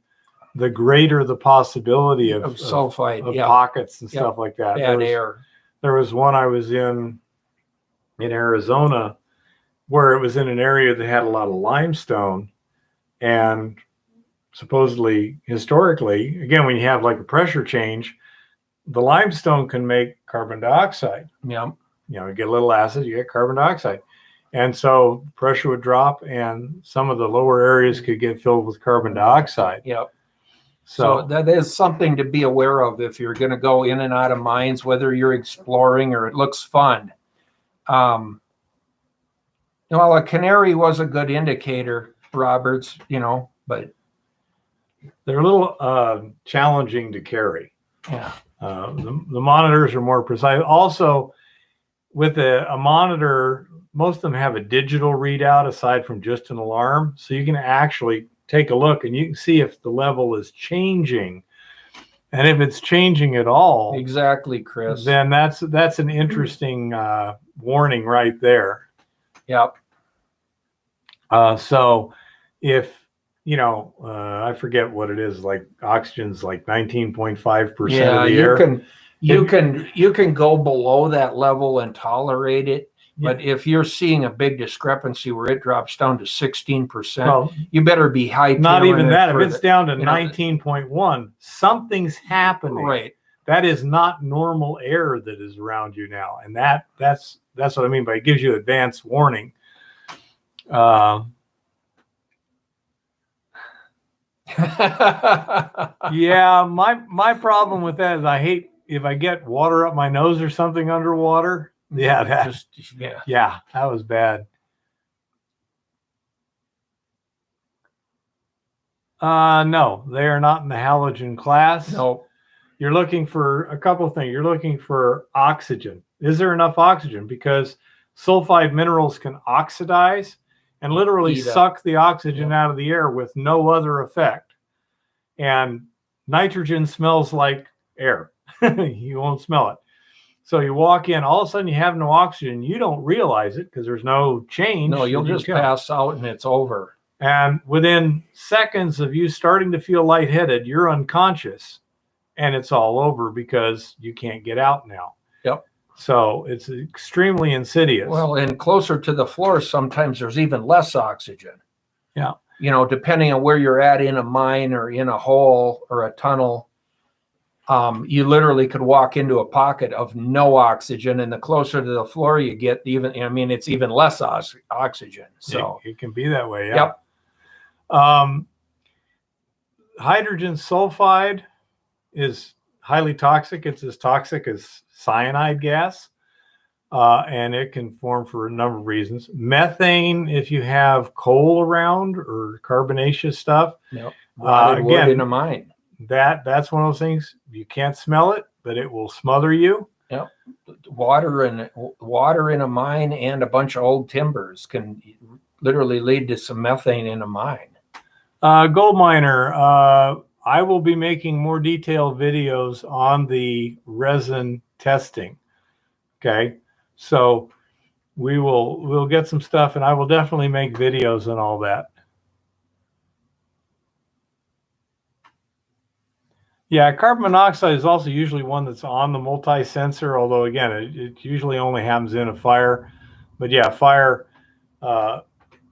the greater the possibility of sulfide, of pockets and stuff like that. Bad air. There was one I was in Arizona where it was in an area that had a lot of limestone, and supposedly, historically, again, when you have like a pressure change, the limestone can make carbon dioxide. Yeah. You get a little acid, you get carbon dioxide. And so pressure would drop and some of the lower areas could get filled with carbon dioxide. Yep. So that is something to be aware of if you're going to go in and out of mines, whether you're exploring or it looks fun. Well, a canary was a good indicator, Roberts, but they're a little challenging to carry. Yeah. The monitors are more precise. Also, with a monitor, most of them have a digital readout aside from just an alarm. So you can actually take a look and you can see if the level is changing. And if it's changing at all, exactly, Chris, then that's an interesting warning right there. Yep. So if, I forget what it is, like oxygen's like 19.5% of the air. You can go below that level and tolerate it. But if you're seeing a big discrepancy where it drops down to 16%, well, you better be high. Not even that. If it's down to 19.1, something's happening. Right. That is not normal air that is around you now. And that's what I mean by it gives you advance warning. Yeah, my problem with that is I hate if I get water up my nose or something underwater. Yeah, that was bad. No, they are not in the halogen class. No. You're looking for a couple of things. You're looking for oxygen. Is there enough oxygen? Because sulfide minerals can oxidize and literally suck the oxygen out of the air with no other effect. And nitrogen smells like air. You won't smell it. So you walk in, all of a sudden you have no oxygen. You don't realize it because there's no change. No, you'll just pass out and it's over. And within seconds of you starting to feel lightheaded, you're unconscious and it's all over because you can't get out now. Yep. So it's extremely insidious. Well, and closer to the floor, sometimes there's even less oxygen. Yeah. Depending on where you're at in a mine or in a hole or a tunnel, you literally could walk into a pocket of no oxygen, and the closer to the floor you get, it's even less oxygen. So it can be that way. Yeah. Yep. Hydrogen sulfide is highly toxic. It's as toxic as cyanide gas, and it can form for a number of reasons. Methane, if you have coal around or carbonaceous stuff. Yep. Again, in a mine. That's one of those things. You can't smell it, but it will smother you. Yep. Water in a mine and a bunch of old timbers can literally lead to some methane in a mine. Gold miner. I will be making more detailed videos on the resin testing. Okay. So we'll get some stuff, and I will definitely make videos on all that. Yeah, carbon monoxide is also usually one that's on the multi-sensor, although again, it usually only happens in a fire. But yeah, fire,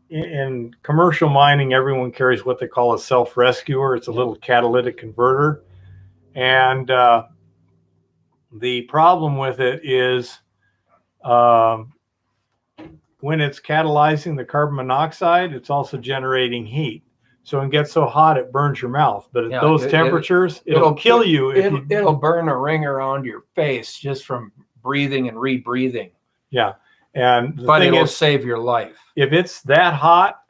in commercial mining, everyone carries what they call a self-rescuer. It's a little catalytic converter. And the problem with it is when it's catalyzing the carbon monoxide, it's also generating heat. So it gets so hot it burns your mouth. But at those temperatures, it'll kill you. It'll burn a ring around your face just from breathing and rebreathing. Yeah. But it'll save your life. If it's that hot,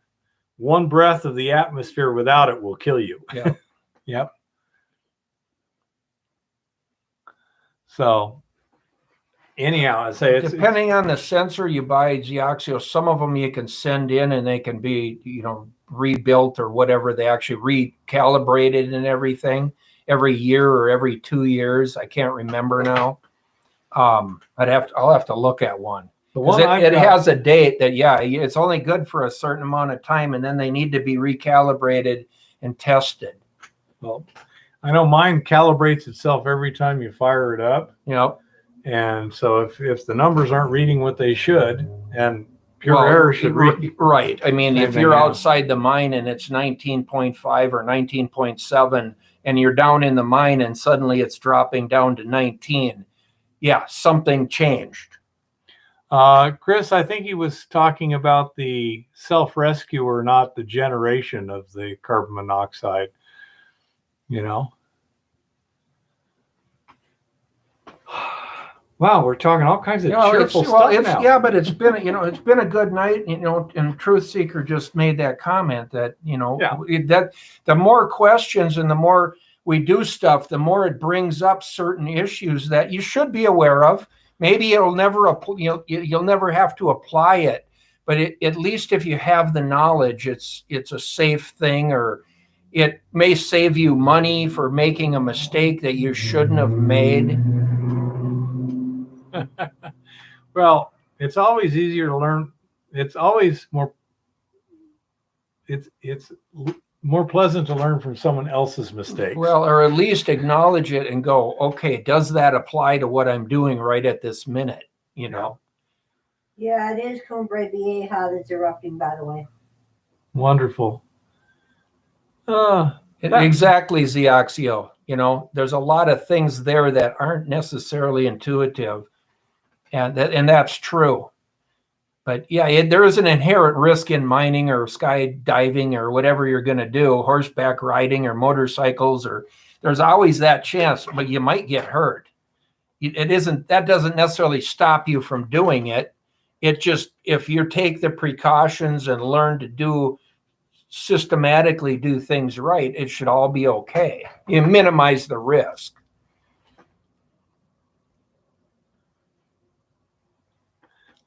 one breath of the atmosphere without it will kill you. Yeah. Yep. So anyhow, I say depending on the sensor you buy, Geoxio, some of them you can send in and they can be, rebuilt or whatever. They actually recalibrated and everything every year or every 2 years. I can't remember now. I'll have to look at one. It has a date that, it's only good for a certain amount of time, and then they need to be recalibrated and tested. Well, I know mine calibrates itself every time you fire it up. Yep. And so if the numbers aren't reading what they should, and pure air should read. Right. I mean, if you're outside the mine and it's 19.5 or 19.7, and you're down in the mine and suddenly it's dropping down to 19, something changed. Chris, I think he was talking about the self-rescuer, not the generation of the carbon monoxide, Wow, we're talking all kinds of cheerful stuff now. Yeah, but it's been a good night, and Truth Seeker just made that comment that, that the more questions and the more we do stuff, the more it brings up certain issues that you should be aware of. Maybe it'll never, you'll never have to apply it, but at least if you have the knowledge, it's a safe thing, or it may save you money for making a mistake that you shouldn't have made. Well, it's always easier to learn. It's always more. It's more pleasant to learn from someone else's mistakes. Well, or at least acknowledge it and go, okay, does that apply to what I'm doing right at this minute? You know? Yeah, it is Cumbre Vieja that's erupting, by the way. Wonderful. Exactly, Zeoxio. There's a lot of things there that aren't necessarily intuitive, and that's true. But yeah, there is an inherent risk in mining or skydiving or whatever you're going to do, horseback riding or motorcycles, or there's always that chance, but you might get hurt. That doesn't necessarily stop you from doing it. It just, if you take the precautions and learn to systematically do things right, it should all be okay. You minimize the risk.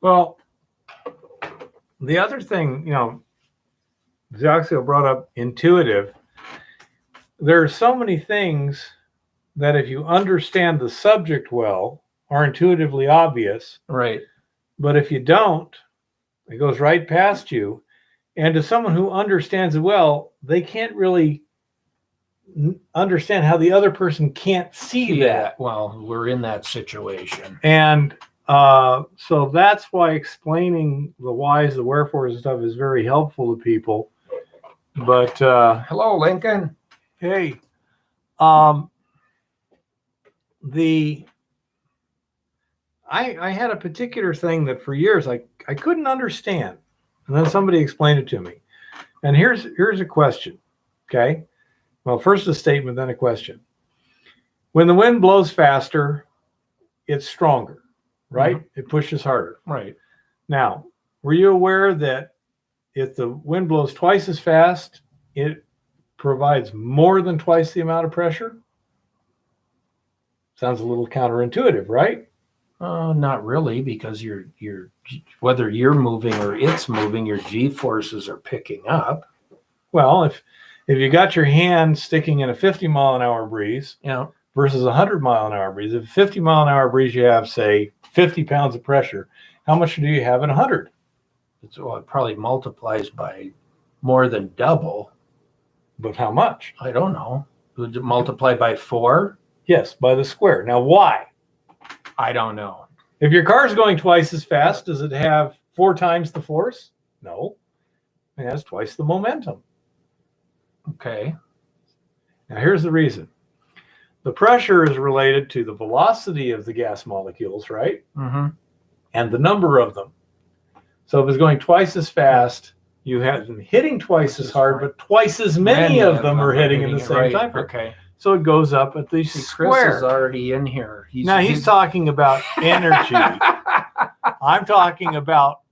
Well, the other thing, Zeoxio brought up intuitive. There are so many things that if you understand the subject well, are intuitively obvious. Right. But if you don't, it goes right past you. And to someone who understands it well, they can't really understand how the other person can't see that. Well, we're in that situation. And so that's why explaining the whys, the wherefores and stuff is very helpful to people. But hello, Lincoln. Hey, I had a particular thing that for years I couldn't understand, and then somebody explained it to me. And here's a question. Okay, well, first a statement, then a question. When the wind blows faster, it's stronger. Right? Mm-hmm. It pushes harder. Right. Now, were you aware that if the wind blows twice as fast, it provides more than twice the amount of pressure? Sounds a little counterintuitive, right? Not really, because you're whether you're moving or it's moving, your G-forces are picking up. Well, if you got your hand sticking in a 50-mile-an-hour breeze, versus a 100-mile-an-hour breeze, if 50-mile-an-hour breeze you have, say, 50 pounds of pressure, how much do you have in 100? It probably multiplies by more than double. But how much? I don't know. Would it multiply by 4? Yes, by the square. Now, why? I don't know. If your car's going twice as fast, does it have 4 times the force? No. It has twice the momentum. Okay. Now, here's the reason. The pressure is related to the velocity of the gas molecules, right? Mm-hmm. And the number of them. So if it's going twice as fast, you have them hitting twice as hard, but twice as many of them are hitting in the same time. Okay. So it goes up at the square. Chris is already in here. He's talking about energy. I'm talking about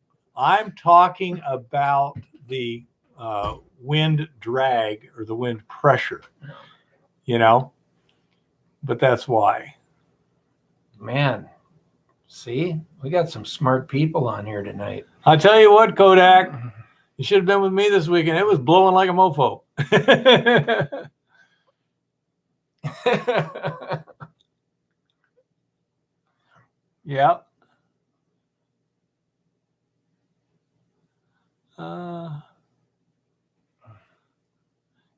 the wind drag or the wind pressure. But that's why. Man, see, we got some smart people on here tonight. I tell you what, Kodak, you should have been with me this weekend. It was blowing like a mofo. Yeah.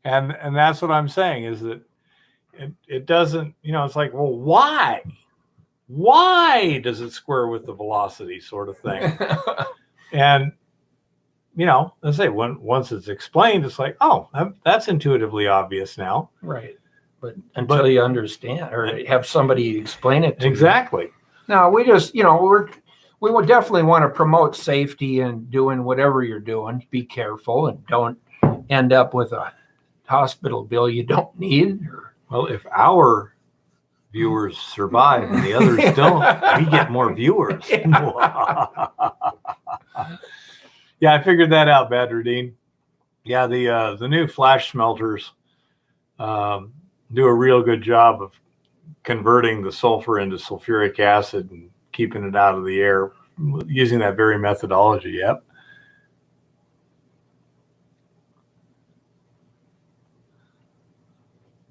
And that's what I'm saying is that it doesn't, it's like, well, why? Why does it square with the velocity sort of thing? And, let's say once it's explained, it's like, oh, that's intuitively obvious now. Right. But until you understand or have somebody explain it to you. Exactly. No, we just, we would definitely want to promote safety and doing whatever you're doing. Be careful and don't end up with a hospital bill you don't need. Well, if our viewers survive and the others don't, we get more viewers. Yeah, I figured that out, Badruddin. Yeah, the new flash smelters do a real good job of converting the sulfur into sulfuric acid and keeping it out of the air using that very methodology. Yep.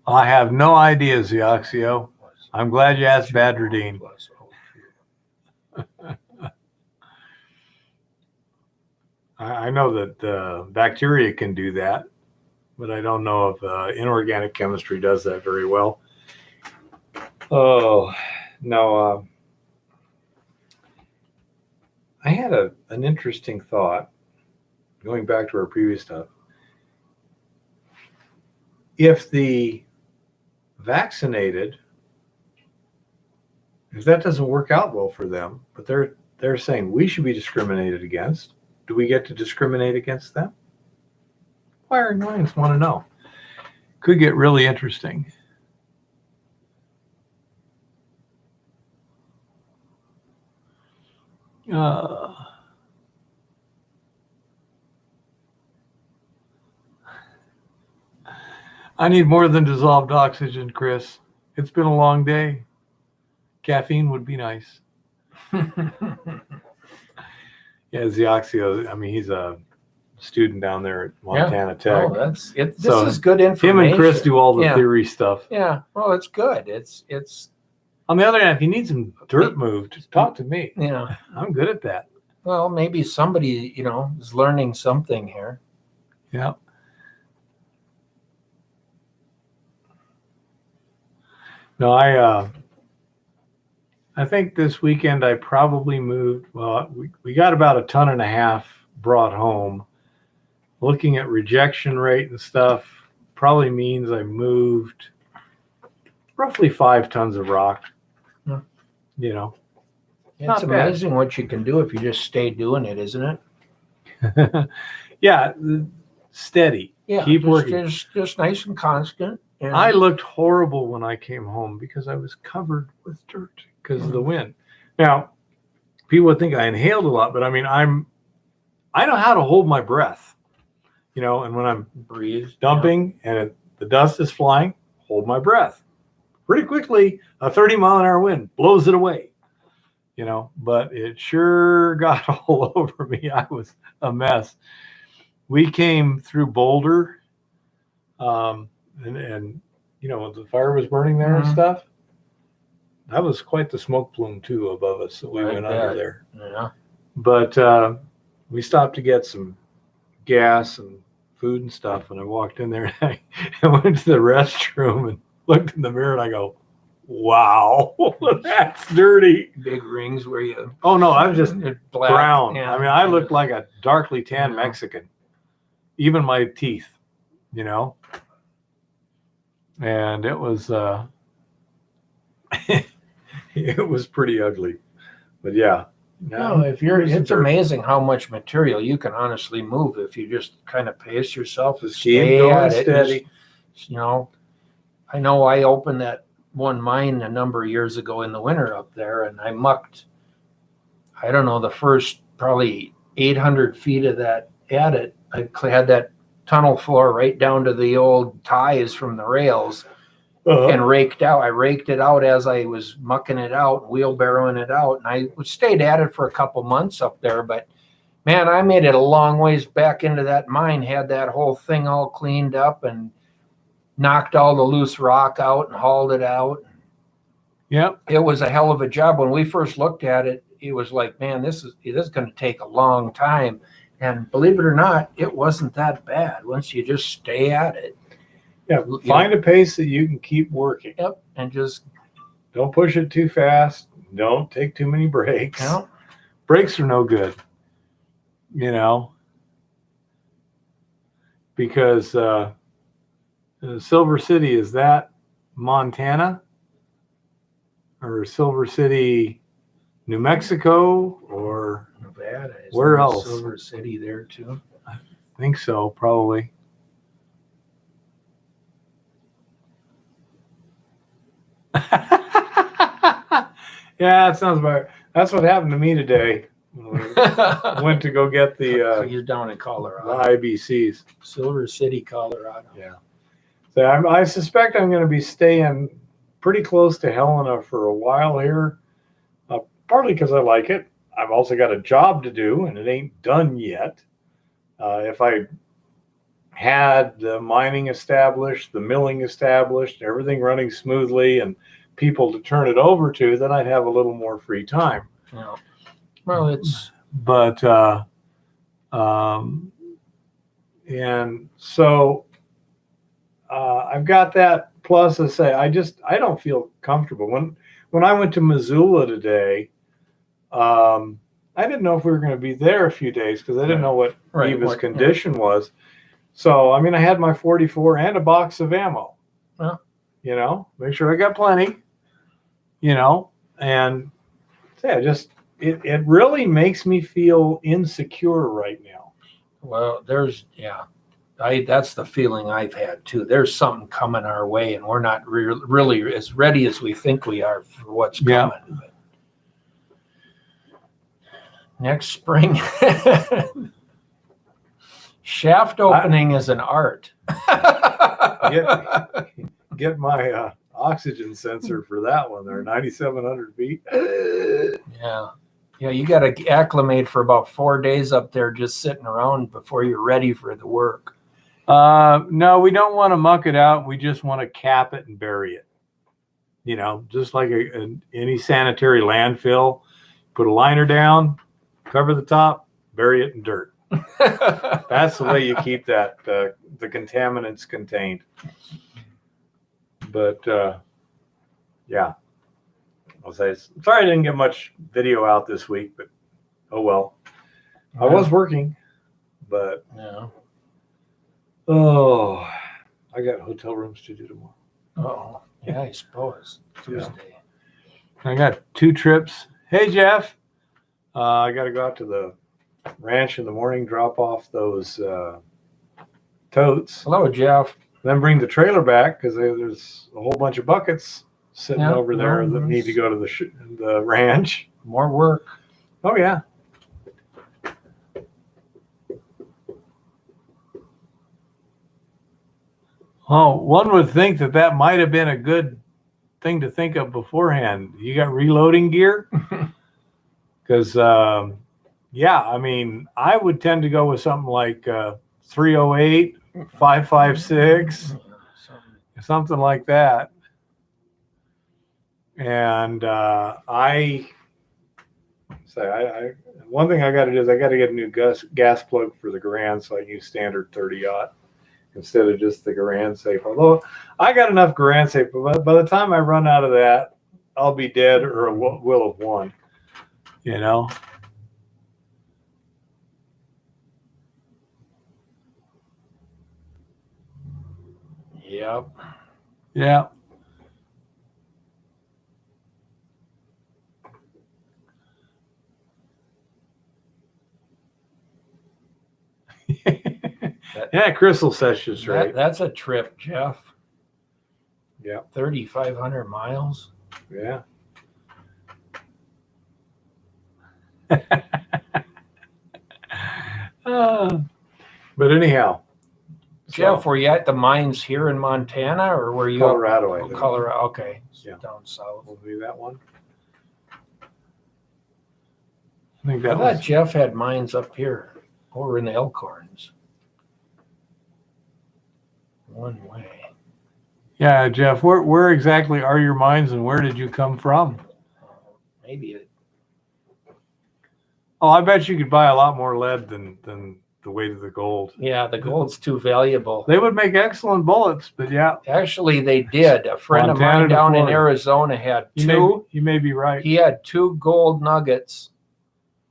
I have no idea, Zioxio. I'm glad you asked Badradine. I know that bacteria can do that, but I don't know if inorganic chemistry does that very well. Oh, no. I had an interesting thought going back to our previous stuff. If the vaccinated, if that doesn't work out well for them, but they're saying we should be discriminated against, do we get to discriminate against them? Inquiring minds want to know. Could get really interesting. I need more than dissolved oxygen, Chris. It's been a long day. Caffeine would be nice. Yeah, Zioxio, I mean, he's a student down there at Montana Tech. Oh, this is good information. Him and Chris do all the theory stuff. Yeah, well, it's good. It's. On the other hand, if you need some dirt moved, talk to me. Yeah, I'm good at that. Well, maybe somebody, is learning something here. Yeah. No, I think this weekend I probably moved. Well, we got about 1.5 tons brought home. Looking at rejection rate and stuff, probably means I moved roughly 5 tons of rock. Yeah. It's amazing what you can do if you just stay doing it, isn't it? Yeah, steady. Yeah, keep working. Just nice and constant. And I looked horrible when I came home because I was covered with dirt because of the wind. Now, people would think I inhaled a lot, but I mean, I know how to hold my breath, and when I'm dumping and the dust is flying, hold my breath. Pretty quickly, a 30-mile-an-hour wind blows it away, but it sure got all over me. I was a mess. We came through Boulder, and the fire was burning there and stuff. That was quite the smoke plume too above us that we went under there. Yeah. But we stopped to get some gas and food and stuff, and I walked in there and I went to the restroom and looked in the mirror and I go, wow, that's dirty. Big rings where you... Oh, no, I was just black. Brown. Yeah. I mean, I looked like a darkly tan Mexican. Even my teeth, And it was it was pretty ugly. But yeah. No, it's amazing how much material you can honestly move if you just kind of pace yourself and stay at it. Steady. I know I opened that one mine a number of years ago in the winter up there, and I mucked, I don't know, the first probably 800 feet of that at it. I had that tunnel floor right down to the old ties from the rails. And I raked it out as I was mucking it out, wheelbarrowing it out. And I stayed at it for a couple months up there. But man, I made it a long ways back into that mine, had that whole thing all cleaned up and knocked all the loose rock out and hauled it out. Yep. It was a hell of a job. When we first looked at it, it was like, man, this is going to take a long time. And believe it or not, it wasn't that bad once you just stay at it. Yeah, find a pace that you can keep working. Yep, and just don't push it too fast. Don't take too many breaks. No. Breaks are no good, because Silver City, is that Montana or Silver City, New Mexico, or Nevada? Where else? Silver City there too. I think so, probably. Yeah, it sounds about right. That's what happened to me today. I went to go get the he's down in Colorado. The IBCs. Silver City, Colorado. Yeah. So I suspect I'm going to be staying pretty close to Helena for a while here. partly because I like it. I've also got a job to do, and it ain't done yet. If I had the mining established, the milling established, everything running smoothly, and people to turn it over to, then I'd have a little more free time. Yeah. Well, it's but and so I've got that. Plus, I say I don't feel comfortable when I went to Missoula today. I didn't know if we were going to be there a few days because I didn't know what Eva's condition was. So, I mean, I had my 44 and a box of ammo. Well, you know, make sure I got plenty. You know, and say it really makes me feel insecure right now. Well, that's the feeling I've had too. There's something coming our way, and we're not really as ready as we think we are for what's coming. But next spring, shaft opening is an art. Get my oxygen sensor for that one there, 9,700 feet. Yeah, you got to acclimate for about 4 days up there just sitting around before you're ready for the work. No, we don't want to muck it out. We just want to cap it and bury it. You know, just like any sanitary landfill, put a liner down, cover the top, bury it in dirt. That's the way you keep that the contaminants contained. But yeah, I'll say sorry I didn't get much video out this week, but oh well. I was working, but I got hotel rooms to do tomorrow. Oh, yeah, I suppose Tuesday. I got 2 trips. Hey Jeff, I got to go out to the ranch in the morning, drop off those totes. Hello, Jeff. Then bring the trailer back because there's a whole bunch of buckets sitting over there that need to go to the ranch. More work. Oh yeah. Oh, one would think that might have been a good thing to think of beforehand. You got reloading gear? Because yeah, I mean, I would tend to go with something like 308, 556, something like that. And one thing I got to do is I got to get a new gas plug for the Garand so I can use standard 30-aught instead of just the Garand safe. Although I got enough Garand safe, but by the time I run out of that, I'll be dead or will have won. You know. Yep. Yeah. Yeah, Crystal says she's right. That's a trip, Jeff. Yeah. 3,500 miles. Yeah. But anyhow, Jeff, were you at the mines here in Montana, or were you Colorado? Colorado. Okay. Yeah. Down south. We'll do that one. I thought Jeff had mines up here, over in the Elkhorns. One way. Yeah, Jeff, where exactly are your mines and where did you come from? Maybe I bet you could buy a lot more lead than the weight of the gold. Yeah, the gold's too valuable. They would make excellent bullets, but yeah. Actually, they did. A friend of mine down in Arizona had two. You may be right. He had 2 gold nuggets,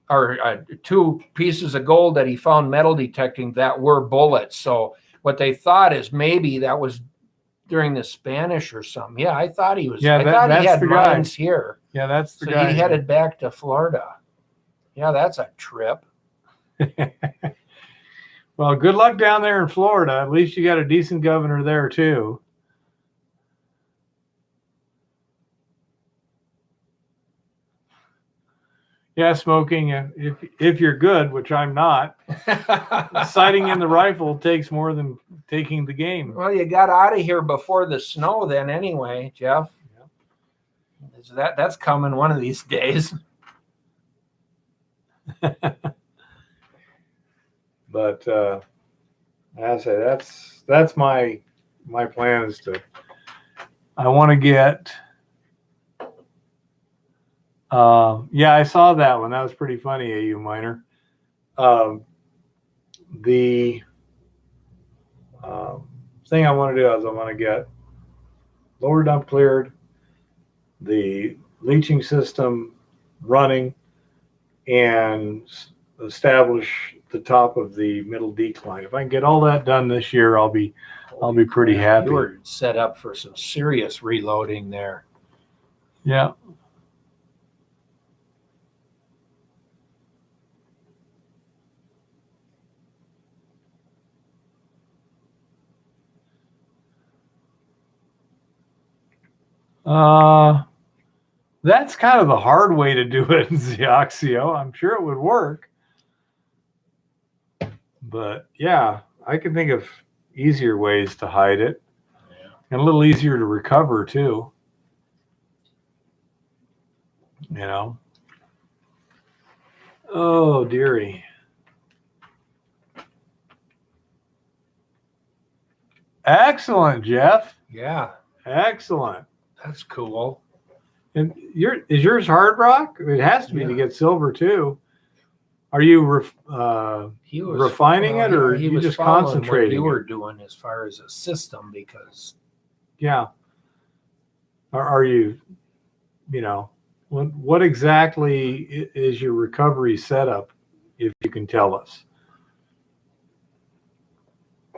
or 2 pieces of gold that he found metal detecting that were bullets. So what they thought is maybe that was during the Spanish or something. Yeah, I thought he was. Yeah, I thought he had the mines here. Yeah, that's the so guy. So he headed back to Florida. Yeah, that's a trip. Well, good luck down there in Florida. At least you got a decent governor there too. Yeah, smoking. If you're good, which I'm not, sighting in the rifle takes more than taking the game. Well, you got out of here before the snow, then anyway, Jeff. Yeah. That's coming one of these days. But I say that's my plan is to. I want to get. Yeah, I saw that one. That was pretty funny, AU Minor. The thing I want to do is I want to get lower dump cleared, the leaching system running, and establish the top of the middle decline. If I can get all that done this year, I'll be pretty happy. You were set up for some serious reloading there. Yeah. That's kind of the hard way to do it in Xioxio. I'm sure it would work. But yeah, I can think of easier ways to hide it. Yeah. And a little easier to recover too. You know. Oh, dearie. Excellent, Jeff. Yeah. Excellent. That's cool. And is yours hard rock? It has to be to get silver too. Are you refining it, or you just concentrating? What you were doing as far as a system, because are you, what exactly is your recovery setup? If you can tell us.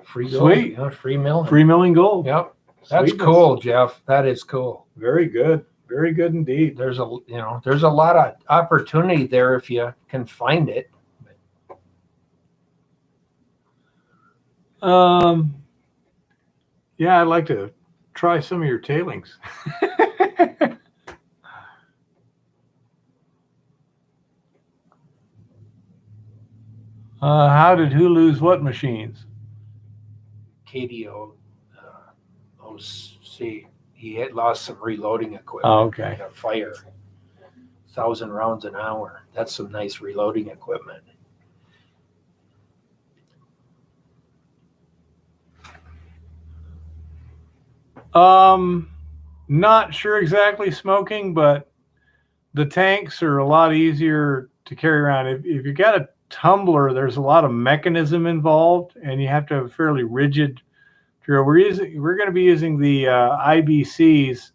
Free Sweet. gold, free milling. Free milling gold. Yep. That's Sweetness. cool, Jeff. That is cool. Very good. Very good indeed. There's a lot of opportunity there if you can find it. Yeah, I'd like to try some of your tailings. How did who lose what machines? KDO, OC, he had lost some reloading equipment. Oh, okay. In a fire, 1,000 rounds an hour. That's some nice reloading equipment. Not sure exactly smoking, but the tanks are a lot easier to carry around. If you got a tumbler, there's a lot of mechanism involved, and you have to have a fairly rigid drill. We're going to be using the IBCs,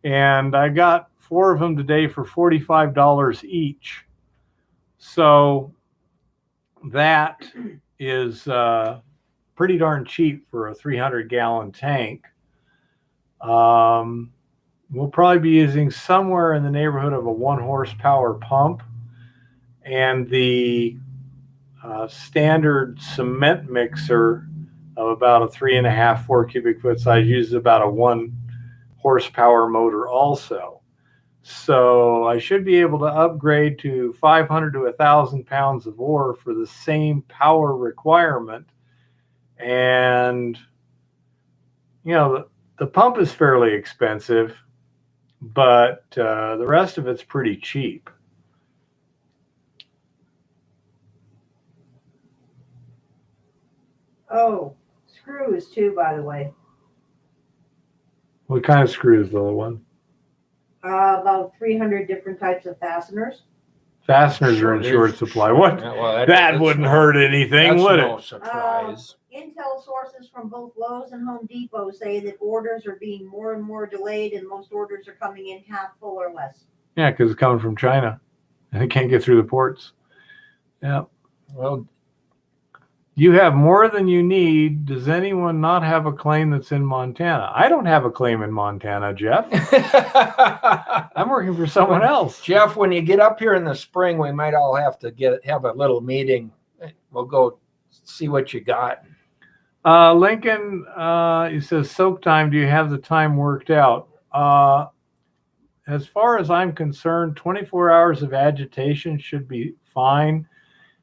and I got 4 of them today for $45 each. So that is pretty darn cheap for a 300-gallon tank. We'll probably be using somewhere in the neighborhood of a 1 horsepower pump, and the standard cement mixer of about a 3.5, 4 cubic foot size uses about a 1 horsepower motor also. So I should be able to upgrade to 500 to 1,000 pounds of ore for the same power requirement. And, the pump is fairly expensive, but the rest of it's pretty cheap. Oh, screws too, by the way. What kind of screws, little one? About 300 different types of fasteners. Fasteners are in short supply. What? Yeah, well, that wouldn't hurt anything, would no it? surprise. Intel sources from both Lowe's and Home Depot say that orders are being more and more delayed, and most orders are coming in half full or less. Yeah, because it's coming from China, and it can't get through the ports. Yeah. Well, you have more than you need. Does anyone not have a claim that's in Montana? I don't have a claim in Montana, Jeff. I'm working for someone else. Jeff, when you get up here in the spring, we might all have to have a little meeting. We'll go see what you got. Lincoln, he says, soak time. Do you have the time worked out? As far as I'm concerned, 24 hours of agitation should be fine.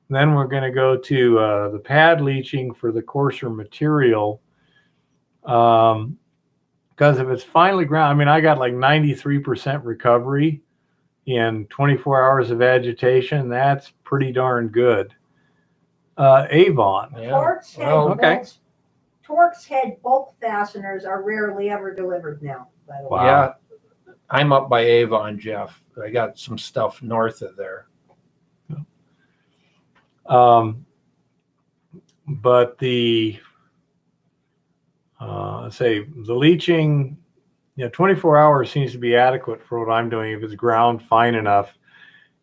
Then we're going to go to the pad leaching for the coarser material. Because if it's finely ground, I mean, I got like 93% recovery. in 24 hours of agitation, that's pretty darn good. Avon. Yeah. Torx head Well, okay. bolts, Torx head bolt fasteners are rarely ever delivered now, by the way. Wow. Yeah. I'm up by Avon, Jeff. I got some stuff north of there. But the say the leaching, 24 hours seems to be adequate for what I'm doing if it's ground fine enough.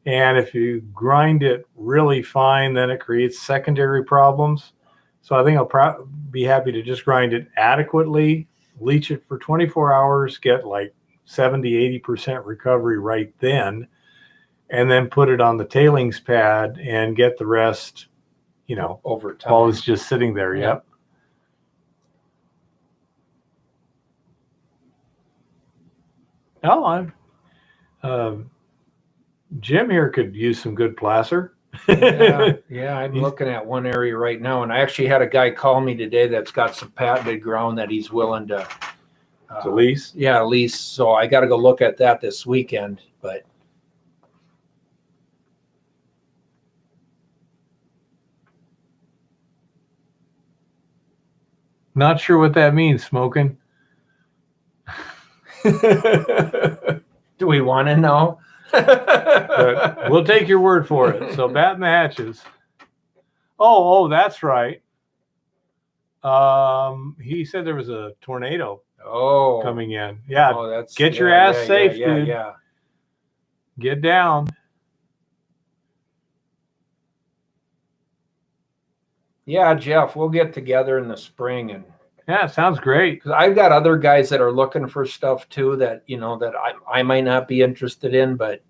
And if you grind it really fine, then it creates secondary problems. So I think I'll be happy to just grind it adequately, leach it for 24 hours, get like 70-80% recovery right then, and then put it on the tailings pad and get the rest, Over time. while it's just sitting there. Yeah. Yep. Oh, Jim here could use some good placer. Yeah, I'm looking at one area right now, and I actually had a guy call me today that's got some patented ground that he's willing to lease. Yeah, lease. So I got to go look at that this weekend. But Not sure what that means, smoking. do we want to know? But we'll take your word for it. So batting the hatches. Oh, that's right. He said there was a tornado coming in. Yeah, that's get your ass safe, yeah, dude. Yeah. Get down. Yeah, Jeff, we'll get together in the spring, and Yeah, sounds great. 'cause I've got other guys that are looking for stuff too that that I might not be interested in, but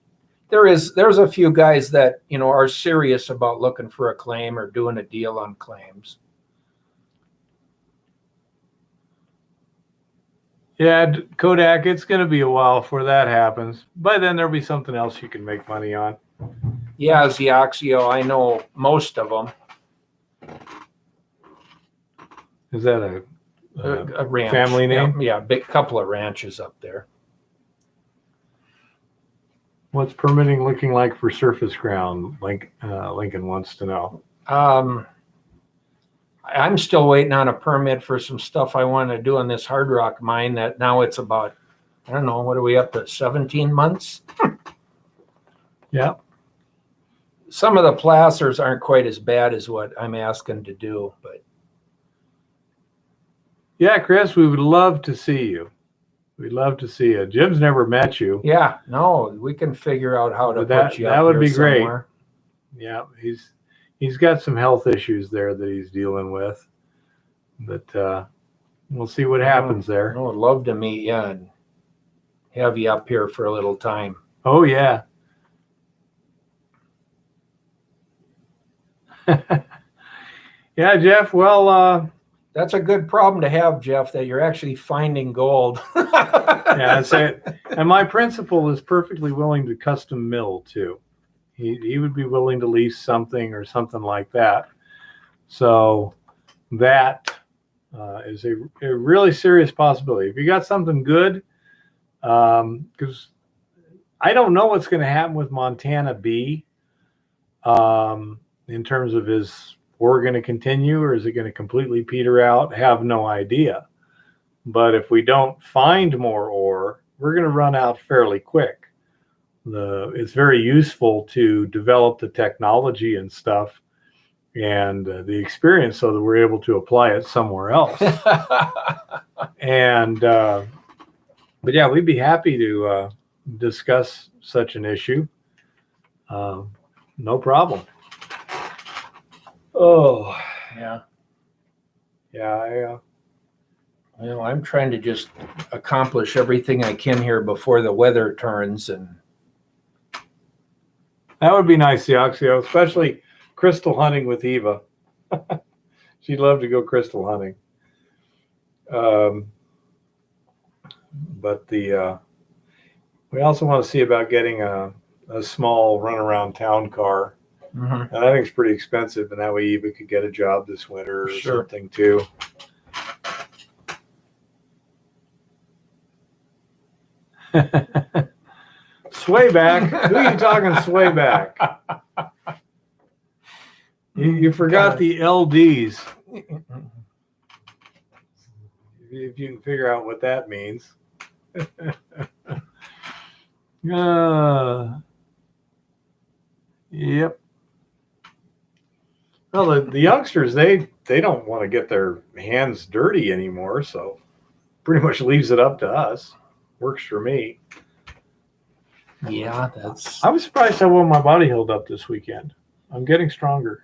there's a few guys that are serious about looking for a claim or doing a deal on claims. Yeah, Kodak, it's going to be a while before that happens. By then, there'll be something else you can make money on. Yeah, Xiaxio, I know most of them. Is that a ranch. family name? Yeah, big couple of ranches up there. What's permitting looking like for surface ground? Lincoln wants to know. I'm still waiting on a permit for some stuff I want to do on this hard rock mine that now it's about, I don't know, what are we up to, 17 months? Yeah. Some of the placers aren't quite as bad as what I'm asking to do, but Yeah, Chris, we would love to see you. We'd love to see you. Jim's never met you. yeah, no, we can figure out how to But put you that up would here be great. somewhere. Yeah, he's got some health issues there that he's dealing with. But we'll see what happens there. I would love to meet you and have you up here for a little time. Oh, yeah. Yeah, Jeff, well, That's a good problem to have, Jeff, that you're actually finding gold. yeah, that's it. And my principal is perfectly willing to custom mill too. He would be willing to lease something or something like that. So that is a really serious possibility. If you got something good, because I don't know what's going to happen with Montana B in terms of is ore going to continue or is it going to completely peter out? Have no idea. But if we don't find more ore, we're going to run out fairly quick. It's very useful to develop the technology and stuff and the experience so that we're able to apply it somewhere else. And but yeah, we'd be happy to discuss such an issue. No problem. Oh, Yeah. yeah. I'm trying to just accomplish everything I can here before the weather turns, and That would be nice, Xiaxio, especially crystal hunting with Eva. She'd love to go crystal hunting. But we also want to see about getting a small runaround town car. And I think it's pretty expensive, and that way Eva could get a job this winter or Sure. something too. Sway back. Who are you talking sway back? You forgot the LDs. If you can figure out what that means. Yep. Well, the youngsters, they don't want to get their hands dirty anymore, so pretty much leaves it up to us. Works for me. Yeah, that's. I was surprised how well my body held up this weekend. I'm getting stronger.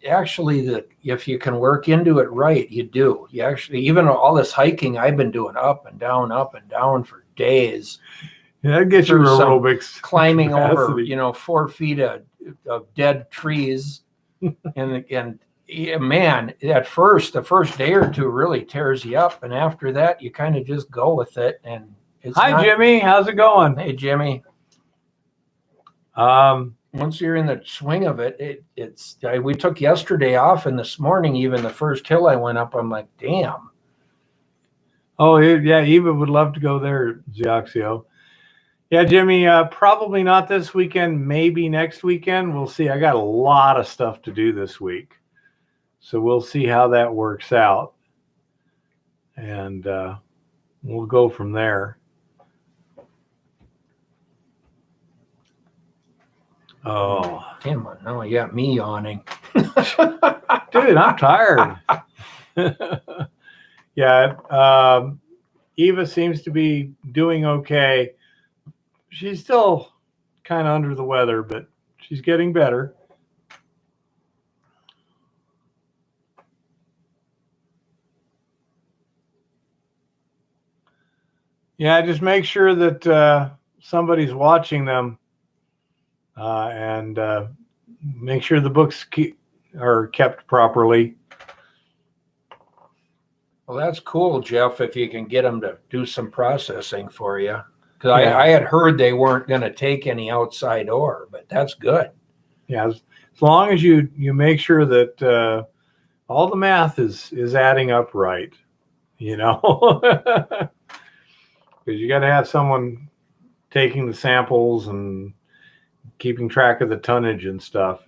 Actually, if you can work into it right, you do. You actually, even all this hiking I've been doing up and down for days. Yeah, that gets you Through some aerobics. Climbing capacity. over, 4 feet of dead trees, and man, the first day or two really tears you up, and after that, you kind of just go with it. And it's Jimmy, how's it going? Hey, Jimmy. Once you're in the swing of it, we took yesterday off, and this morning, even the first hill I went up, I'm like, damn. Oh, yeah, Eva would love to go there, Zioxio. Yeah, Jimmy, probably not this weekend, maybe next weekend. We'll see. I got a lot of stuff to do this week. So we'll see how that works out. And we'll go from there. Oh. Damn, now you got me yawning. Dude, I'm tired. Yeah, Eva seems to be doing okay. She's still kind of under the weather, but she's getting better. Yeah, just make sure that somebody's watching them and make sure the books are kept properly. Well, that's cool, Jeff, if you can get them to do some processing for you. Because I had heard they weren't going to take any outside ore, but that's good. Yeah, as long as you make sure that all the math is adding up right, because you got to have someone taking the samples and keeping track of the tonnage and stuff.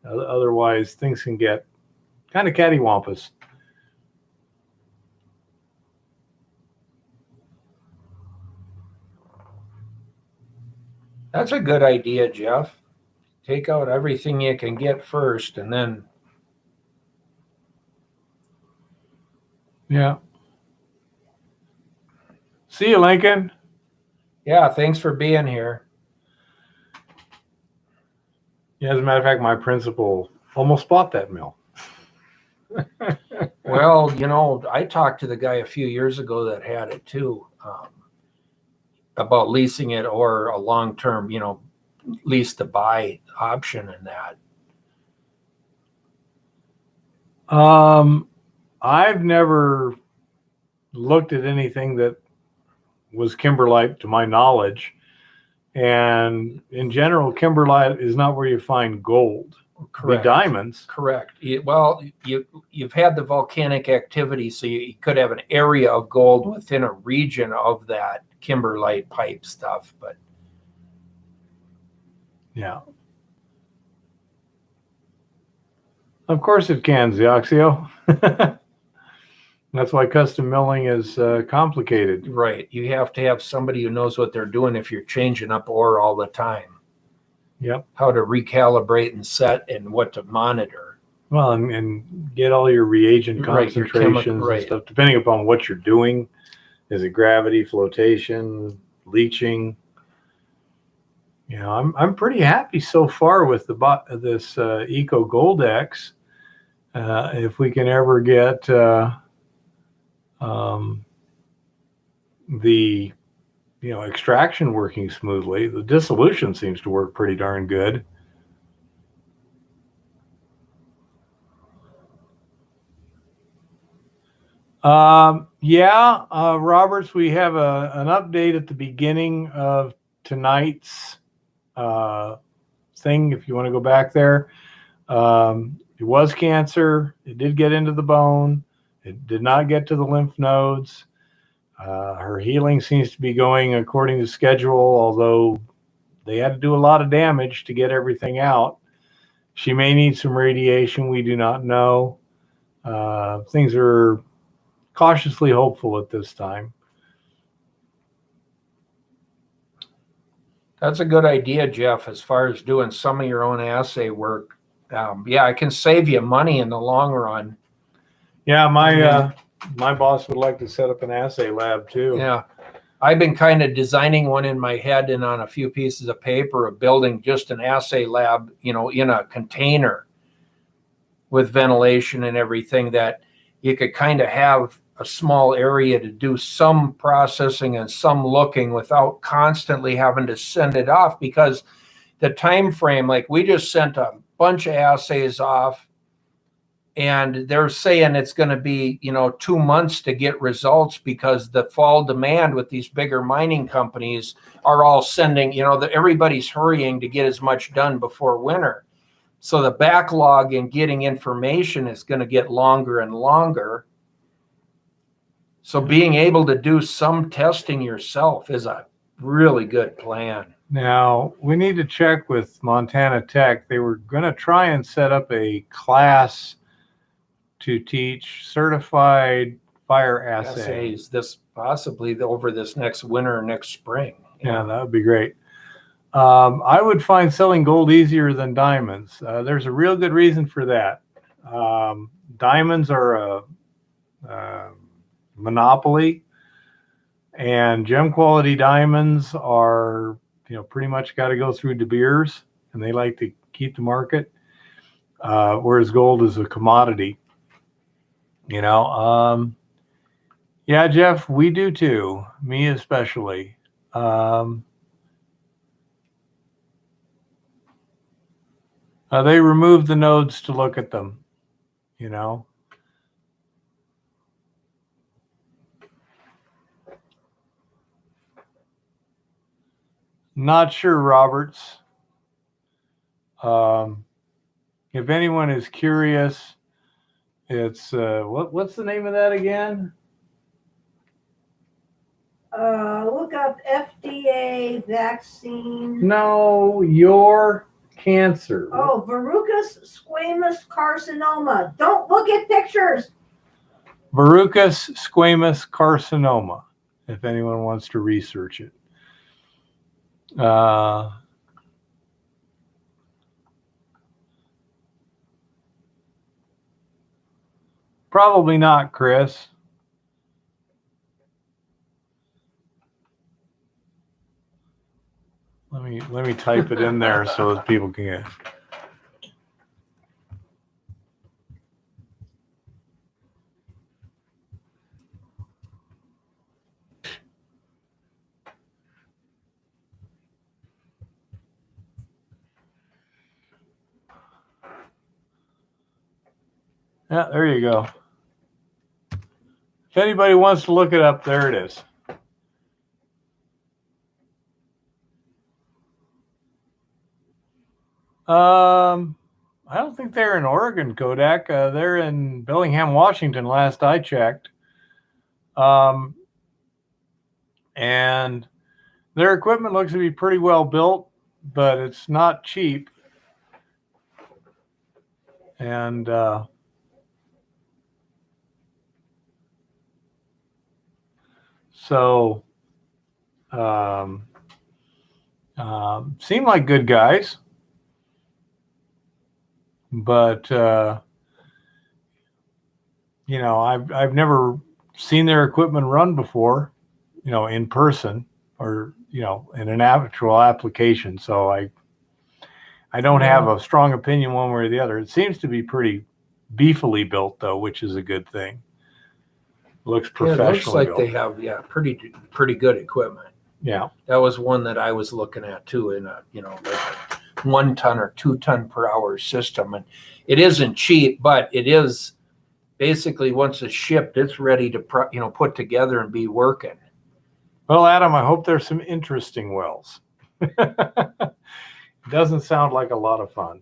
Otherwise, things can get kind of cattywampus. That's a good idea, Jeff. Take out everything you can get first, and then. Yeah. See you, Lincoln. Yeah, thanks for being here. Yeah, as a matter of fact, my principal almost bought that mill. Well, I talked to the guy a few years ago that had it too, about leasing it or a long-term, lease to buy option in that. I've never looked at anything that was kimberlite to my knowledge. And in general, kimberlite is not where you find gold. Correct. The diamonds. Correct. You've had the volcanic activity, so you could have an area of gold within a region of that kimberlite pipe stuff, but yeah. Of course it can, Zioxio. That's why custom milling is complicated. Right. You have to have somebody who knows what they're doing if you're changing up ore all the time. Yep. How to recalibrate and set and what to monitor. Well, and get all your reagent concentrations and stuff, depending upon what you're doing. Is it gravity, flotation, leaching? I'm pretty happy so far with this Eco Gold X. If we can ever get the extraction working smoothly, the dissolution seems to work pretty darn good. Roberts, we have an update at the beginning of tonight's thing. If you want to go back there, it was cancer. It did get into the bone. It did not get to the lymph nodes. Her healing seems to be going according to schedule, although they had to do a lot of damage to get everything out. She may need some radiation. We do not know. Things are cautiously hopeful at this time. That's a good idea, Jeff, as far as doing some of your own assay work. Yeah, it can save you money in the long run. Yeah, my boss would like to set up an assay lab too. Yeah. I've been kind of designing one in my head and on a few pieces of paper of building just an assay lab, in a container with ventilation and everything, that you could kind of have a small area to do some processing and some looking without constantly having to send it off, because the time frame, like we just sent a bunch of assays off and they're saying it's going to be 2 months to get results, because the fall demand with these bigger mining companies are all sending, everybody's hurrying to get as much done before winter. So the backlog in getting information is going to get longer and longer. So being able to do some testing yourself is a really good plan. Now, we need to check with Montana Tech. They were going to try and set up a class to teach certified fire assay. This possibly over this next winter or next spring. Yeah, that would be great. I would find selling gold easier than diamonds. There's a real good reason for that. Diamonds are a monopoly, and gem quality diamonds are, pretty much got to go through De Beers, and they like to keep the market. Whereas gold is a commodity. Yeah, Jeff, we do too. Me especially. They removed the nodes to look at them, Not sure, Roberts. If anyone is curious, it's what's the name of that again? Look up FDA vaccine. No, your cancer. Oh, verrucous squamous carcinoma. Don't look at pictures. Verrucous squamous carcinoma, if anyone wants to research it. Probably not, Chris. Let me type it in there so that people can get. Yeah, there you go. If anybody wants to look it up, there it is. I don't think they're in Oregon, Kodak. They're in Bellingham, Washington, last I checked. And their equipment looks to be pretty well built, but it's not cheap. And so seem like good guys, but I've never seen their equipment run before, in person or in an actual application. So I don't have a strong opinion one way or the other. It seems to be pretty beefily built though, which is a good thing. Looks professional. It looks like they have pretty good equipment. Yeah, that was one that I was looking at too, in a like a 1 ton or 2 ton per hour system, and it isn't cheap, but it is basically once it's shipped, it's ready to put together and be working. Well, Adam, I hope there's some interesting wells. It doesn't sound like a lot of fun.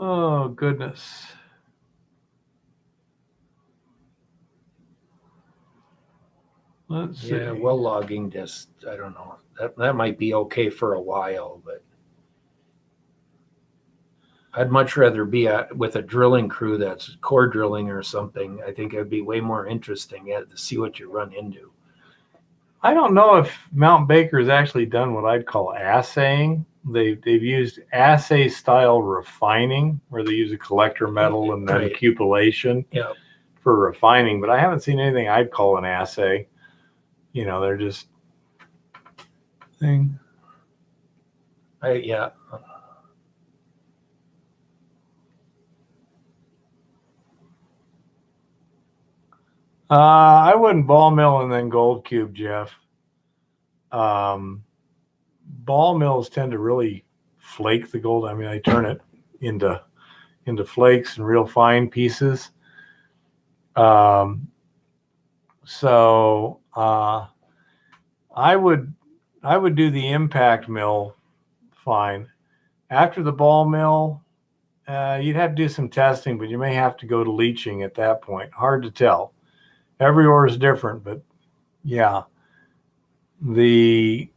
Oh goodness. Let's see. Yeah, well logging just, I don't know. That might be okay for a while, but I'd much rather be with a drilling crew that's core drilling or something. I think it'd be way more interesting to see what you run into. I don't know if Mount Baker has actually done what I'd call assaying. They've used assay style refining, where they use a collector metal and then Right. cupellation for refining. But I haven't seen anything I'd call an assay. You know, they're just thing. Yeah. I wouldn't ball mill and then gold cube, Jeff. Ball mills tend to really flake the gold. I mean, I turn it into flakes and real fine pieces. So I would do the impact mill fine. After the ball mill, you'd have to do some testing, but you may have to go to leaching at that point. Hard to tell. Every ore is different, but yeah. The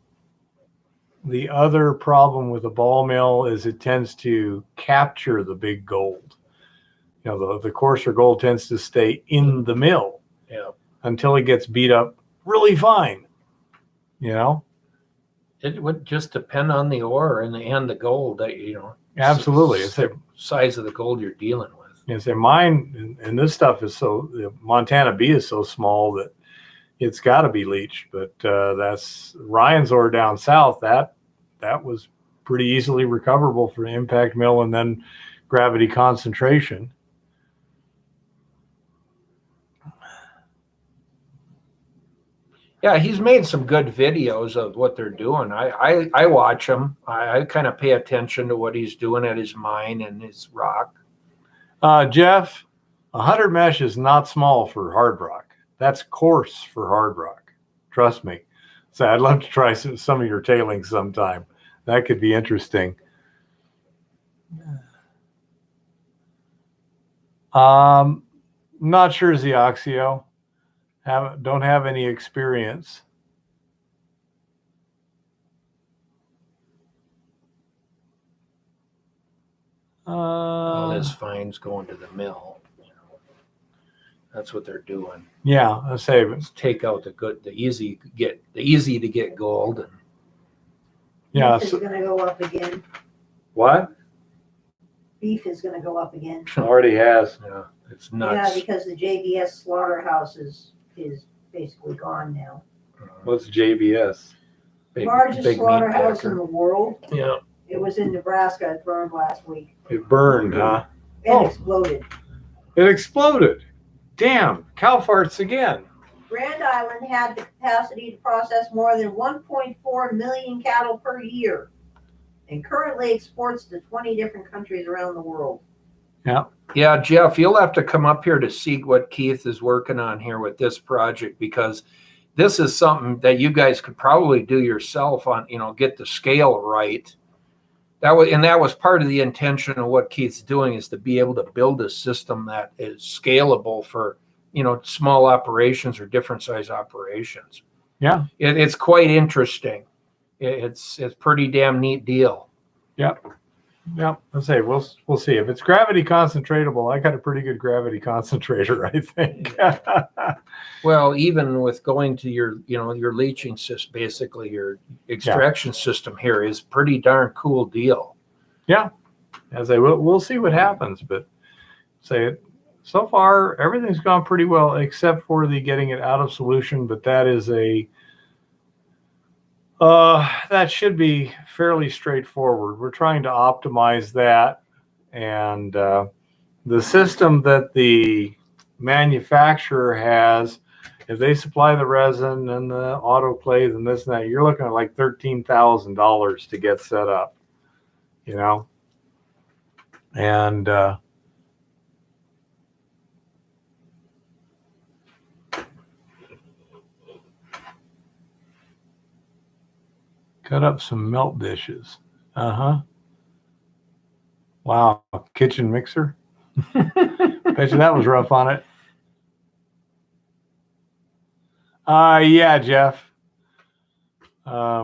other problem with the ball mill is it tends to capture the big gold. You know, the coarser gold tends to stay in the mill until it gets beat up really fine. You know, it would just depend on the ore and the gold that absolutely. It's the size of the gold you're dealing with. You say mine and this stuff is Montana B is so small that it's got to be leached. But that's Ryan's ore down south. That was pretty easily recoverable for the impact mill and then gravity concentration. Yeah, he's made some good videos of what they're doing. I watch him. I kind of pay attention to what he's doing at his mine and his rock. Jeff, 100 mesh is not small for hard rock. That's coarse for hard rock. Trust me. So I'd love to try some of your tailings sometime. That could be interesting. Not sure, Zioxio. Don't have any experience. All this fine's going to the mill. That's what they're doing. Yeah, I say Let's take out the easy to get gold. And yeah, Beef is going to go up again. What? Beef is going to go up again. Already has. Yeah, it's nuts. Yeah, because the JBS slaughterhouse is basically gone now. What's JBS? Largest big meat slaughterhouse packer. in the world. Yeah. It was in Nebraska. It burned last week. It burned, huh? It exploded. It exploded. Damn, cow farts again. Grand Island had the capacity to process more than 1.4 million cattle per year and currently exports to 20 different countries around the world. Yeah, Jeff, you'll have to come up here to see what Keith is working on here with this project, because this is something that you guys could probably do yourself on, get the scale right. That was part of the intention of what Keith's doing, is to be able to build a system that is scalable for, small operations or different size operations. Yeah. It's quite interesting. It's pretty damn neat deal. Yep. Let's say we'll see if it's gravity concentratable. I got a pretty good gravity concentrator, I think. Well, even with going to your leaching system, basically your extraction system here is pretty darn cool deal. Yeah. As I we'll see what happens, but so far everything's gone pretty well except for the getting it out of solution. But that is that should be fairly straightforward. We're trying to optimize that, and the system that the manufacturer has, if they supply the resin and the autoclave and this and that, you're looking at like $13,000 to get set up, and cut up some melt dishes. Wow, kitchen mixer. Bet you that was rough on it. Yeah, Jeff. Yeah.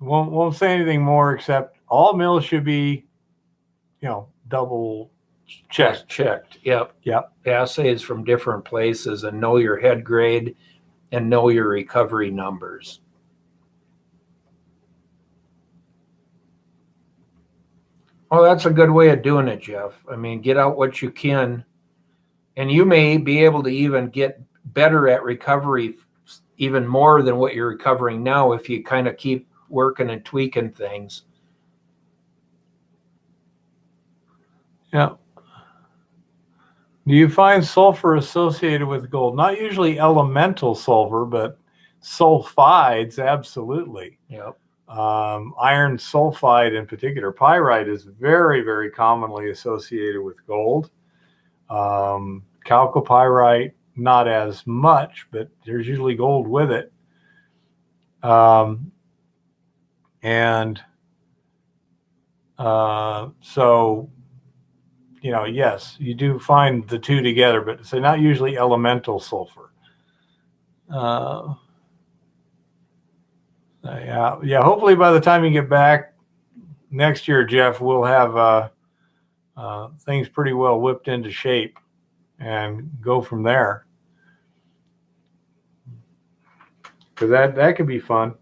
Won't say anything more except all mills should be, double checked. Checked. Yep. Yep. Assays from different places and know your head grade and know your recovery numbers. Well, that's a good way of doing it, Jeff. I mean, get out what you can, and you may be able to even get better at recovery even more than what you're recovering now if you kind of keep working and tweaking things. Yeah. Do you find sulfur associated with gold? Not usually elemental sulfur, but sulfides, absolutely. Yep. Iron sulfide in particular, pyrite, is very, very commonly associated with gold. Chalcopyrite, not as much, but there's usually gold with it. So, yes, you do find the two together, but it's not usually elemental sulfur. Yeah. Hopefully by the time you get back next year, Jeff, we'll have things pretty well whipped into shape and go from there. Because that could be fun.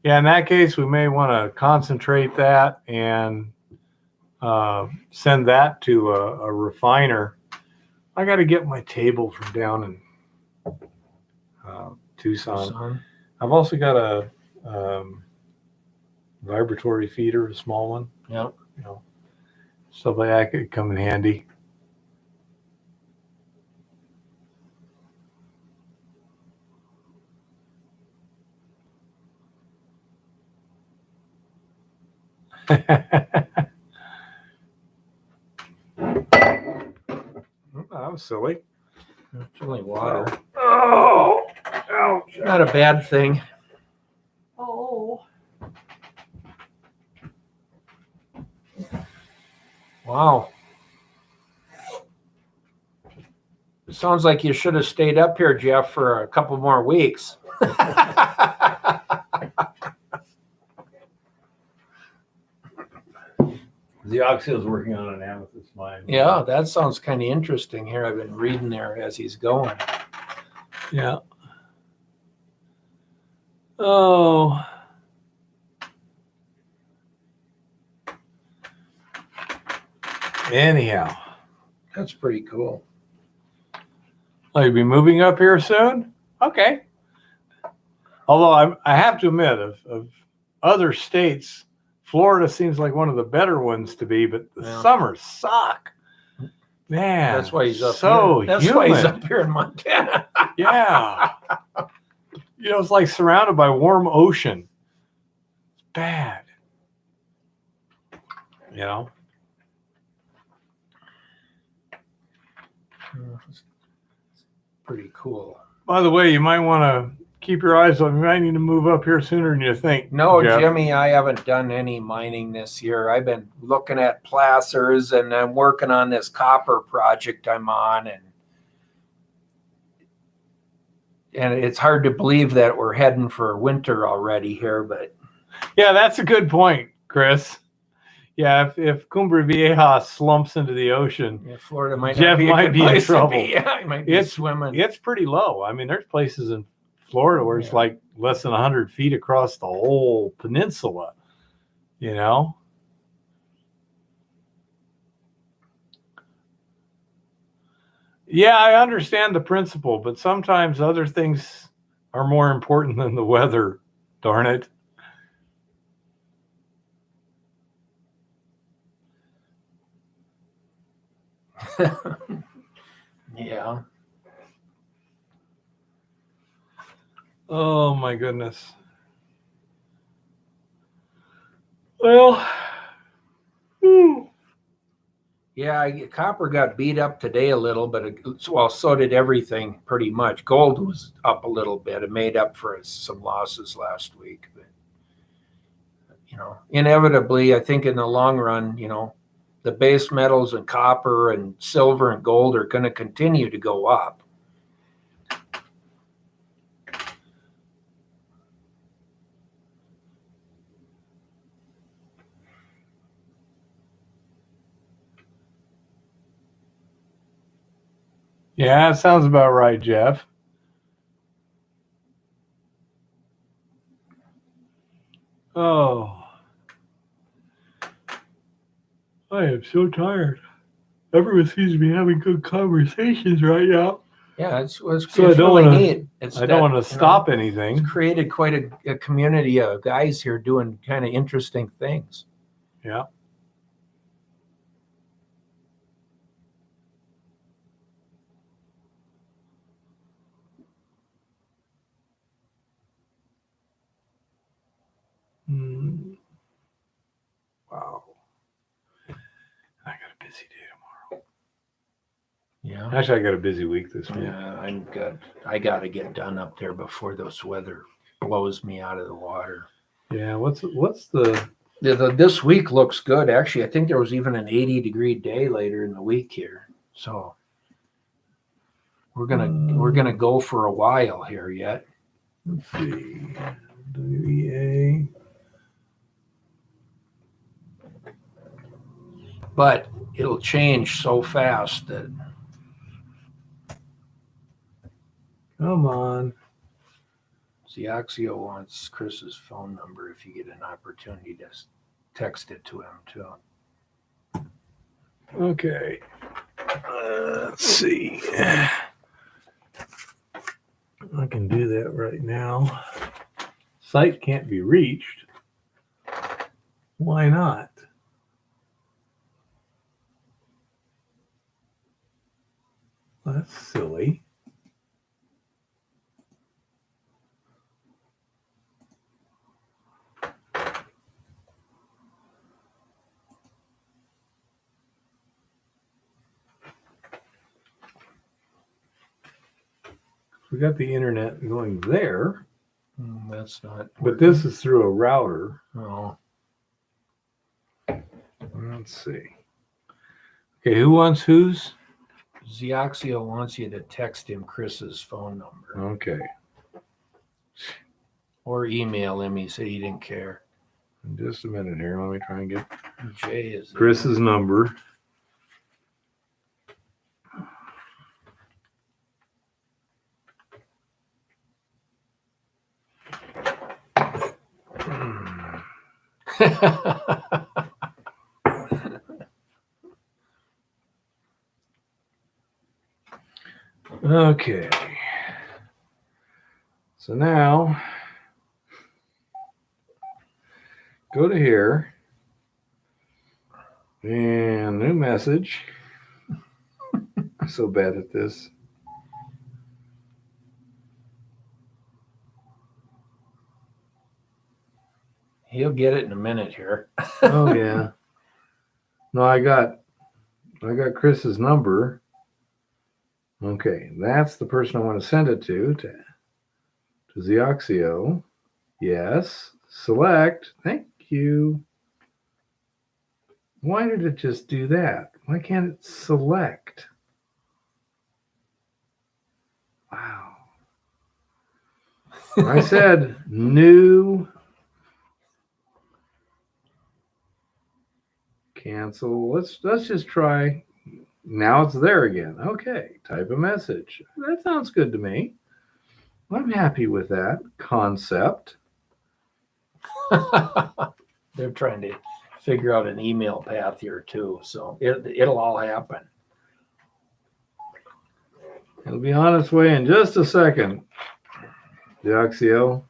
Yeah, in that case, we may want to concentrate that and send that to a refiner. I got to get my table from down in Tucson. I've also got a vibratory feeder, a small one. Yep. Stuff like that could come in handy. That was silly. It's only water. Oh, ouch. Not a bad thing. Oh. Wow. It sounds like you should have stayed up here, Jeff, for a couple more weeks. The Oxy's working on an amethyst mine. Yeah, that sounds kind of interesting here. I've been reading there as he's going. Yeah. Oh. Anyhow. That's pretty cool. Oh, you'll be moving up here soon? Okay. Although I have to admit, of other states, Florida seems like one of the better ones to be, but the summers suck. Man, that's why he's up so here. That's humid. why he's up here in Montana. Yeah. It's like surrounded by warm ocean. It's bad. It's pretty cool. By the way, you might want to keep your eyes on. You might need to move up here sooner than you think. No, Jeff. Jimmy, I haven't done any mining this year. I've been looking at placers and I'm working on this copper project I'm on, and it's hard to believe that we're heading for winter already here, but yeah, that's a good point, Chris. Yeah, if Cumbre Vieja slumps into the ocean, Florida might Jeff might be in trouble. Yeah, he might be swimming. It's pretty low. I mean, there's places in Florida where it's like less than 100 feet across the whole peninsula. Yeah, I understand the principle, but sometimes other things are more important than the weather. Darn it. Yeah. Oh my goodness. Well, yeah, copper got beat up today a little, but so did everything pretty much. Gold was up a little bit. It made up for some losses last week, but Inevitably, I think in the long run, the base metals and copper and silver and gold are going to continue to go up. Yeah, that sounds about right, Jeff. Oh, I am so tired. Everyone seems to be having good conversations right now. Yeah, it's So I don't really wanna- neat. I don't want to stop anything. It's created quite a community of guys here doing kind of interesting things. Yeah. Wow. I got a busy day tomorrow. Yeah. Actually, I got a busy week this week. Yeah, I'm good. I got to get done up there before this weather blows me out of the water. Yeah. What's the? This week looks good. Actually, I think there was even an 80-degree day later in the week here. So we're gonna go for a while here yet. Let's see. WEA. But it'll change so fast that Come on. Xioxio wants Chris's phone number if you get an opportunity to text it to him too. Okay. Let's see. I can do that right now. Site can't be reached. Why not? That's silly. We got the internet going there, That's not. but this is through a router. Oh, Let's see. Okay, who wants whose? Xioxio wants you to text him Chris's phone number Okay. or email him. He said he didn't care. Just a minute here. Let me try and get Jay is Chris's number. Okay. So now go to here and new message. I'm so bad at this. He'll get it in a minute here. Oh yeah. No, I got Chris's number. Okay, that's the person I want to send it to Xioxio. Yes. Select. Thank you. Why did it just do that? Why can't it select? Wow. I said new. Cancel. Let's just try. Now it's there again. Okay. Type a message. That sounds good to me. I'm happy with that concept. They're trying to figure out an email path here too, so it'll all happen. It'll be on its way in just a second. Xioxio.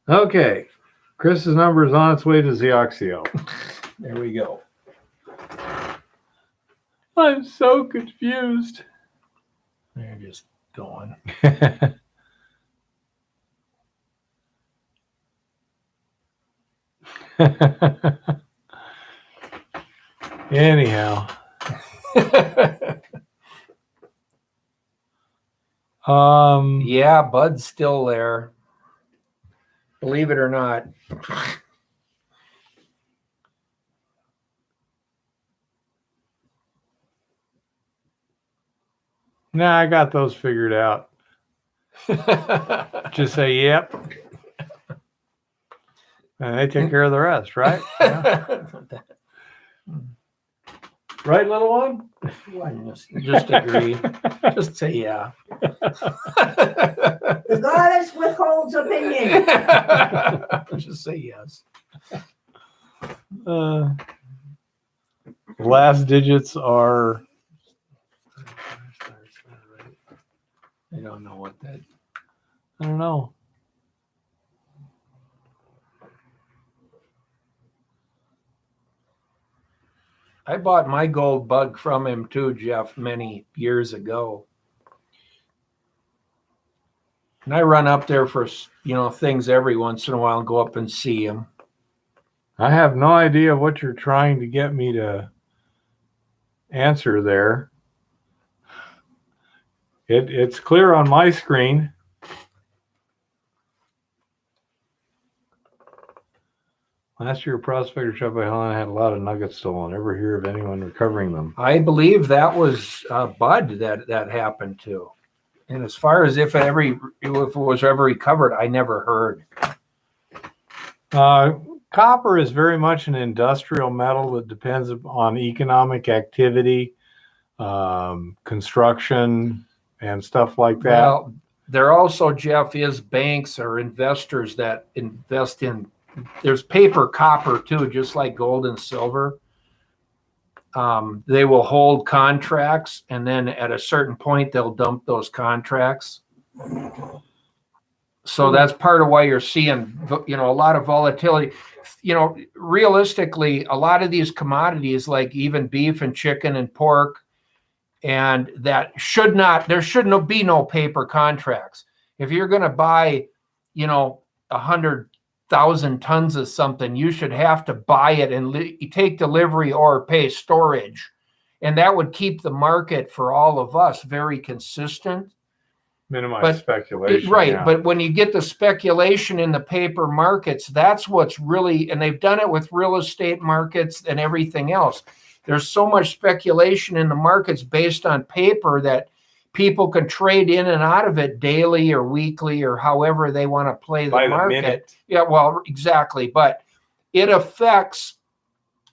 Okay. Chris's number is on its way to Xioxio. There we go. I'm so confused. They're just going. Anyhow. Yeah, Bud's still there. Believe it or not. Nah, I got those figured out. Just say, yep. And they take care of the rest, right? Yeah. Right, little one? Just agree. Just say yeah. The goddess withholds opinion. Just say yes. Last digits are. I don't know what that. I don't know. I bought my gold bug from him too, Jeff, many years ago. And I run up there for, things every once in a while and go up and see him. I have no idea what you're trying to get me to answer there. It's clear on my screen. Last year, a prospector shot by Helen had a lot of nuggets stolen. Never hear of anyone recovering them. I believe that was Bud that happened to. And as far as if it was ever recovered, I never heard. Copper is very much an industrial metal that depends on economic activity, construction, and stuff like that. Well, there also, Jeff, is banks or investors that invest in. There's paper copper too, just like gold and silver. They will hold contracts, and then at a certain point, they'll dump those contracts. So that's part of why you're seeing, a lot of volatility. Realistically, a lot of these commodities, like even beef and chicken and pork, and there shouldn't be no paper contracts. If you're going to buy, 100,000 tons of something, you should have to buy it and take delivery or pay storage. And that would keep the market for all of us very consistent. Minimize speculation. Right. Yeah. But when you get the speculation in the paper markets, that's what's really, and they've done it with real estate markets and everything else. There's so much speculation in the markets based on paper that people can trade in and out of it daily or weekly or however they want to play the market. Yeah, well, exactly. But it affects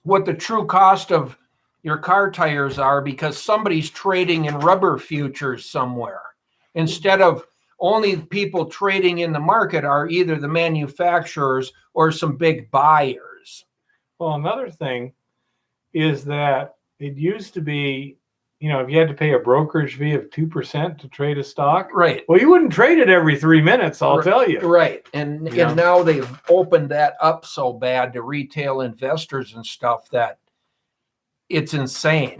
what the true cost of your car tires are because somebody's trading in rubber futures somewhere. Instead of only people trading in the market are either the manufacturers or some big buyers. Well, another thing is that it used to be, if you had to pay a brokerage fee of 2% to trade a stock. Right. Well, you wouldn't trade it every 3 minutes, I'll tell you. Right. And now they've opened that up so bad to retail investors and stuff that it's insane.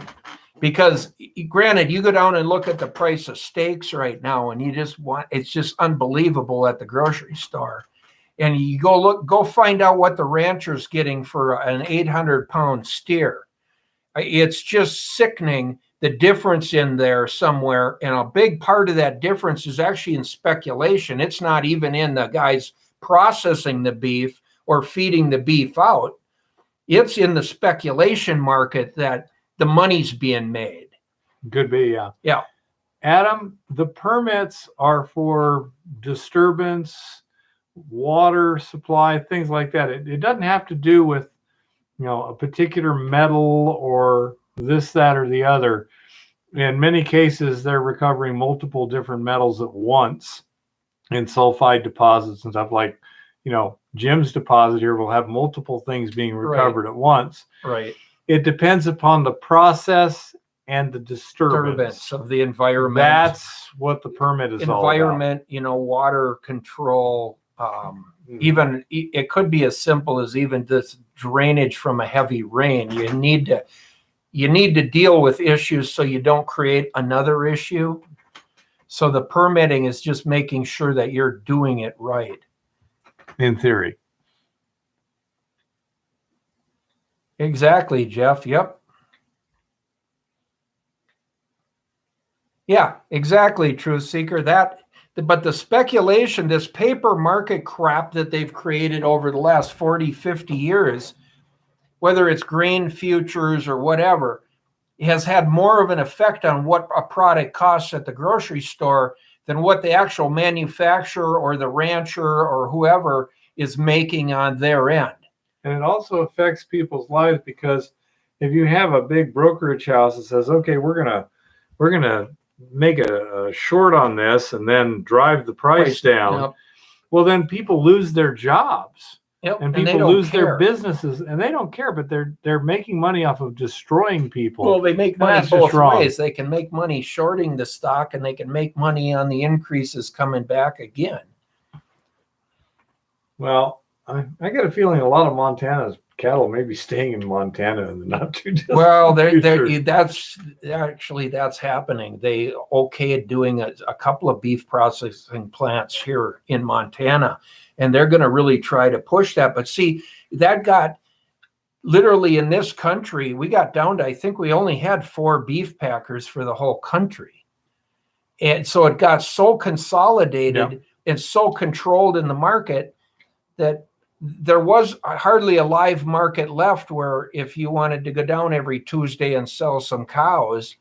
Because granted, you go down and look at the price of steaks right now and it's just unbelievable at the grocery store. And you go find out what the rancher's getting for an 800-pound steer. It's just sickening, the difference in there somewhere. And a big part of that difference is actually in speculation. It's not even in the guys processing the beef or feeding the beef out. It's in the speculation market that the money's being made. Could be, yeah. Yeah. Adam, the permits are for disturbance, water supply, things like that. It doesn't have to do with, a particular metal or this, that, or the other. In many cases, they're recovering multiple different metals at once in sulfide deposits and stuff like, Jim's deposit here will have multiple things being recovered at once. Right. It depends upon the process and the disturbance of the environment. That's what the permit is all about. Environment, water control. Even it could be as simple as even this drainage from a heavy rain. You need to deal with issues so you don't create another issue. So the permitting is just making sure that you're doing it right. In theory. Exactly, Jeff. Yep. Yeah, exactly, Truth Seeker. But the speculation, this paper market crap that they've created over the last 40, 50 years, whether it's grain futures or whatever, has had more of an effect on what a product costs at the grocery store than what the actual manufacturer or the rancher or whoever is making on their end. And it also affects people's lives, because if you have a big brokerage house that says, okay, we're gonna make a short on this and then drive the price down, Yep. well, then people lose their jobs. Yep. And they people don't lose their care. businesses, and they don't care, but they're making money off of destroying people. Well, they make money that's just both wrong. ways. They can make money shorting the stock, and they can make money on the increases coming back again. Well, I got a feeling a lot of Montana's cattle may be staying in Montana in the not too distant Well, future. that's happening. They okayed doing a couple of beef processing plants here in Montana, and they're going to really try to push that. But see, that got literally in this country, we got down to, I think we only had 4 beef packers for the whole country. And so it got so consolidated and so controlled in the market that there was hardly a live market left, where if you wanted to go down every Tuesday and sell some cows,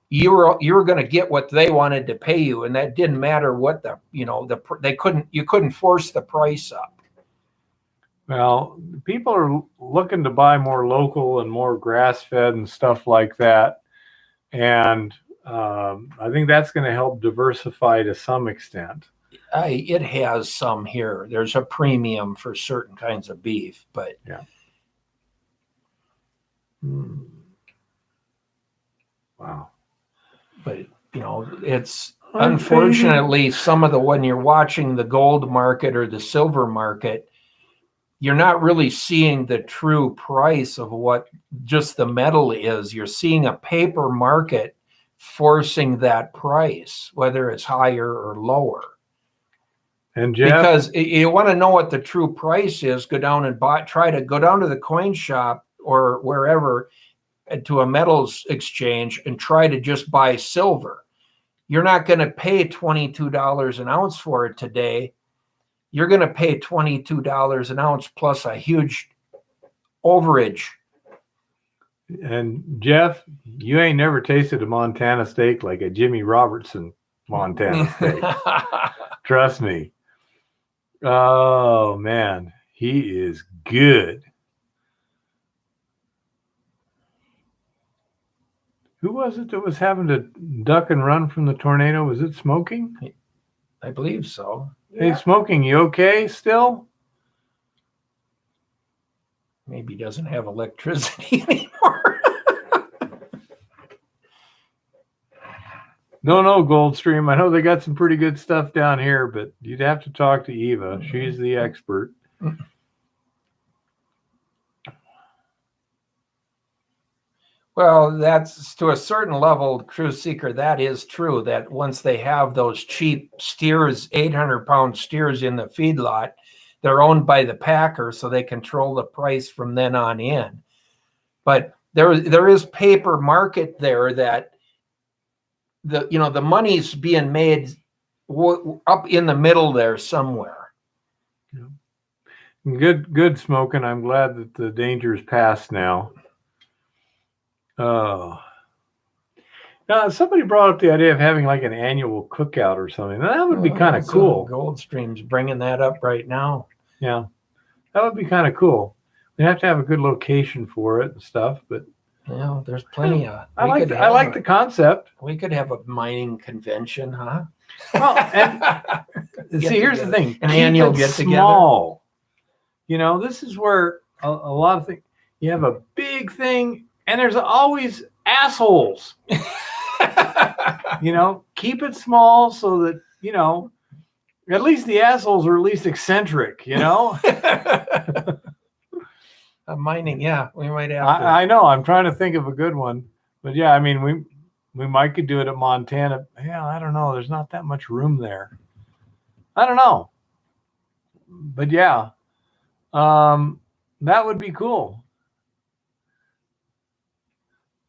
you were going to get what they wanted to pay you, and that didn't matter what you couldn't force the price up. Well, people are looking to buy more local and more grass-fed and stuff like that, and I think that's going to help diversify to some extent. It has some here. There's a premium for certain kinds of beef, but yeah. Wow. But it's unfortunately some of when you're watching the gold market or the silver market, you're not really seeing the true price of what just the metal is. You're seeing a paper market forcing that price, whether it's higher or lower. And Jeff, because you want to know what the true price is, go down and try to go down to the coin shop or wherever to a metals exchange and try to just buy silver. You're not going to pay $22 an ounce for it today. You're going to pay $22 an ounce plus a huge overage. And Jeff, you ain't never tasted a Montana steak like a Jimmy Robertson Montana steak. Trust me. Oh, man. He is good. Who was it that was having to duck and run from the tornado? Was it Smoking? I believe so. Hey, Smoking, you okay still? Maybe he doesn't have electricity anymore. No, Goldstream. I know they got some pretty good stuff down here, but you'd have to talk to Eva. She's the expert. Well, that's to a certain level, True Seeker. That is true, that once they have those cheap steers, 800-pound steers in the feedlot, they're owned by the packer, so they control the price from then on in. But there is paper market there that the money's being made up in the middle there somewhere. Good Smoking. I'm glad that the danger's past now. Oh. Now, somebody brought up the idea of having like an annual cookout or something. Now, that would be kind of cool. Goldstream's bringing that up right now. Yeah, that would be kind of cool. We have to have a good location for it and stuff, but yeah, there's plenty of. I like the concept. We could have a mining convention, huh? Well, and see, here's the thing: an annual get together. Small. This is where a lot of things. You have a big thing, and there's always assholes. Keep it small so that at least the assholes are at least eccentric. Mining, yeah, we might have. I know. I'm trying to think of a good one, but yeah, I mean, we might could do it at Montana. Yeah, I don't know. There's not that much room there. I don't know, but yeah, that would be cool.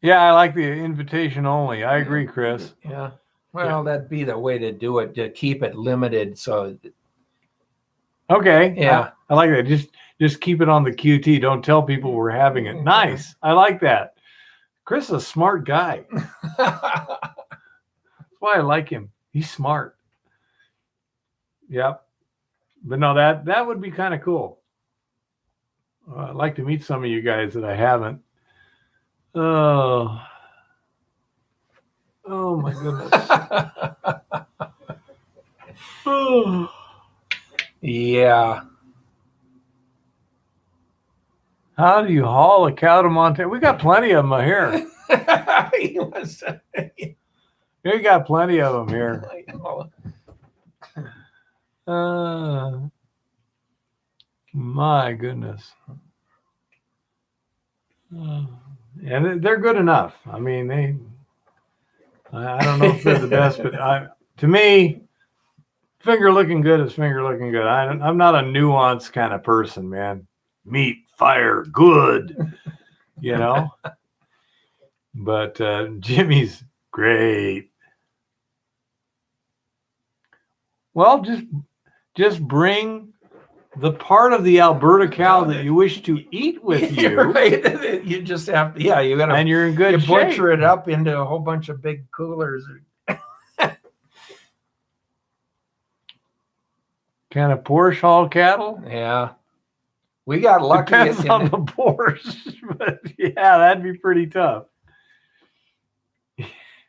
Yeah, I like the invitation only. I agree, Chris. Yeah. Well, that'd be the way to do it, to keep it limited. So, Okay. yeah. I like that. Just keep it on the QT. Don't tell people we're having it. Nice. I like that. Chris is a smart guy. That's why I like him. He's smart. Yep. But no, that would be kind of cool. I'd like to meet some of you guys that I haven't. Oh my goodness. Oh. Yeah. How do you haul a cow to Montana? We got plenty of them here. We got plenty of them here. My goodness. And they're good enough. I mean, I don't know if they're the best, but to me, finger looking good is finger looking good. I'm not a nuanced kind of person, man. Meat, fire, good, you know. But Jimmy's great. Well, just bring the part of the Alberta cow that you wish to eat with you. Right. You just have to, you got to, and you're in good shape. Butcher it up into a whole bunch of big coolers. Can a Porsche haul cattle? Yeah. We got lucky. Depends on the Porsche, but yeah, that'd be pretty tough.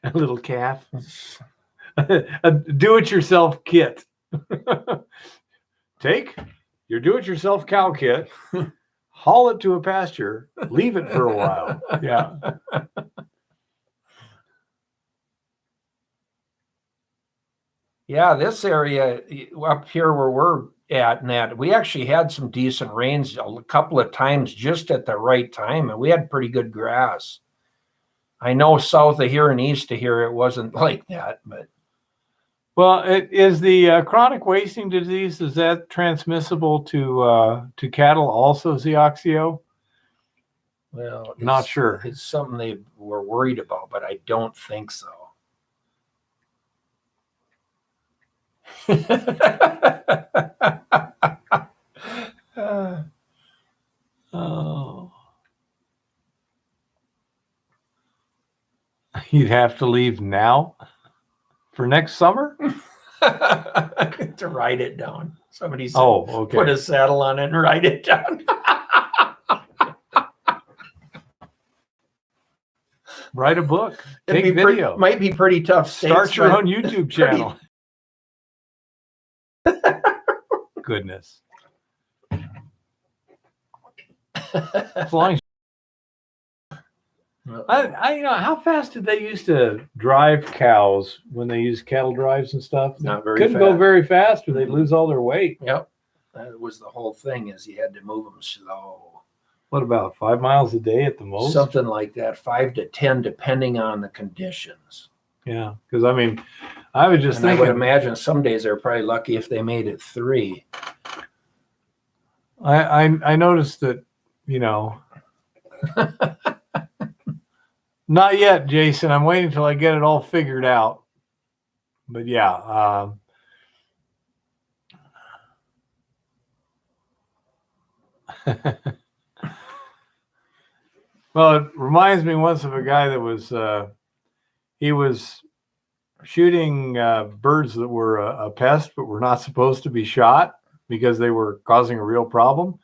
A little calf. A do-it-yourself kit. Take your do-it-yourself cow kit, haul it to a pasture, leave it for a while. Yeah. Yeah, this area up here where we're at, Nat, we actually had some decent rains a couple of times just at the right time, and we had pretty good grass. I know south of here and east of here it wasn't like that, but well, it is the chronic wasting disease. Is that transmissible to cattle also, Zioxio? Well, not sure. It's something they were worried about, but I don't think so. Oh, you'd have to leave now for next summer to write it down. Somebody said, okay. Put a saddle on it and write it down. Write a book. Take video. Might be pretty tough. Start your own YouTube channel. Goodness. As long as you know, how fast did they used to drive cows when they used cattle drives and stuff? Not very Couldn't go very fast or they'd lose all their weight. Yep. That was the whole thing, is you had to move them slow. What about 5 miles a day at the most? Something like that, 5 to 10, depending on the conditions. Yeah, because I mean, I was just thinking. I would imagine some days they're probably lucky if they made it 3. I noticed that, you know. Not yet, Jason. I'm waiting until I get it all figured out. But yeah. Well, it reminds me once of a guy that was, he was shooting birds that were a pest, but were not supposed to be shot because they were causing a real problem.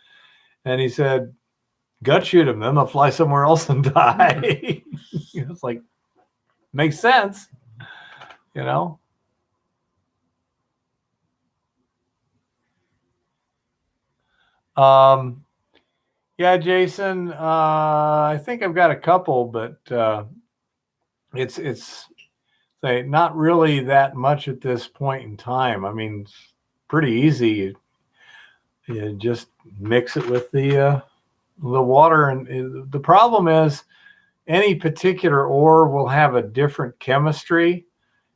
And he said, gut shoot them, then they'll fly somewhere else and die. It's like, makes sense, you know? Yeah, Jason, I think I've got a couple, but it's not really that much at this point in time. I mean, it's pretty easy. You just mix it with the water, and the problem is any particular ore will have a different chemistry,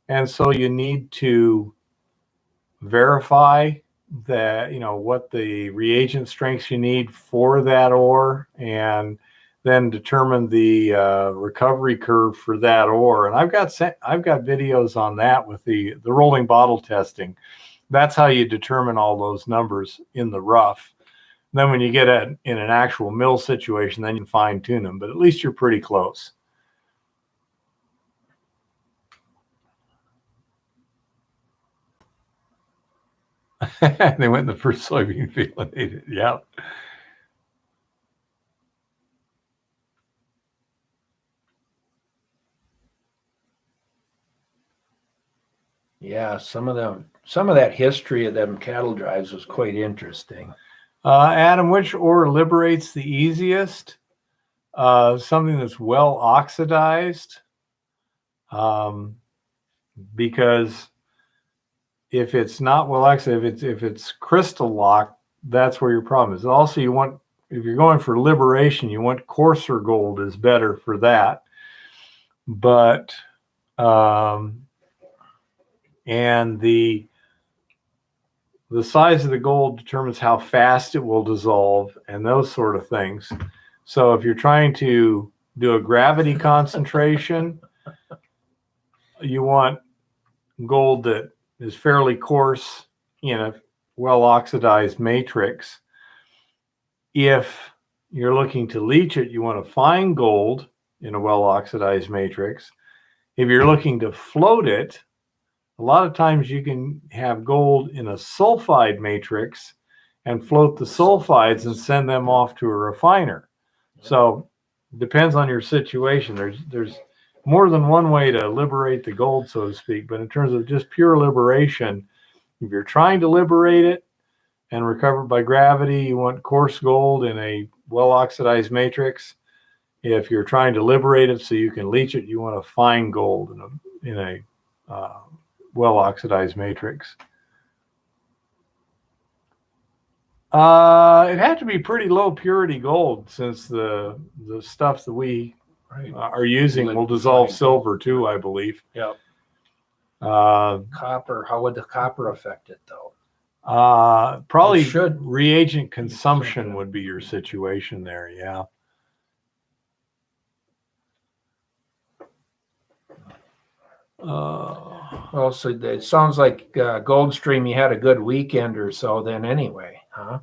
and so you need to verify that, you know, what the reagent strengths you need for that ore, and then determine the recovery curve for that ore. And I've got videos on that with the rolling bottle testing. That's how you determine all those numbers in the rough. Then when you get in an actual mill situation, then you can fine tune them, but at least you're pretty close. They went in the first soybean field and ate it. Yeah. Yeah, some of that history of them cattle drives was quite interesting. Adam, which ore liberates the easiest? Something that's well oxidized. Because if it's not well oxidized, if it's crystal locked, that's where your problem is. Also, if you're going for liberation, you want coarser gold is better for that. But and the size of the gold determines how fast it will dissolve and those sort of things. So if you're trying to do a gravity concentration, you want gold that is fairly coarse in a well oxidized matrix. If you're looking to leach it, you want a fine gold in a well oxidized matrix. If you're looking to float it, a lot of times you can have gold in a sulfide matrix and float the sulfides and send them off to a refiner. So depends on your situation. There's more than one way to liberate the gold, so to speak. But in terms of just pure liberation, if you're trying to liberate it and recover it by gravity, you want coarse gold in a well-oxidized matrix. If you're trying to liberate it so you can leach it, you want a fine gold in a well-oxidized matrix. It had to be pretty low purity gold, since the stuff that we are using will dissolve silver too, I believe. Yep. Copper, how would the copper affect it though? Probably reagent consumption would be your situation there. Yeah. Well, so it sounds like Goldstream, you had a good weekend or so then anyway, huh?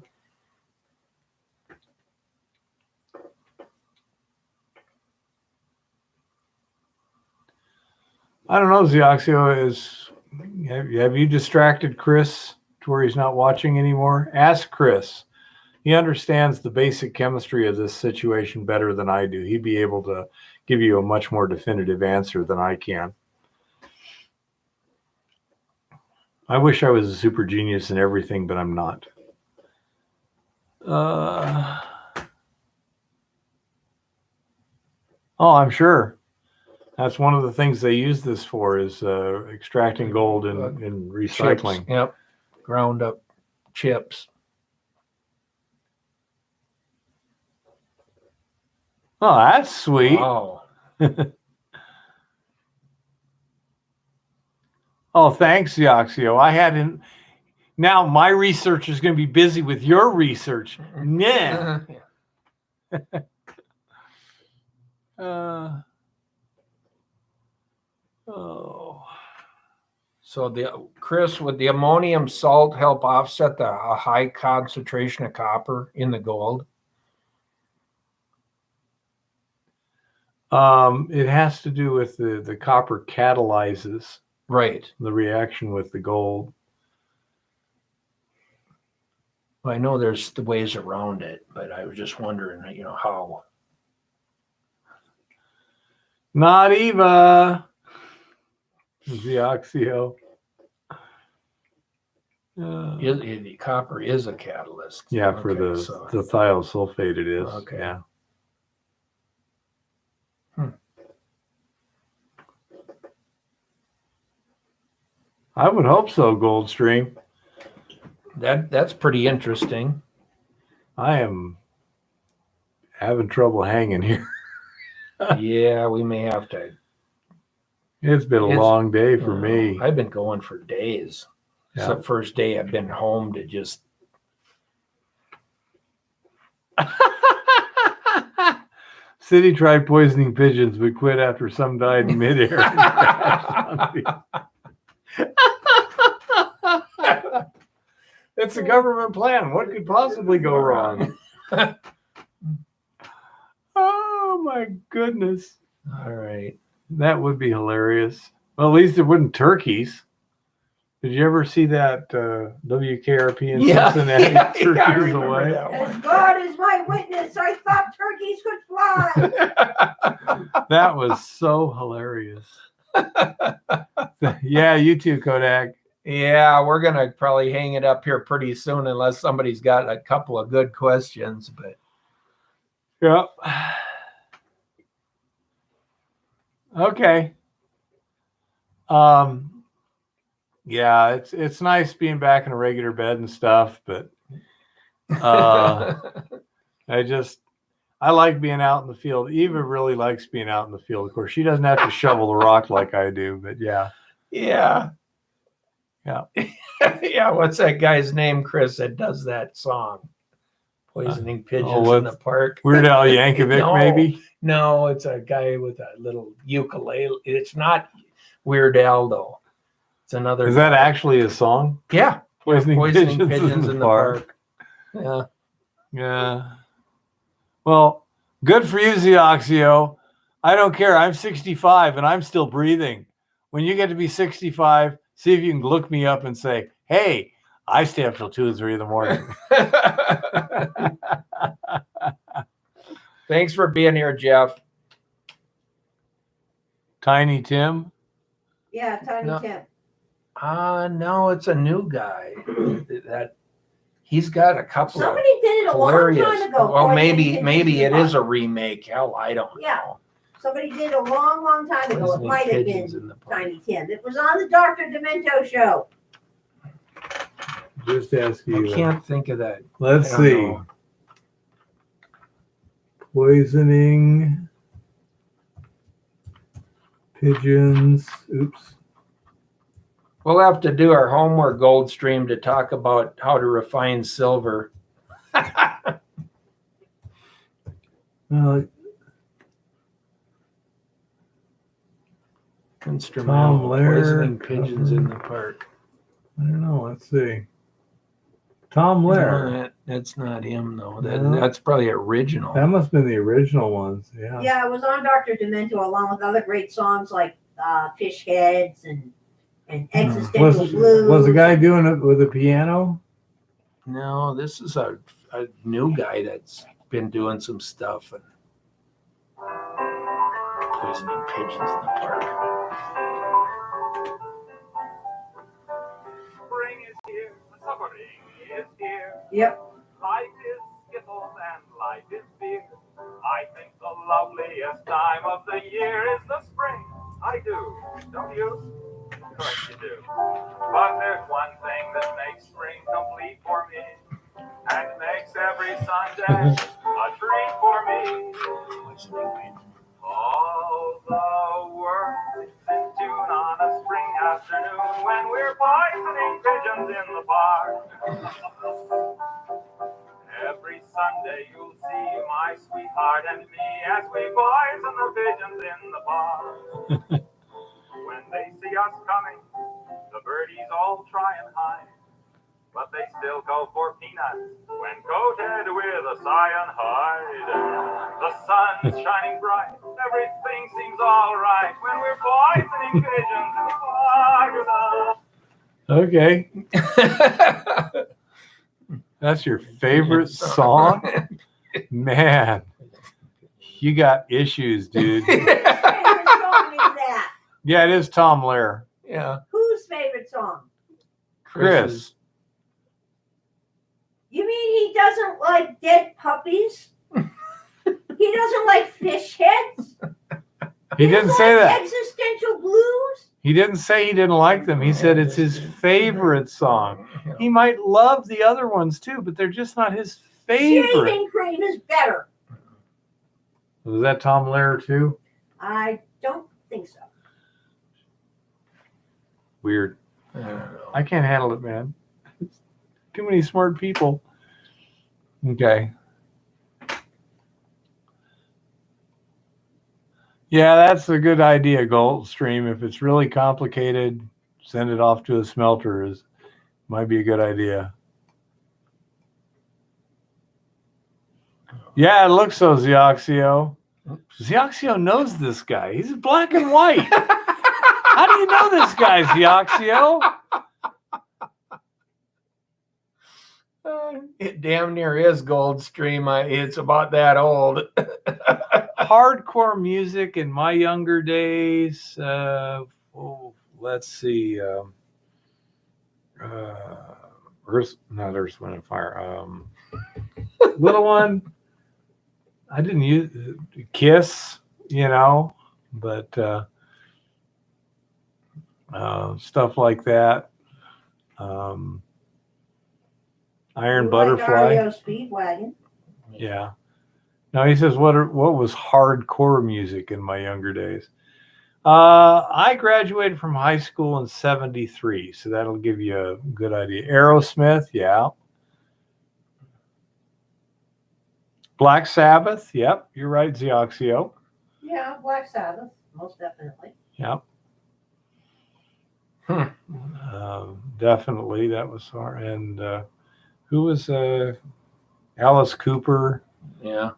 I don't know, Zioxio, have you distracted Chris to where he's not watching anymore? Ask Chris. He understands the basic chemistry of this situation better than I do. He'd be able to give you a much more definitive answer than I can. I wish I was a super genius in everything, but I'm not. Oh, I'm sure. That's one of the things they use this for, is extracting gold in recycling. Chips, yep, ground up chips. Oh, that's sweet. Wow. Oh, thanks, Zioxio. I hadn't. Now my research is going to be busy with your research. Nah. Oh. So Chris, would the ammonium salt help offset a high concentration of copper in the gold? It has to do with the copper catalyzes the reaction with the gold. Well, I know there's the ways around it, but I was just wondering, how. Not Eva. Zioxio. The copper is a catalyst. Yeah, for the thiosulfate it is. Okay. Yeah. I would hope so, Goldstream. That's pretty interesting. I am having trouble hanging here. Yeah, we may have to. It's been a long day for me. I've been going for days. Yeah. It's the first day I've been home to just. City tried poisoning pigeons, but quit after some died in midair. It's a government plan. What could possibly go wrong? Oh my goodness. All right. That would be hilarious. Well, at least it wouldn't turkeys. Did you ever see that WKRP in Cincinnati? Turkeys away. As God is my witness, I thought turkeys could fly. That was so hilarious. Yeah, you too, Kodak. Yeah, we're gonna probably hang it up here pretty soon unless somebody's got a couple of good questions. But Yep. Okay. Yeah, it's nice being back in a regular bed and stuff, but I like being out in the field. Eva really likes being out in the field. Of course, she doesn't have to shovel the rock like I do, but yeah. yeah. Yeah, what's that guy's name, Chris, that does that song? Poisoning Pigeons in the Park. Weird Al Yankovic, No. maybe? No, it's a guy with a little ukulele. It's not Weird Al, though. It's another. Is that actually a song? Yeah. Poisoning Pigeons in the Park. Yeah. Yeah. Well, good for you, Zioxio. I don't care. I'm 65 and I'm still breathing. When you get to be 65, see if you can look me up and say, hey, I stay up till 2 or 3 in the morning. Thanks for being here, Jeff. Tiny Tim? Yeah, Tiny Tim. No, it's a new guy. That he's got a couple. Somebody did it a long hilarious. time ago. Well, Poisoning maybe Pigeons it in the is a Park. remake. Hell, I don't know. Somebody did it a long time ago. It Poisoning might have Pigeons been in the Park. Tiny Tim. It was on the Dr. Demento show. Just ask I you. can't think of that. Let's I don't see. know. Poisoning pigeons. Oops. We'll have to do our homework, Goldstream, to talk about how to refine silver. Instrumental. Tom Lehrer. Poisoning Pigeons in the Park. I don't know. Let's see. Tom Lehrer. No, that's not him, though. No. That's probably original. That must have been the original ones. Yeah. Yeah, it was on Dr. Demento along with other great songs like Fish Heads and Existential Blues. Was the guy doing it with a piano? No, this is a new guy that's been doing some stuff. And Poisoning Pigeons in the Park. Spring is here, summering is here. Yep. Life is skittles and life is beer. I think the loveliest time of the year is the spring. I do, don't you? Of course you do. But there's one thing that makes spring complete for me, and makes every Sunday a treat for me. All the world is in tune on a spring afternoon when we're poisoning pigeons in the park. Every Sunday you'll see my sweetheart and me as we poison the pigeons in the park. When they see us coming, the birdies all try and hide, but they still go for peanuts when coated with a cyanide. The sun's shining bright, everything seems all right when we're poisoning pigeons in the park. Okay. That's your favorite song? Man, you got issues, dude. Favorite song is that? Yeah, it is Tom Lehrer. Yeah. Whose favorite song? Chris. You mean he doesn't like dead puppies? He doesn't like Fish Heads? He didn't say that. Existential Blues? He didn't say he didn't like them. He said it's his favorite song. He might love the other ones too, but they're just not his favorite. Shaving cream is better. Was that Tom Lehrer too? I don't think so. Weird. I don't know. I can't handle it, man. Too many smart people. Okay. Yeah, that's a good idea, Goldstream. If it's really complicated, send it off to a smelter. Might be a good idea. Yeah, it looks so, Zioxio. Zioxio knows this guy. He's black and white. How do you know this guy, Zioxio? It damn near is Goldstream. It's about that old. Hardcore music in my younger days. Let's see. Not Earth, Wind, and Fire. Little one. I didn't use Kiss, but stuff like that. Iron Butterfly. REO Speedwagon. Yeah. Now he says, what was hardcore music in my younger days? I graduated from high school in 73, so that'll give you a good idea. Aerosmith, yeah. Black Sabbath, yep, you're right, Zioxio. Yeah, Black Sabbath, most definitely. Yep. Definitely, that was hard. And who was Alice Cooper? Yeah.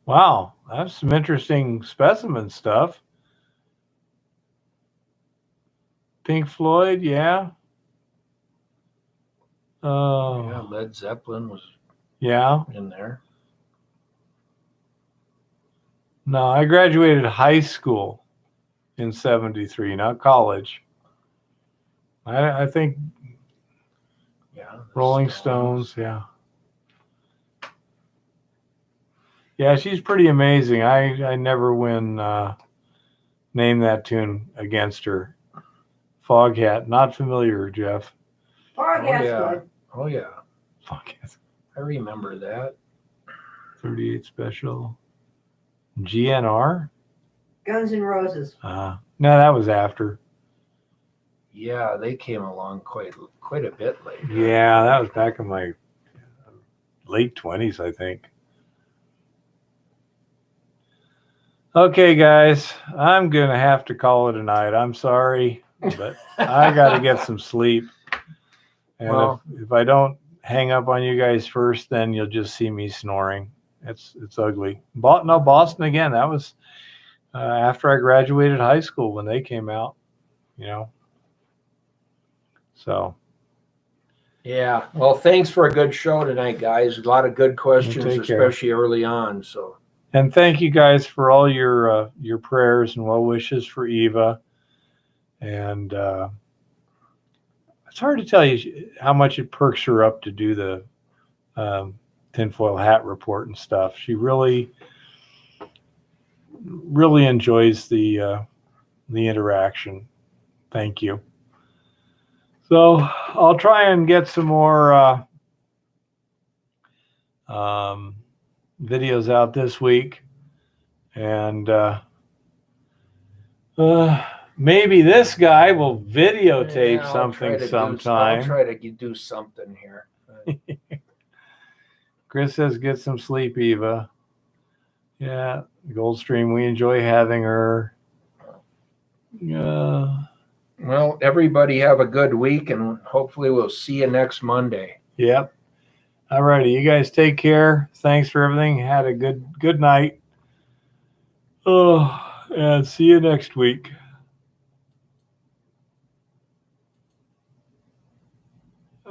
Wow, that's some interesting specimen stuff. Pink Floyd, yeah. Yeah, Led Zeppelin was in there. No, I graduated high school in 73, not college. I think Rolling Stones, yeah. Yeah, she's pretty amazing. I never win Name That Tune against her. Foghat, not familiar, Jeff. Foghat's good. Oh, yeah. Foghat. I remember that. 38 Special. GNR? Guns N' Roses. No, that was after. Yeah, they came along quite a bit later. Yeah, that was back in my late 20s, I think. Okay, guys, I'm going to have to call it a night. I'm sorry, but I got to get some sleep. And if I don't hang up on you guys first, then you'll just see me snoring. It's ugly. Boston again. That was after I graduated high school when they came out, So. Yeah. Well, thanks for a good show tonight, guys. A lot of good questions, especially early on. So. And thank you guys for all your prayers and well wishes for Eva. And it's hard to tell you how much it perks her up to do the tinfoil hat report and stuff. She really enjoys the interaction. Thank you. So I'll try and get some more videos out this week, and maybe this guy will videotape something sometime. I'll try to do something here. Chris says, get some sleep, Eva. Yeah, Goldstream, we enjoy having her. Well, everybody have a good week, and hopefully we'll see you next Monday. Yep. All righty, you guys take care. Thanks for everything. Had a good night. Oh, and see you next week.